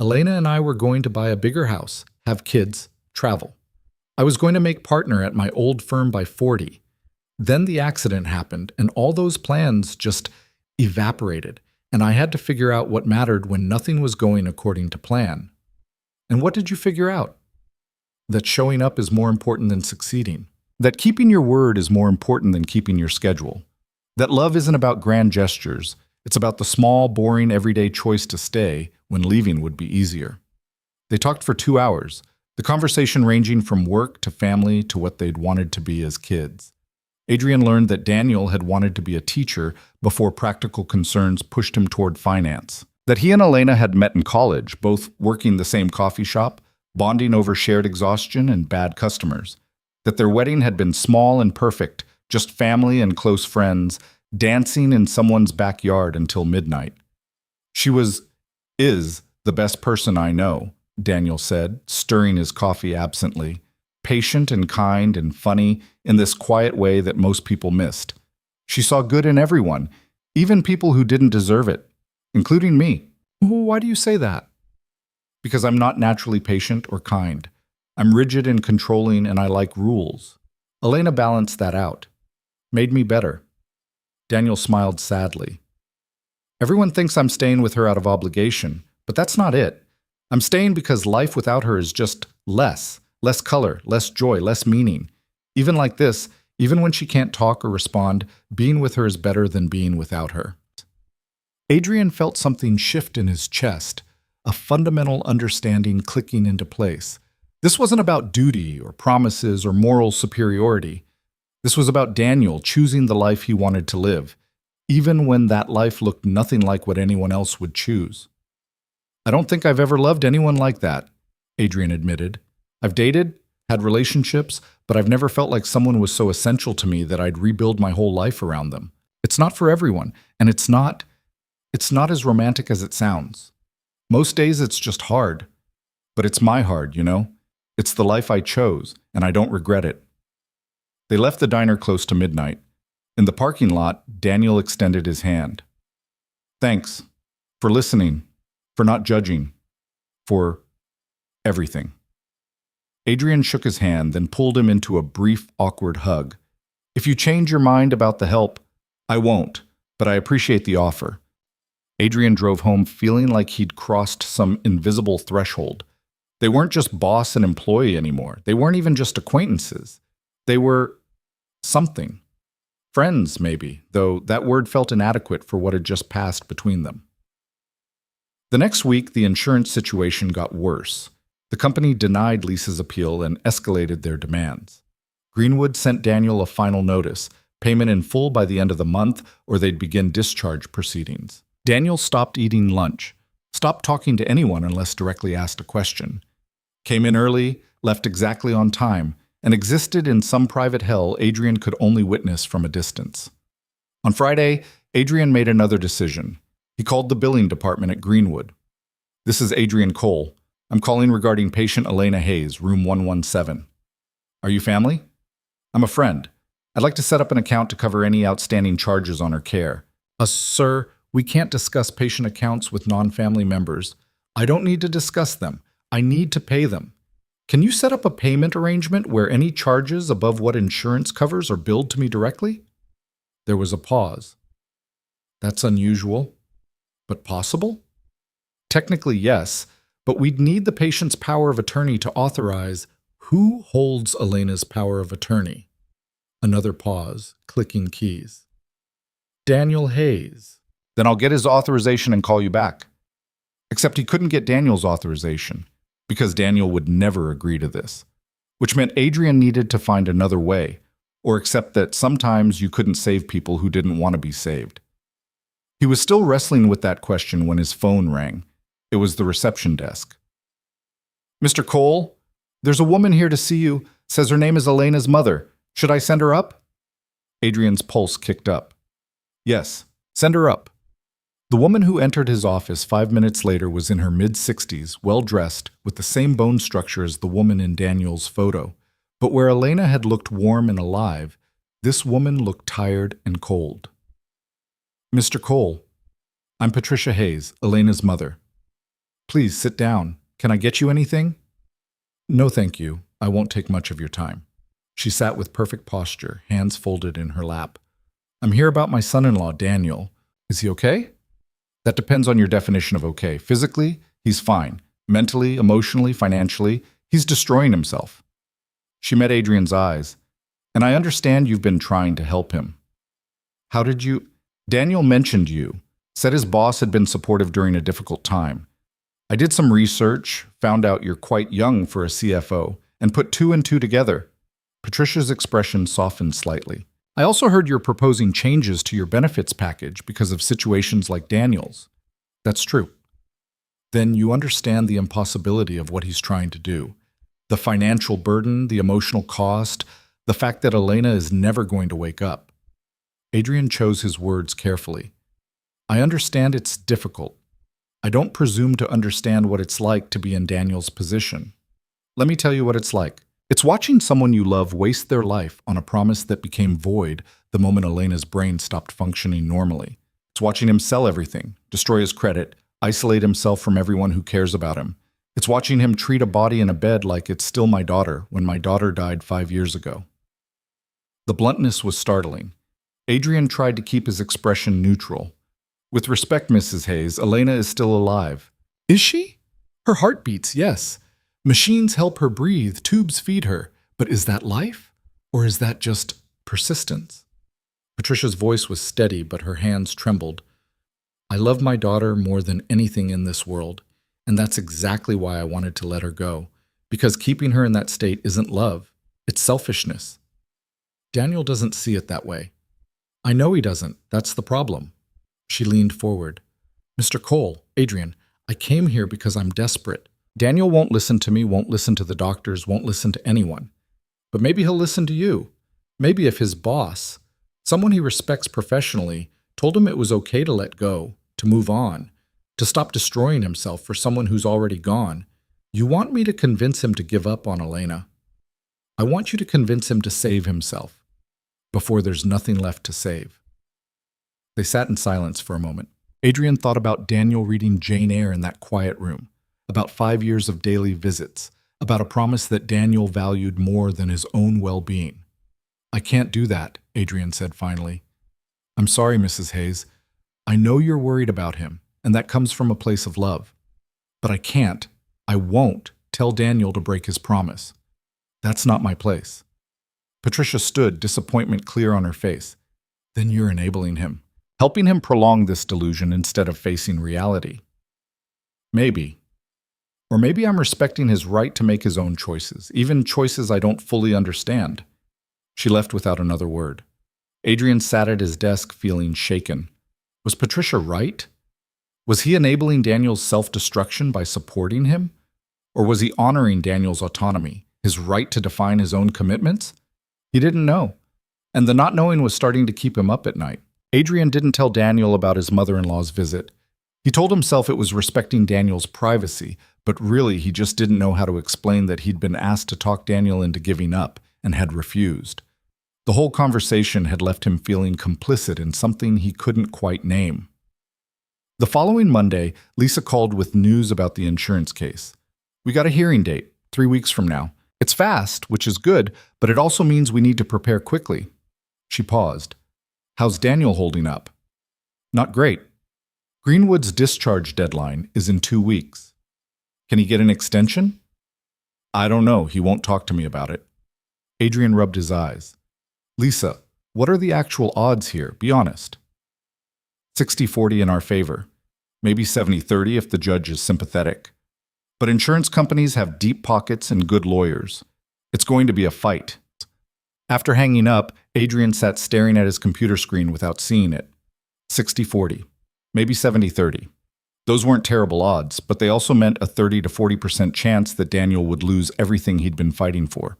Elena and I were going to buy a bigger house, have kids, travel. I was going to make partner at my old firm by 40. Then the accident happened, and all those plans just evaporated, and I had to figure out what mattered when nothing was going according to plan. And what did you figure out? That showing up is more important than succeeding. That keeping your word is more important than keeping your schedule. That love isn't about grand gestures. It's about the small, boring, everyday choice to stay when leaving would be easier. They talked for 2 hours, the conversation ranging from work to family to what they'd wanted to be as kids. Adrian learned that Daniel had wanted to be a teacher before practical concerns pushed him toward finance. That he and Elena had met in college, both working the same coffee shop, bonding over shared exhaustion and bad customers. That their wedding had been small and perfect, just family and close friends, dancing in someone's backyard until midnight. She is the best person I know, Daniel said, stirring his coffee absently, patient and kind and funny in this quiet way that most people missed. She saw good in everyone, even people who didn't deserve it, including me. Why do you say that? Because I'm not naturally patient or kind. I'm rigid and controlling, and I like rules. Elena balanced that out. Made me better. Daniel smiled sadly. Everyone thinks I'm staying with her out of obligation, but that's not it. I'm staying because life without her is just less color, less joy, less meaning. Even like this, even when she can't talk or respond, being with her is better than being without her. Adrian felt something shift in his chest, a fundamental understanding clicking into place. This wasn't about duty or promises or moral superiority. This was about Daniel choosing the life he wanted to live, even when that life looked nothing like what anyone else would choose. I don't think I've ever loved anyone like that, Adrian admitted. I've dated, had relationships, but I've never felt like someone was so essential to me that I'd rebuild my whole life around them. It's not for everyone, and it's not as romantic as it sounds. Most days it's just hard. But it's my hard, you know? It's the life I chose, and I don't regret it. They left the diner close to midnight. In the parking lot, Daniel extended his hand. Thanks for listening, for not judging, for everything. Adrian shook his hand, then pulled him into a brief, awkward hug. If you change your mind about the help, I won't, but I appreciate the offer. Adrian drove home feeling like he'd crossed some invisible threshold. They weren't just boss and employee anymore. They weren't even just acquaintances. They were something. Friends, maybe, though that word felt inadequate for what had just passed between them. The next week, the insurance situation got worse. The company denied Lisa's appeal and escalated their demands. Greenwood sent Daniel a final notice, payment in full by the end of the month, or they'd begin discharge proceedings. Daniel stopped eating lunch, stopped talking to anyone unless directly asked a question, came in early, left exactly on time, and existed in some private hell Adrian could only witness from a distance. On Friday, Adrian made another decision. He called the billing department at Greenwood. This is Adrian Cole. I'm calling regarding patient Elena Hayes, room 117. Are you family? I'm a friend. I'd like to set up an account to cover any outstanding charges on her care. Sir, we can't discuss patient accounts with non-family members. I don't need to discuss them. I need to pay them. Can you set up a payment arrangement where any charges above what insurance covers are billed to me directly? There was a pause. That's unusual, but possible? Technically, yes, but we'd need the patient's power of attorney to authorize. Who holds Elena's power of attorney? Another pause, clicking keys. Daniel Hayes. Then I'll get his authorization and call you back. Except he couldn't get Daniel's authorization, because Daniel would never agree to this, which meant Adrian needed to find another way, or accept that sometimes you couldn't save people who didn't want to be saved. He was still wrestling with that question when his phone rang. It was the reception desk. Mr. Cole, there's a woman here to see you, says her name is Elena's mother. Should I send her up? Adrian's pulse kicked up. Yes, send her up. The woman who entered his office 5 minutes later was in her mid-60s, well-dressed, with the same bone structure as the woman in Daniel's photo. But where Elena had looked warm and alive, this woman looked tired and cold. Mr. Cole, I'm Patricia Hayes, Elena's mother. Please sit down. Can I get you anything? No, thank you. I won't take much of your time. She sat with perfect posture, hands folded in her lap. I'm here about my son-in-law, Daniel. Is he okay? That depends on your definition of okay. Physically, he's fine. Mentally, emotionally, financially, he's destroying himself. She met Adrian's eyes. And I understand you've been trying to help him. How did you? Daniel mentioned you, said his boss had been supportive during a difficult time. I did some research, found out you're quite young for a CFO, and put 2 and 2 together. Patricia's expression softened slightly. I also heard you're proposing changes to your benefits package because of situations like Daniel's. That's true. Then you understand the impossibility of what he's trying to do. The financial burden, the emotional cost, the fact that Elena is never going to wake up. Adrian chose his words carefully. I understand it's difficult. I don't presume to understand what it's like to be in Daniel's position. Let me tell you what it's like. It's watching someone you love waste their life on a promise that became void the moment Elena's brain stopped functioning normally. It's watching him sell everything, destroy his credit, isolate himself from everyone who cares about him. It's watching him treat a body in a bed like it's still my daughter when my daughter died 5 years ago. The bluntness was startling. Adrian tried to keep his expression neutral. With respect, Mrs. Hayes, Elena is still alive. Is she? Her heart beats, yes. Machines help her breathe, tubes feed her. But is that life? Or is that just persistence? Patricia's voice was steady, but her hands trembled. I love my daughter more than anything in this world, and that's exactly why I wanted to let her go. Because keeping her in that state isn't love, it's selfishness. Daniel doesn't see it that way. I know he doesn't. That's the problem. She leaned forward. Mr. Cole, Adrian, I came here because I'm desperate. Daniel won't listen to me, won't listen to the doctors, won't listen to anyone. But maybe he'll listen to you. Maybe if his boss, someone he respects professionally, told him it was okay to let go, to move on, to stop destroying himself for someone who's already gone. You want me to convince him to give up on Elena. I want you to convince him to save himself before there's nothing left to save. They sat in silence for a moment. Adrian thought about Daniel reading Jane Eyre in that quiet room, about 5 years of daily visits, about a promise that Daniel valued more than his own well-being. I can't do that, Adrian said finally. I'm sorry, Mrs. Hayes. I know you're worried about him, and that comes from a place of love. But I can't, I won't tell Daniel to break his promise. That's not my place. Patricia stood, disappointment clear on her face. Then you're enabling him, helping him prolong this delusion instead of facing reality. Maybe. Or maybe I'm respecting his right to make his own choices, even choices I don't fully understand. She left without another word. Adrian sat at his desk feeling shaken. Was Patricia right? Was he enabling Daniel's self-destruction by supporting him? Or was he honoring Daniel's autonomy, his right to define his own commitments? He didn't know, and the not knowing was starting to keep him up at night. Adrian didn't tell Daniel about his mother-in-law's visit. He told himself it was respecting Daniel's privacy, but really he just didn't know how to explain that he'd been asked to talk Daniel into giving up and had refused. The whole conversation had left him feeling complicit in something he couldn't quite name. The following Monday, Lisa called with news about the insurance case. We got a hearing date, 3 weeks from now. It's fast, which is good, but it also means we need to prepare quickly. She paused. How's Daniel holding up? Not great. Greenwood's discharge deadline is in 2 weeks. Can he get an extension? I don't know. He won't talk to me about it. Adrian rubbed his eyes. Lisa, what are the actual odds here? Be honest. 60-40 in our favor. Maybe 70-30 if the judge is sympathetic. But insurance companies have deep pockets and good lawyers. It's going to be a fight. After hanging up, Adrian sat staring at his computer screen without seeing it. 60-40, maybe 70-30. Those weren't terrible odds, but they also meant a 30 to 40% chance that Daniel would lose everything he'd been fighting for.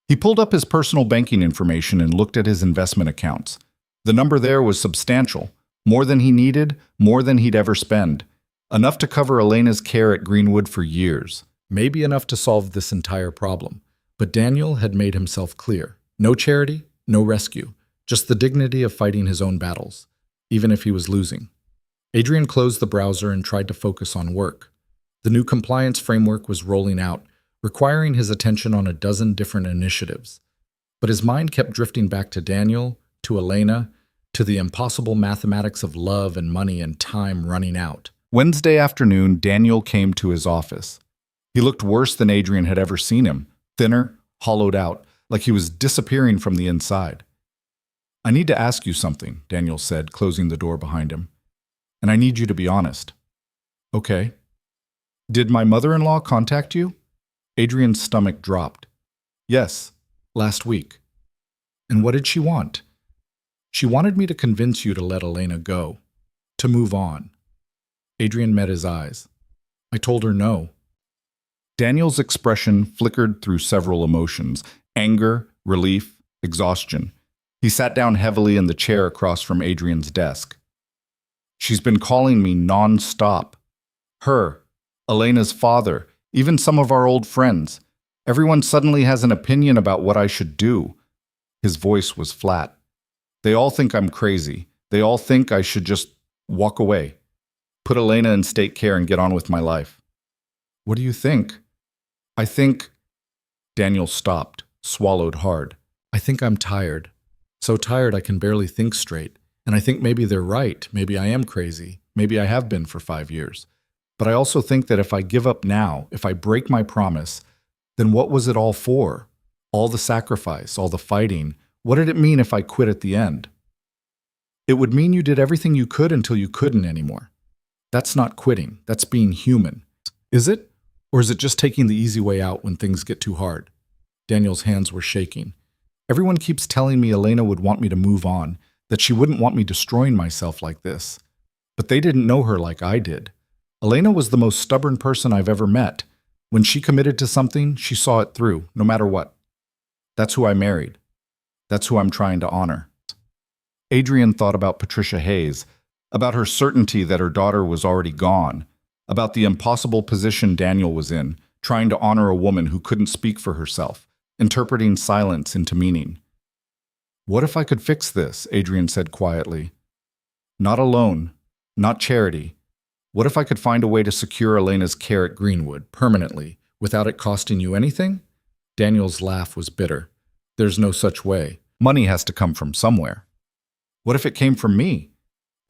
He pulled up his personal banking information and looked at his investment accounts. The number there was substantial, more than he needed, more than he'd ever spend. Enough to cover Elena's care at Greenwood for years. Maybe enough to solve this entire problem. But Daniel had made himself clear. No charity, no rescue. Just the dignity of fighting his own battles, even if he was losing. Adrian closed the browser and tried to focus on work. The new compliance framework was rolling out, requiring his attention on a dozen different initiatives. But his mind kept drifting back to Daniel, to Elena, to the impossible mathematics of love and money and time running out. Wednesday afternoon, Daniel came to his office. He looked worse than Adrian had ever seen him, thinner, hollowed out, like he was disappearing from the inside. I need to ask you something, Daniel said, closing the door behind him. And I need you to be honest. Okay. Did my mother-in-law contact you? Adrian's stomach dropped. Yes, last week. And what did she want? She wanted me to convince you to let Elena go, to move on. Adrian met his eyes. I told her no. Daniel's expression flickered through several emotions: anger, relief, exhaustion. He sat down heavily in the chair across from Adrian's desk. She's been calling me non-stop. Her, Elena's father, even some of our old friends. Everyone suddenly has an opinion about what I should do. His voice was flat. They all think I'm crazy. They all think I should just walk away, put Elena in state care and get on with my life. What do you think? I think... Daniel stopped, swallowed hard. I think I'm tired. So tired I can barely think straight. And I think maybe they're right. Maybe I am crazy. Maybe I have been for 5 years. But I also think that if I give up now, if I break my promise, then what was it all for? All the sacrifice, all the fighting. What did it mean if I quit at the end? It would mean you did everything you could until you couldn't anymore. That's not quitting. That's being human. Is it? Or is it just taking the easy way out when things get too hard? Daniel's hands were shaking. Everyone keeps telling me Elena would want me to move on, that she wouldn't want me destroying myself like this. But they didn't know her like I did. Elena was the most stubborn person I've ever met. When she committed to something, she saw it through, no matter what. That's who I married. That's who I'm trying to honor. Adrian thought about Patricia Hayes, about her certainty that her daughter was already gone, about the impossible position Daniel was in, trying to honor a woman who couldn't speak for herself, interpreting silence into meaning. What if I could fix this? Adrian said quietly. Not alone, not charity. What if I could find a way to secure Elena's care at Greenwood, permanently, without it costing you anything? Daniel's laugh was bitter. There's no such way. Money has to come from somewhere. What if it came from me?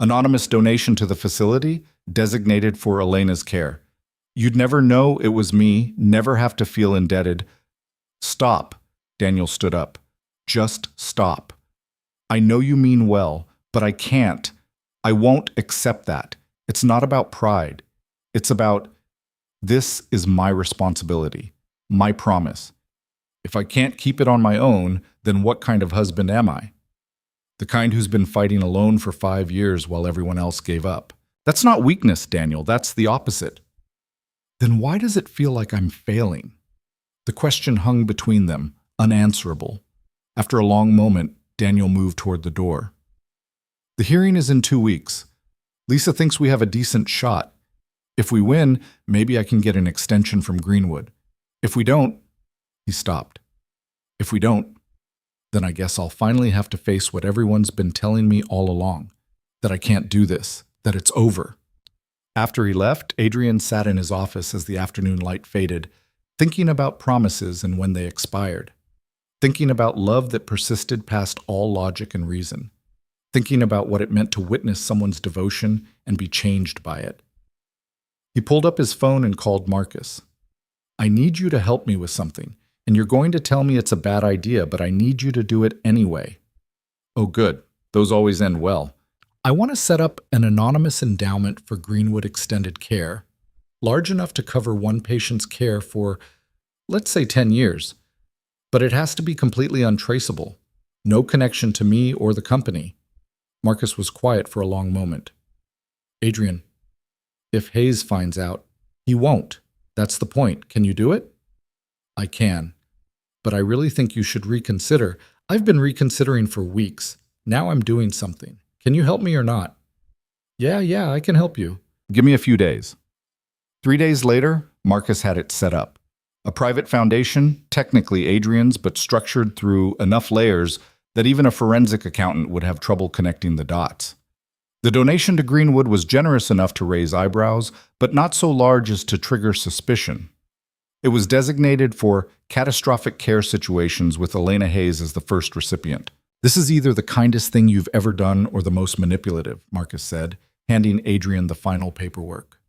Anonymous donation to the facility, designated for Elena's care. You'd never know it was me, never have to feel indebted. Stop. Daniel stood up. Just stop. I know you mean well, but I can't. I won't accept that. It's not about pride. It's about, this is my responsibility, my promise. If I can't keep it on my own, then what kind of husband am I? The kind who's been fighting alone for 5 years while everyone else gave up. That's not weakness, Daniel. That's the opposite. Then why does it feel like I'm failing? The question hung between them, unanswerable. After a long moment, Daniel moved toward the door. The hearing is in 2 weeks. Lisa thinks we have a decent shot. If we win, maybe I can get an extension from Greenwood. If we don't, he stopped. If we don't, then I guess I'll finally have to face what everyone's been telling me all along, that I can't do this, that it's over. After he left, Adrian sat in his office as the afternoon light faded, thinking about promises and when they expired, thinking about love that persisted past all logic and reason, thinking about what it meant to witness someone's devotion and be changed by it. He pulled up his phone and called Marcus. I need you to help me with something. And you're going to tell me it's a bad idea, but I need you to do it anyway. Oh, good. Those always end well. I want to set up an anonymous endowment for Greenwood Extended Care, large enough to cover one patient's care for, let's say, 10 years. But it has to be completely untraceable. No connection to me or the company. Marcus was quiet for a long moment. Adrian, if Hayes finds out, he won't. That's the point. Can you do it? I can. But I really think you should reconsider. I've been reconsidering for weeks. Now I'm doing something. Can you help me or not? Yeah, I can help you. Give me a few days. 3 days later, Marcus had it set up. A private foundation, technically Adrian's, but structured through enough layers that even a forensic accountant would have trouble connecting the dots. The donation to Greenwood was generous enough to raise eyebrows, but not so large as to trigger suspicion. It was designated for catastrophic care situations with Elena Hayes as the first recipient. This is either the kindest thing you've ever done or the most manipulative, Marcus said, handing Adrian the final paperwork.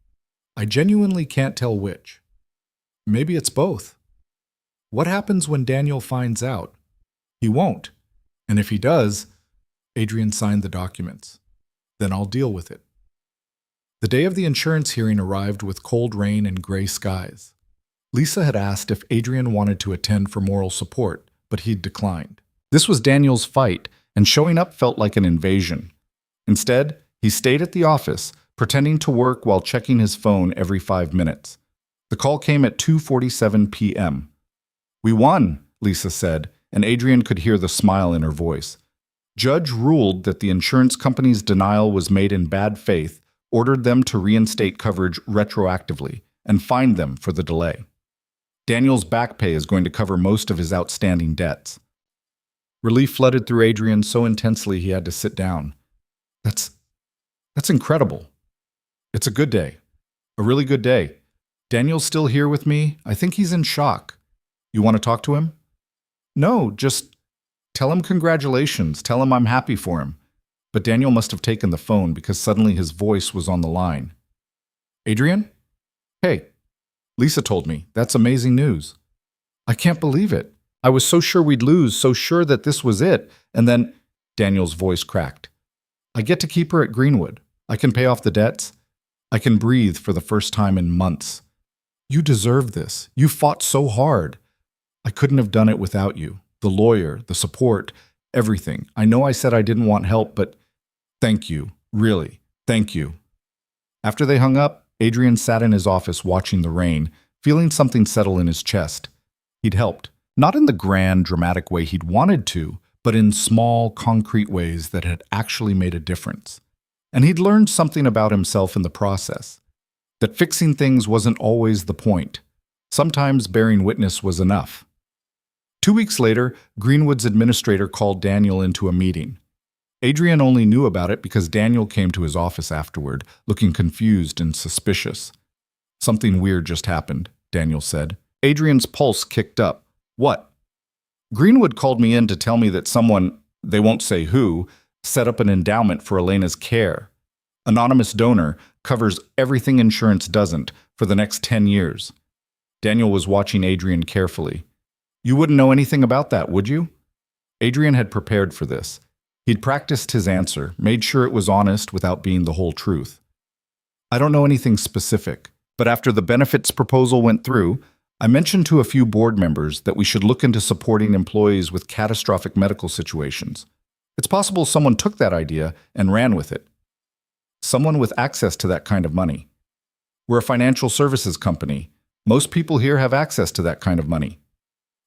I genuinely can't tell which. Maybe it's both. What happens when Daniel finds out? He won't. And if he does, Adrian signed the documents. Then I'll deal with it. The day of the insurance hearing arrived with cold rain and gray skies. Lisa had asked if Adrian wanted to attend for moral support, but he'd declined. This was Daniel's fight, and showing up felt like an invasion. Instead, he stayed at the office, pretending to work while checking his phone every 5 minutes. The call came at 2:47 p.m. We won, Lisa said, and Adrian could hear the smile in her voice. Judge ruled that the insurance company's denial was made in bad faith, ordered them to reinstate coverage retroactively, and fined them for the delay. Daniel's back pay is going to cover most of his outstanding debts. Relief flooded through Adrian so intensely he had to sit down. That's incredible. It's a good day. A really good day. Daniel's still here with me. I think he's in shock. You want to talk to him? No, just tell him congratulations. Tell him I'm happy for him. But Daniel must have taken the phone because suddenly his voice was on the line. Adrian? Hey, Lisa told me. That's amazing news. I can't believe it. I was so sure we'd lose, so sure that this was it. And then Daniel's voice cracked. I get to keep her at Greenwood. I can pay off the debts. I can breathe for the first time in months. You deserve this. You fought so hard. I couldn't have done it without you. The lawyer, the support, everything. I know I said I didn't want help, but thank you. Really, thank you. After they hung up, Adrian sat in his office watching the rain, feeling something settle in his chest. He'd helped. Not in the grand, dramatic way he'd wanted to, but in small, concrete ways that had actually made a difference. And he'd learned something about himself in the process. That fixing things wasn't always the point. Sometimes bearing witness was enough. 2 weeks later, Greenwood's administrator called Daniel into a meeting. Adrian only knew about it because Daniel came to his office afterward, looking confused and suspicious. Something weird just happened, Daniel said. Adrian's pulse kicked up. What? Greenwood called me in to tell me that someone, they won't say who, set up an endowment for Elena's care. Anonymous donor covers everything insurance doesn't for the next 10 years. Daniel was watching Adrian carefully. You wouldn't know anything about that, would you? Adrian had prepared for this. He'd practiced his answer, made sure it was honest without being the whole truth. I don't know anything specific, but after the benefits proposal went through, I mentioned to a few board members that we should look into supporting employees with catastrophic medical situations. It's possible someone took that idea and ran with it. Someone with access to that kind of money. We're a financial services company. Most people here have access to that kind of money.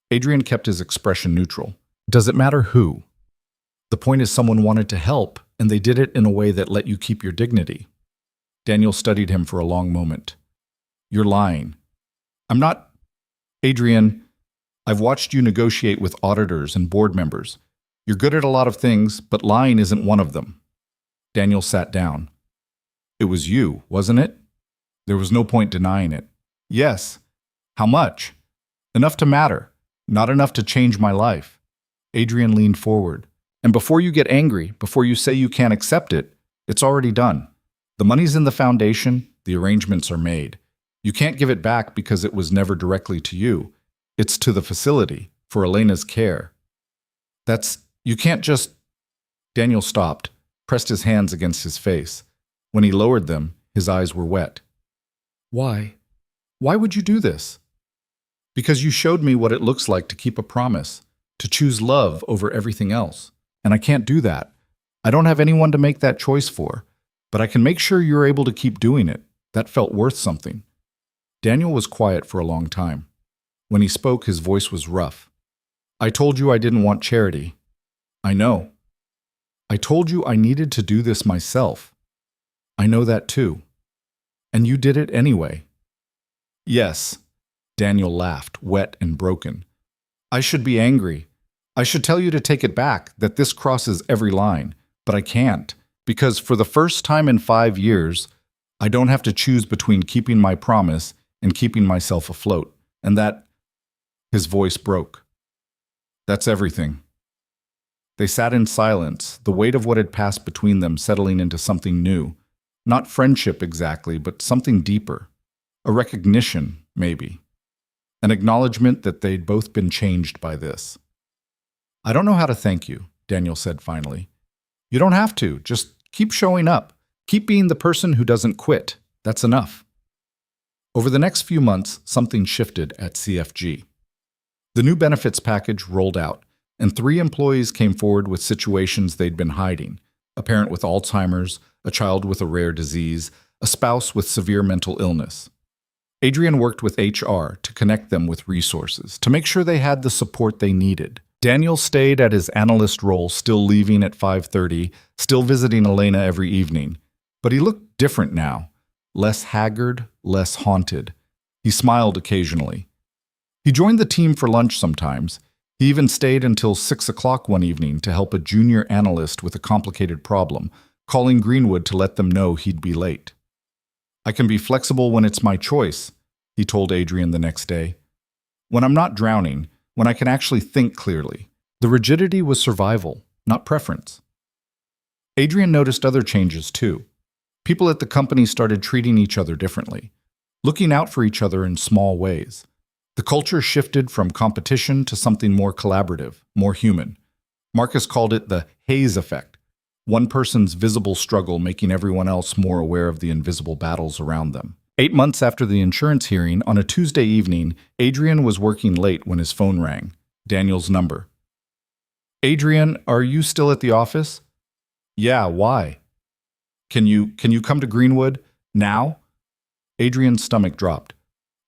Adrian kept his expression neutral. Does it matter who? The point is someone wanted to help, and they did it in a way that let you keep your dignity. Daniel studied him for a long moment. You're lying. I'm not. Adrian, I've watched you negotiate with auditors and board members. You're good at a lot of things, but lying isn't one of them. Daniel sat down. It was you, wasn't it? There was no point denying it. Yes. How much? Enough to matter. Not enough to change my life. Adrian leaned forward. And before you get angry, before you say you can't accept it, it's already done. The money's in the foundation, the arrangements are made. You can't give it back because it was never directly to you. It's to the facility, for Elena's care. You can't just. Daniel stopped, pressed his hands against his face. When he lowered them, his eyes were wet. Why? Why would you do this? Because you showed me what it looks like to keep a promise, to choose love over everything else. And I can't do that. I don't have anyone to make that choice for, but I can make sure you're able to keep doing it. That felt worth something. Daniel was quiet for a long time. When he spoke, his voice was rough. I told you I didn't want charity. I know. I told you I needed to do this myself. I know that too. And you did it anyway. Yes. Daniel laughed, wet and broken. I should be angry. I should tell you to take it back, that this crosses every line. But I can't, because for the first time in 5 years, I don't have to choose between keeping my promise and keeping myself afloat. And that. His voice broke. That's everything. They sat in silence, the weight of what had passed between them settling into something new. Not friendship exactly, but something deeper. A recognition, maybe. An acknowledgement that they'd both been changed by this. I don't know how to thank you, Daniel said finally. You don't have to. Just keep showing up. Keep being the person who doesn't quit. That's enough. Over the next few months, something shifted at CFG. The new benefits package rolled out, and 3 employees came forward with situations they'd been hiding: a parent with Alzheimer's, a child with a rare disease, a spouse with severe mental illness. Adrian worked with HR to connect them with resources, to make sure they had the support they needed. Daniel stayed at his analyst role, still leaving at 5:30, still visiting Elena every evening. But he looked different now, less haggard, less haunted. He smiled occasionally. He joined the team for lunch sometimes. He even stayed until 6 o'clock one evening to help a junior analyst with a complicated problem, calling Greenwood to let them know he'd be late. "I can be flexible when it's my choice," he told Adrian the next day. "When I'm not drowning, when I can actually think clearly." The rigidity was survival, not preference. Adrian noticed other changes too. People at the company started treating each other differently, looking out for each other in small ways. The culture shifted from competition to something more collaborative, more human. Marcus called it the Hayes effect, one person's visible struggle making everyone else more aware of the invisible battles around them. 8 months after the insurance hearing, on a Tuesday evening, Adrian was working late when his phone rang. Daniel's number. "Adrian, are you still at the office?" "Yeah, why?" Can you come to Greenwood? Now?" Adrian's stomach dropped.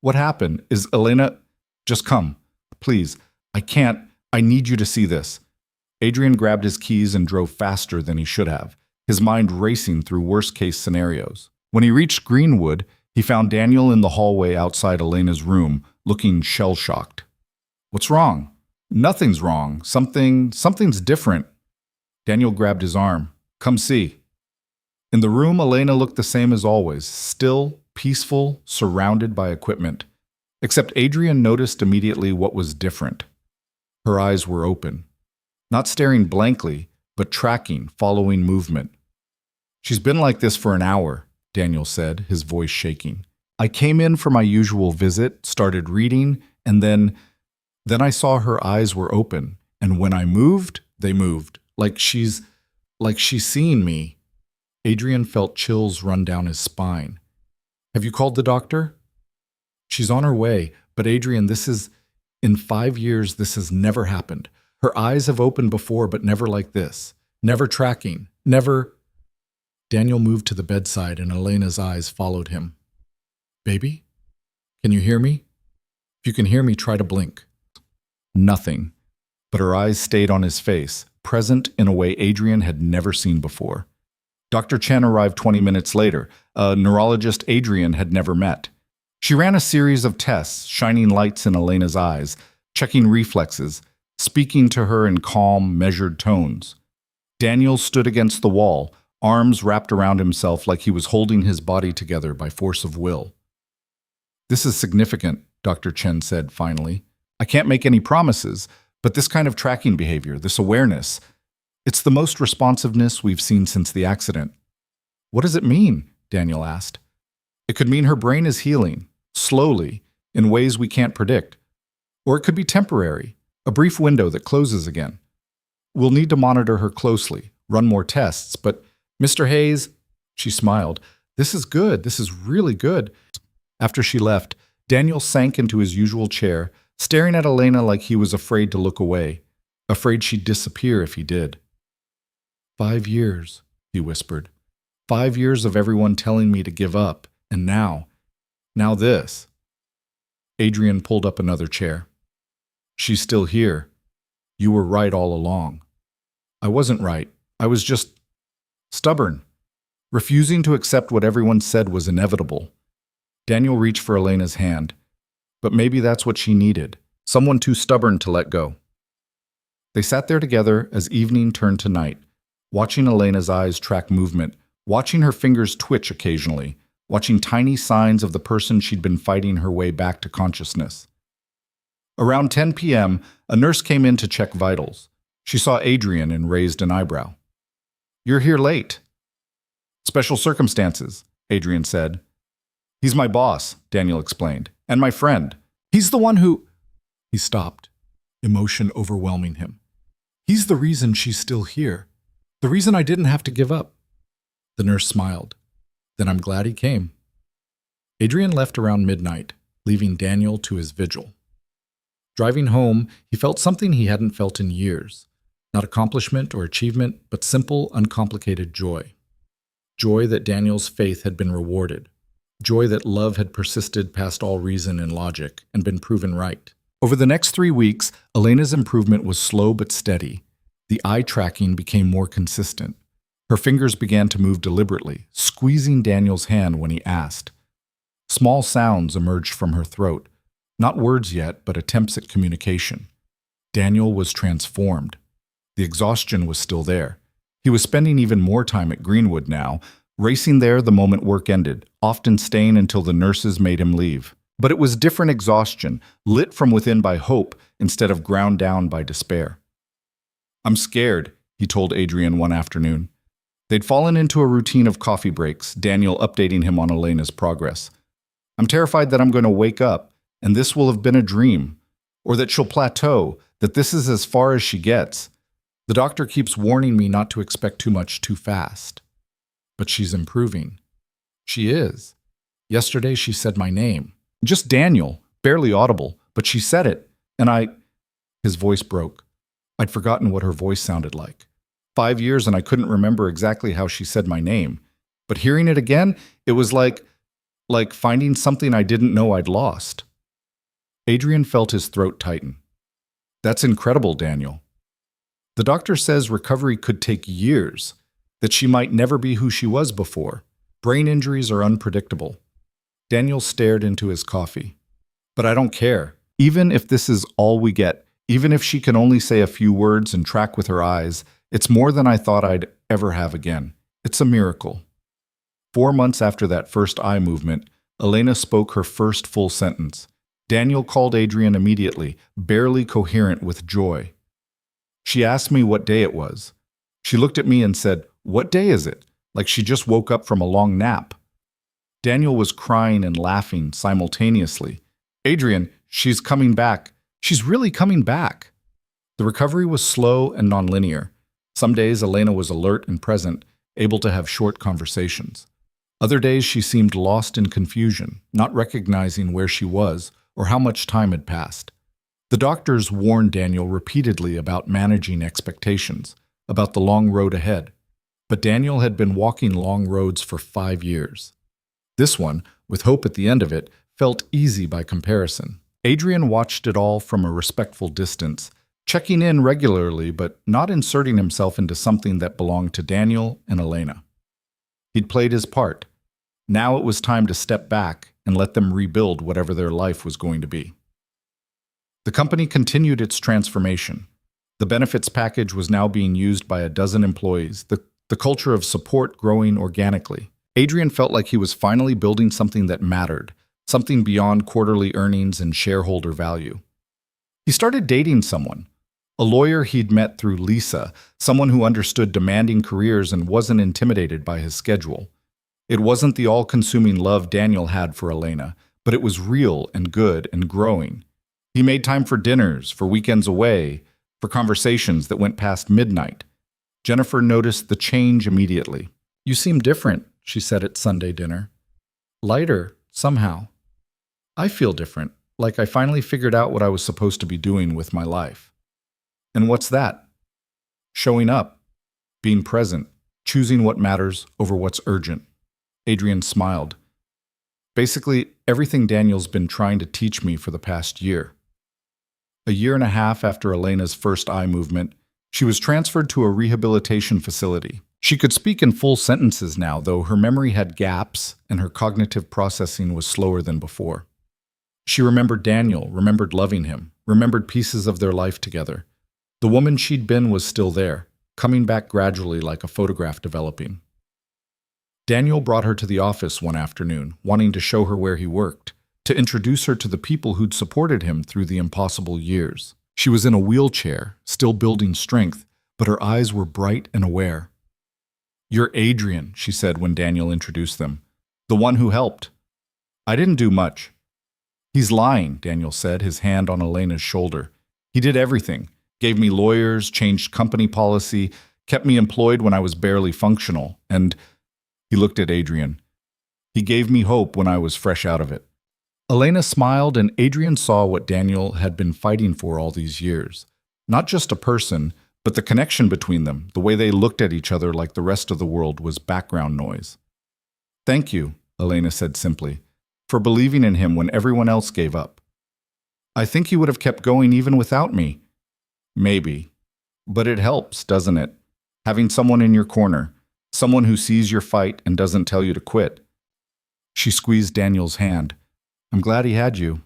"What happened? Is Elena—" "Just come. Please. I can't. I need you to see this." Adrian grabbed his keys and drove faster than he should have, his mind racing through worst-case scenarios. When he reached Greenwood, he found Daniel in the hallway outside Elena's room, looking shell-shocked. "What's wrong?" "Nothing's wrong. Something's different." Daniel grabbed his arm. "Come see." In the room, Elena looked the same as always, still, peaceful, surrounded by equipment. Except Adrian noticed immediately what was different. Her eyes were open. Not staring blankly, but tracking, following movement. "She's been like this for an hour," Daniel said, his voice shaking. "I came in for my usual visit, started reading, and then I saw her eyes were open, and when I moved, they moved, like she's seeing me." Adrian felt chills run down his spine. "Have you called the doctor?" "She's on her way, but Adrian, in 5 years, this has never happened. Her eyes have opened before, but never like this. Never tracking, never." Daniel moved to the bedside and Elena's eyes followed him. "Baby? Can you hear me? If you can hear me, try to blink." Nothing, but her eyes stayed on his face, present in a way Adrian had never seen before. Dr. Chen arrived 20 minutes later, a neurologist Adrian had never met. She ran a series of tests, shining lights in Elena's eyes, checking reflexes, speaking to her in calm, measured tones. Daniel stood against the wall, arms wrapped around himself like he was holding his body together by force of will. "This is significant," Dr. Chen said finally. "I can't make any promises, but this kind of tracking behavior, this awareness, it's the most responsiveness we've seen since the accident." "What does it mean?" Daniel asked. "It could mean her brain is healing, slowly, in ways we can't predict. Or it could be temporary, a brief window that closes again. We'll need to monitor her closely, run more tests, but Mr. Hayes," she smiled, "this is good, this is really good." After she left, Daniel sank into his usual chair, staring at Elena like he was afraid to look away, afraid she'd disappear if he did. 5 years, he whispered. 5 years of everyone telling me to give up, and now this. Adrian pulled up another chair. "She's still here. You were right all along." "I wasn't right. I was just stubborn, refusing to accept what everyone said was inevitable." Daniel reached for Elena's hand. But maybe that's what she needed, someone too stubborn to let go. They sat there together as evening turned to night, watching Elena's eyes track movement, watching her fingers twitch occasionally, watching tiny signs of the person she'd been fighting her way back to consciousness. Around 10 p.m., a nurse came in to check vitals. She saw Adrian and raised an eyebrow. "You're here late." "Special circumstances," Adrian said. "He's my boss," Daniel explained, "and my friend. He's the one who—" He stopped, emotion overwhelming him. "He's the reason she's still here. The reason I didn't have to give up." The nurse smiled. "Then I'm glad he came." Adrian left around midnight, leaving Daniel to his vigil. Driving home, he felt something he hadn't felt in years. Not accomplishment or achievement, but simple, uncomplicated joy. Joy that Daniel's faith had been rewarded. Joy that love had persisted past all reason and logic and been proven right. Over the next 3 weeks, Elena's improvement was slow but steady. The eye tracking became more consistent. Her fingers began to move deliberately, squeezing Daniel's hand when he asked. Small sounds emerged from her throat, not words yet, but attempts at communication. Daniel was transformed. The exhaustion was still there. He was spending even more time at Greenwood now, racing there the moment work ended, often staying until the nurses made him leave. But it was different exhaustion, lit from within by hope instead of ground down by despair. I'm scared, he told Adrian one afternoon. They'd fallen into a routine of coffee breaks, Daniel updating him on Elena's progress. I'm terrified that I'm going to wake up, and this will have been a dream, or that she'll plateau, that this is as far as she gets. The doctor keeps warning me not to expect too much too fast. But she's improving. She is. Yesterday she said my name. Just Daniel, barely audible, but she said it, and His voice broke. I'd forgotten what her voice sounded like. 5 years and I couldn't remember exactly how she said my name. But hearing it again, it was like finding something I didn't know I'd lost. Adrian felt his throat tighten. That's incredible, Daniel. The doctor says recovery could take years, that she might never be who she was before. Brain injuries are unpredictable. Daniel stared into his coffee. But I don't care. Even if this is all we get, even if she can only say a few words and track with her eyes, it's more than I thought I'd ever have again. It's a miracle. 4 months after that first eye movement, Elena spoke her first full sentence. Daniel called Adrian immediately, barely coherent with joy. She asked me what day it was. She looked at me and said, "What day is it?" Like she just woke up from a long nap. Daniel was crying and laughing simultaneously. Adrian, she's coming back. She's really coming back. The recovery was slow and nonlinear. Some days Elena was alert and present, able to have short conversations. Other days she seemed lost in confusion, not recognizing where she was or how much time had passed. The doctors warned Daniel repeatedly about managing expectations, about the long road ahead. But Daniel had been walking long roads for 5 years. This one, with hope at the end of it, felt easy by comparison. Adrian watched it all from a respectful distance, checking in regularly but not inserting himself into something that belonged to Daniel and Elena. He'd played his part. Now it was time to step back and let them rebuild whatever their life was going to be. The company continued its transformation. The benefits package was now being used by a dozen employees, the culture of support growing organically. Adrian felt like he was finally building something that mattered, something beyond quarterly earnings and shareholder value. He started dating someone, a lawyer he'd met through Lisa, someone who understood demanding careers and wasn't intimidated by his schedule. It wasn't the all-consuming love Daniel had for Elena, but it was real and good and growing. He made time for dinners, for weekends away, for conversations that went past midnight. Jennifer noticed the change immediately. "You seem different," she said at Sunday dinner. "Lighter, somehow." "I feel different, like I finally figured out what I was supposed to be doing with my life." "And what's that?" "Showing up, being present, choosing what matters over what's urgent." Adrian smiled. "Basically, everything Daniel's been trying to teach me for the past year." A year and a half after Elena's first eye movement, she was transferred to a rehabilitation facility. She could speak in full sentences now, though her memory had gaps and her cognitive processing was slower than before. She remembered Daniel, remembered loving him, remembered pieces of their life together. The woman she'd been was still there, coming back gradually like a photograph developing. Daniel brought her to the office one afternoon, wanting to show her where he worked, to introduce her to the people who'd supported him through the impossible years. She was in a wheelchair, still building strength, but her eyes were bright and aware. "You're Adrian," she said when Daniel introduced them. "The one who helped." "I didn't do much." "He's lying," Daniel said, his hand on Elena's shoulder. "He did everything. Gave me lawyers, changed company policy, kept me employed when I was barely functional, and—" He looked at Adrian. "He gave me hope when I was fresh out of it." Elena smiled, and Adrian saw what Daniel had been fighting for all these years. Not just a person, but the connection between them, the way they looked at each other like the rest of the world was background noise. "Thank you," Elena said simply, "for believing in him when everyone else gave up. I think he would have kept going even without me." "Maybe. But it helps, doesn't it? Having someone in your corner, Someone who sees your fight and doesn't tell you to quit. She squeezed Daniel's hand. I'm glad he had you.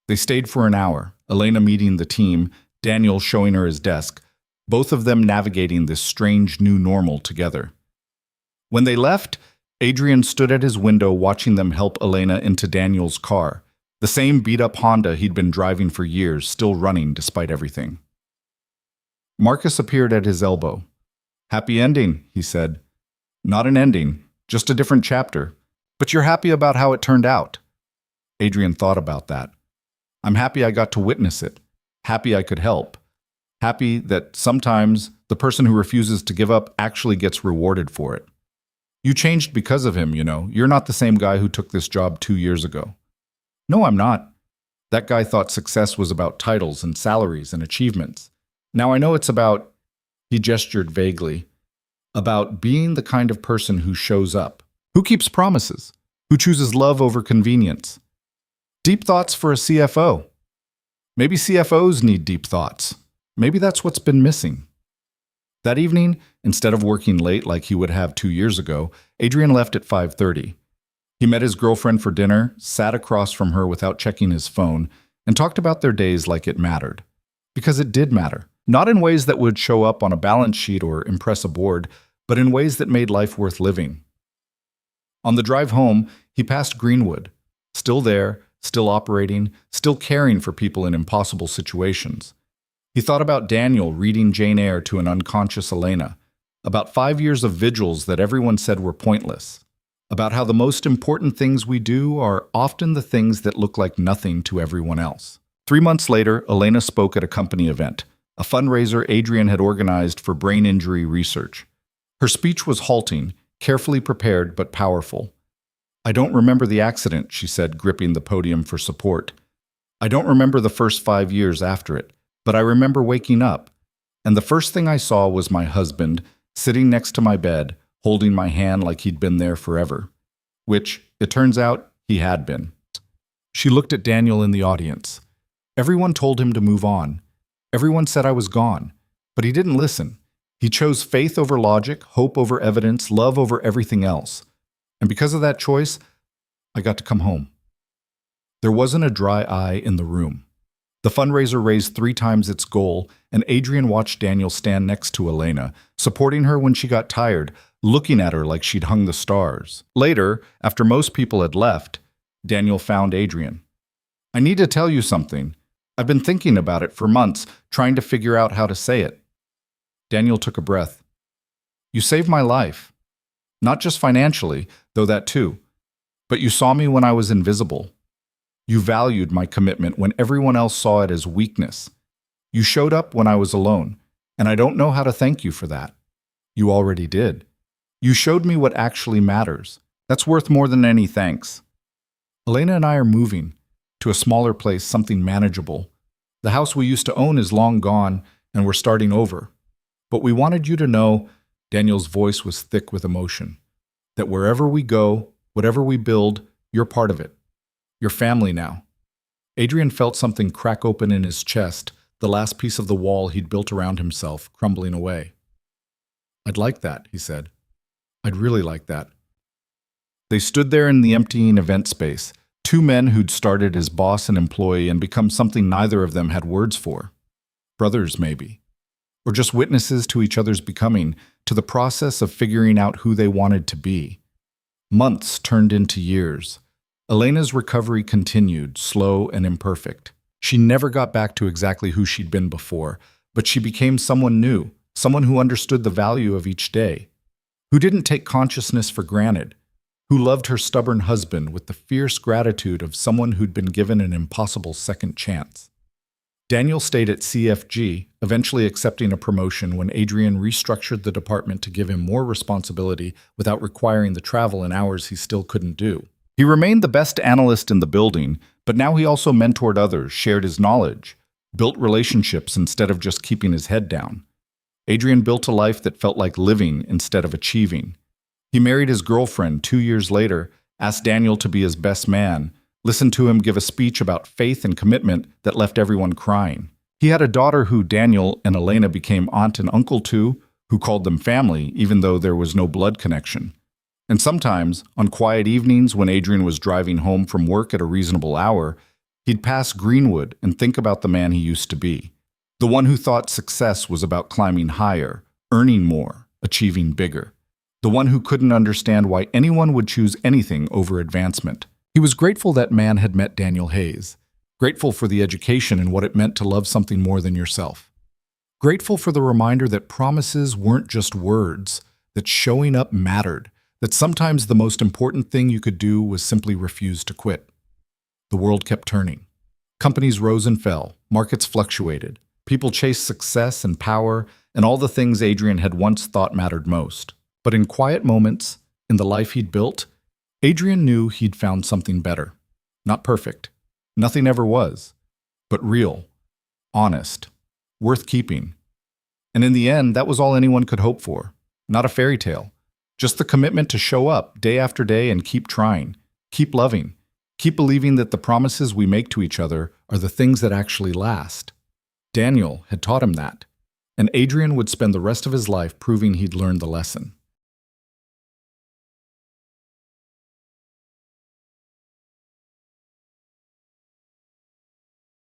They stayed for an hour, Elena meeting the team, Daniel showing her his desk, both of them navigating this strange new normal together. When they left, Adrian stood at his window watching them help Elena into Daniel's car, the same beat-up Honda he'd been driving for years, still running despite everything. Marcus appeared at his elbow. Happy ending, he said. Not an ending, just a different chapter. But you're happy about how it turned out. Adrian thought about that. I'm happy I got to witness it. Happy I could help. Happy that sometimes the person who refuses to give up actually gets rewarded for it. You changed because of him, you know. You're not the same guy who took this job 2 years ago. No, I'm not. That guy thought success was about titles and salaries and achievements. Now I know it's about, he gestured vaguely, about being the kind of person who shows up, who keeps promises, who chooses love over convenience. Deep thoughts for a CFO. Maybe CFOs need deep thoughts. Maybe that's what's been missing. That evening, instead of working late like he would have 2 years ago, Adrian left at 5:30. He met his girlfriend for dinner, sat across from her without checking his phone, and talked about their days like it mattered. Because it did matter. Not in ways that would show up on a balance sheet or impress a board, but in ways that made life worth living. On the drive home, he passed Greenwood. Still there, still operating, still caring for people in impossible situations. He thought about Daniel reading Jane Eyre to an unconscious Elena, about 5 years of vigils that everyone said were pointless, about how the most important things we do are often the things that look like nothing to everyone else. 3 months later, Elena spoke at a company event, a fundraiser Adrian had organized for brain injury research. Her speech was halting, carefully prepared but powerful. I don't remember the accident, she said, gripping the podium for support. I don't remember the first 5 years after it, but I remember waking up, and the first thing I saw was my husband sitting next to my bed, holding my hand like he'd been there forever, which, it turns out, he had been. She looked at Daniel in the audience. Everyone told him to move on. Everyone said I was gone, but he didn't listen. He chose faith over logic, hope over evidence, love over everything else. And because of that choice, I got to come home. There wasn't a dry eye in the room. The fundraiser raised 3 times its goal, and Adrian watched Daniel stand next to Elena, supporting her when she got tired, looking at her like she'd hung the stars. Later, after most people had left, Daniel found Adrian. I need to tell you something. I've been thinking about it for months, trying to figure out how to say it. Daniel took a breath. You saved my life. Not just financially, though that too, but you saw me when I was invisible. You valued my commitment when everyone else saw it as weakness. You showed up when I was alone, and I don't know how to thank you for that. You already did. You showed me what actually matters. That's worth more than any thanks. Elena and I are moving to a smaller place, something manageable. The house we used to own is long gone, and we're starting over. But we wanted you to know, Daniel's voice was thick with emotion, that wherever we go, whatever we build, you're part of it. You're family now. Adrian felt something crack open in his chest, the last piece of the wall he'd built around himself, crumbling away. I'd like that, he said. I'd really like that. They stood there in the emptying event space, 2 men who'd started as boss and employee and become something neither of them had words for. Brothers, maybe. Or just witnesses to each other's becoming, to the process of figuring out who they wanted to be. Months turned into years. Elena's recovery continued, slow and imperfect. She never got back to exactly who she'd been before, but she became someone new, someone who understood the value of each day, who didn't take consciousness for granted, who loved her stubborn husband with the fierce gratitude of someone who'd been given an impossible second chance. Daniel stayed at CFG, eventually accepting a promotion when Adrian restructured the department to give him more responsibility without requiring the travel and hours he still couldn't do. He remained the best analyst in the building, but now he also mentored others, shared his knowledge, built relationships instead of just keeping his head down. Adrian built a life that felt like living instead of achieving. He married his girlfriend 2 years later, asked Daniel to be his best man, listened to him give a speech about faith and commitment that left everyone crying. He had a daughter who Daniel and Elena became aunt and uncle to, who called them family even though there was no blood connection. And sometimes, on quiet evenings when Adrian was driving home from work at a reasonable hour, he'd pass Greenwood and think about the man he used to be. The one who thought success was about climbing higher, earning more, achieving bigger. The one who couldn't understand why anyone would choose anything over advancement. He was grateful that man had met Daniel Hayes. Grateful for the education and what it meant to love something more than yourself. Grateful for the reminder that promises weren't just words, that showing up mattered, that sometimes the most important thing you could do was simply refuse to quit. The world kept turning. Companies rose and fell, markets fluctuated. People chased success and power and all the things Adrian had once thought mattered most. But in quiet moments, in the life he'd built, Adrian knew he'd found something better. Not perfect. Nothing ever was. But real. Honest. Worth keeping. And in the end, that was all anyone could hope for. Not a fairy tale. Just the commitment to show up day after day and keep trying. Keep loving. Keep believing that the promises we make to each other are the things that actually last. Daniel had taught him that, and Adrian would spend the rest of his life proving he'd learned the lesson.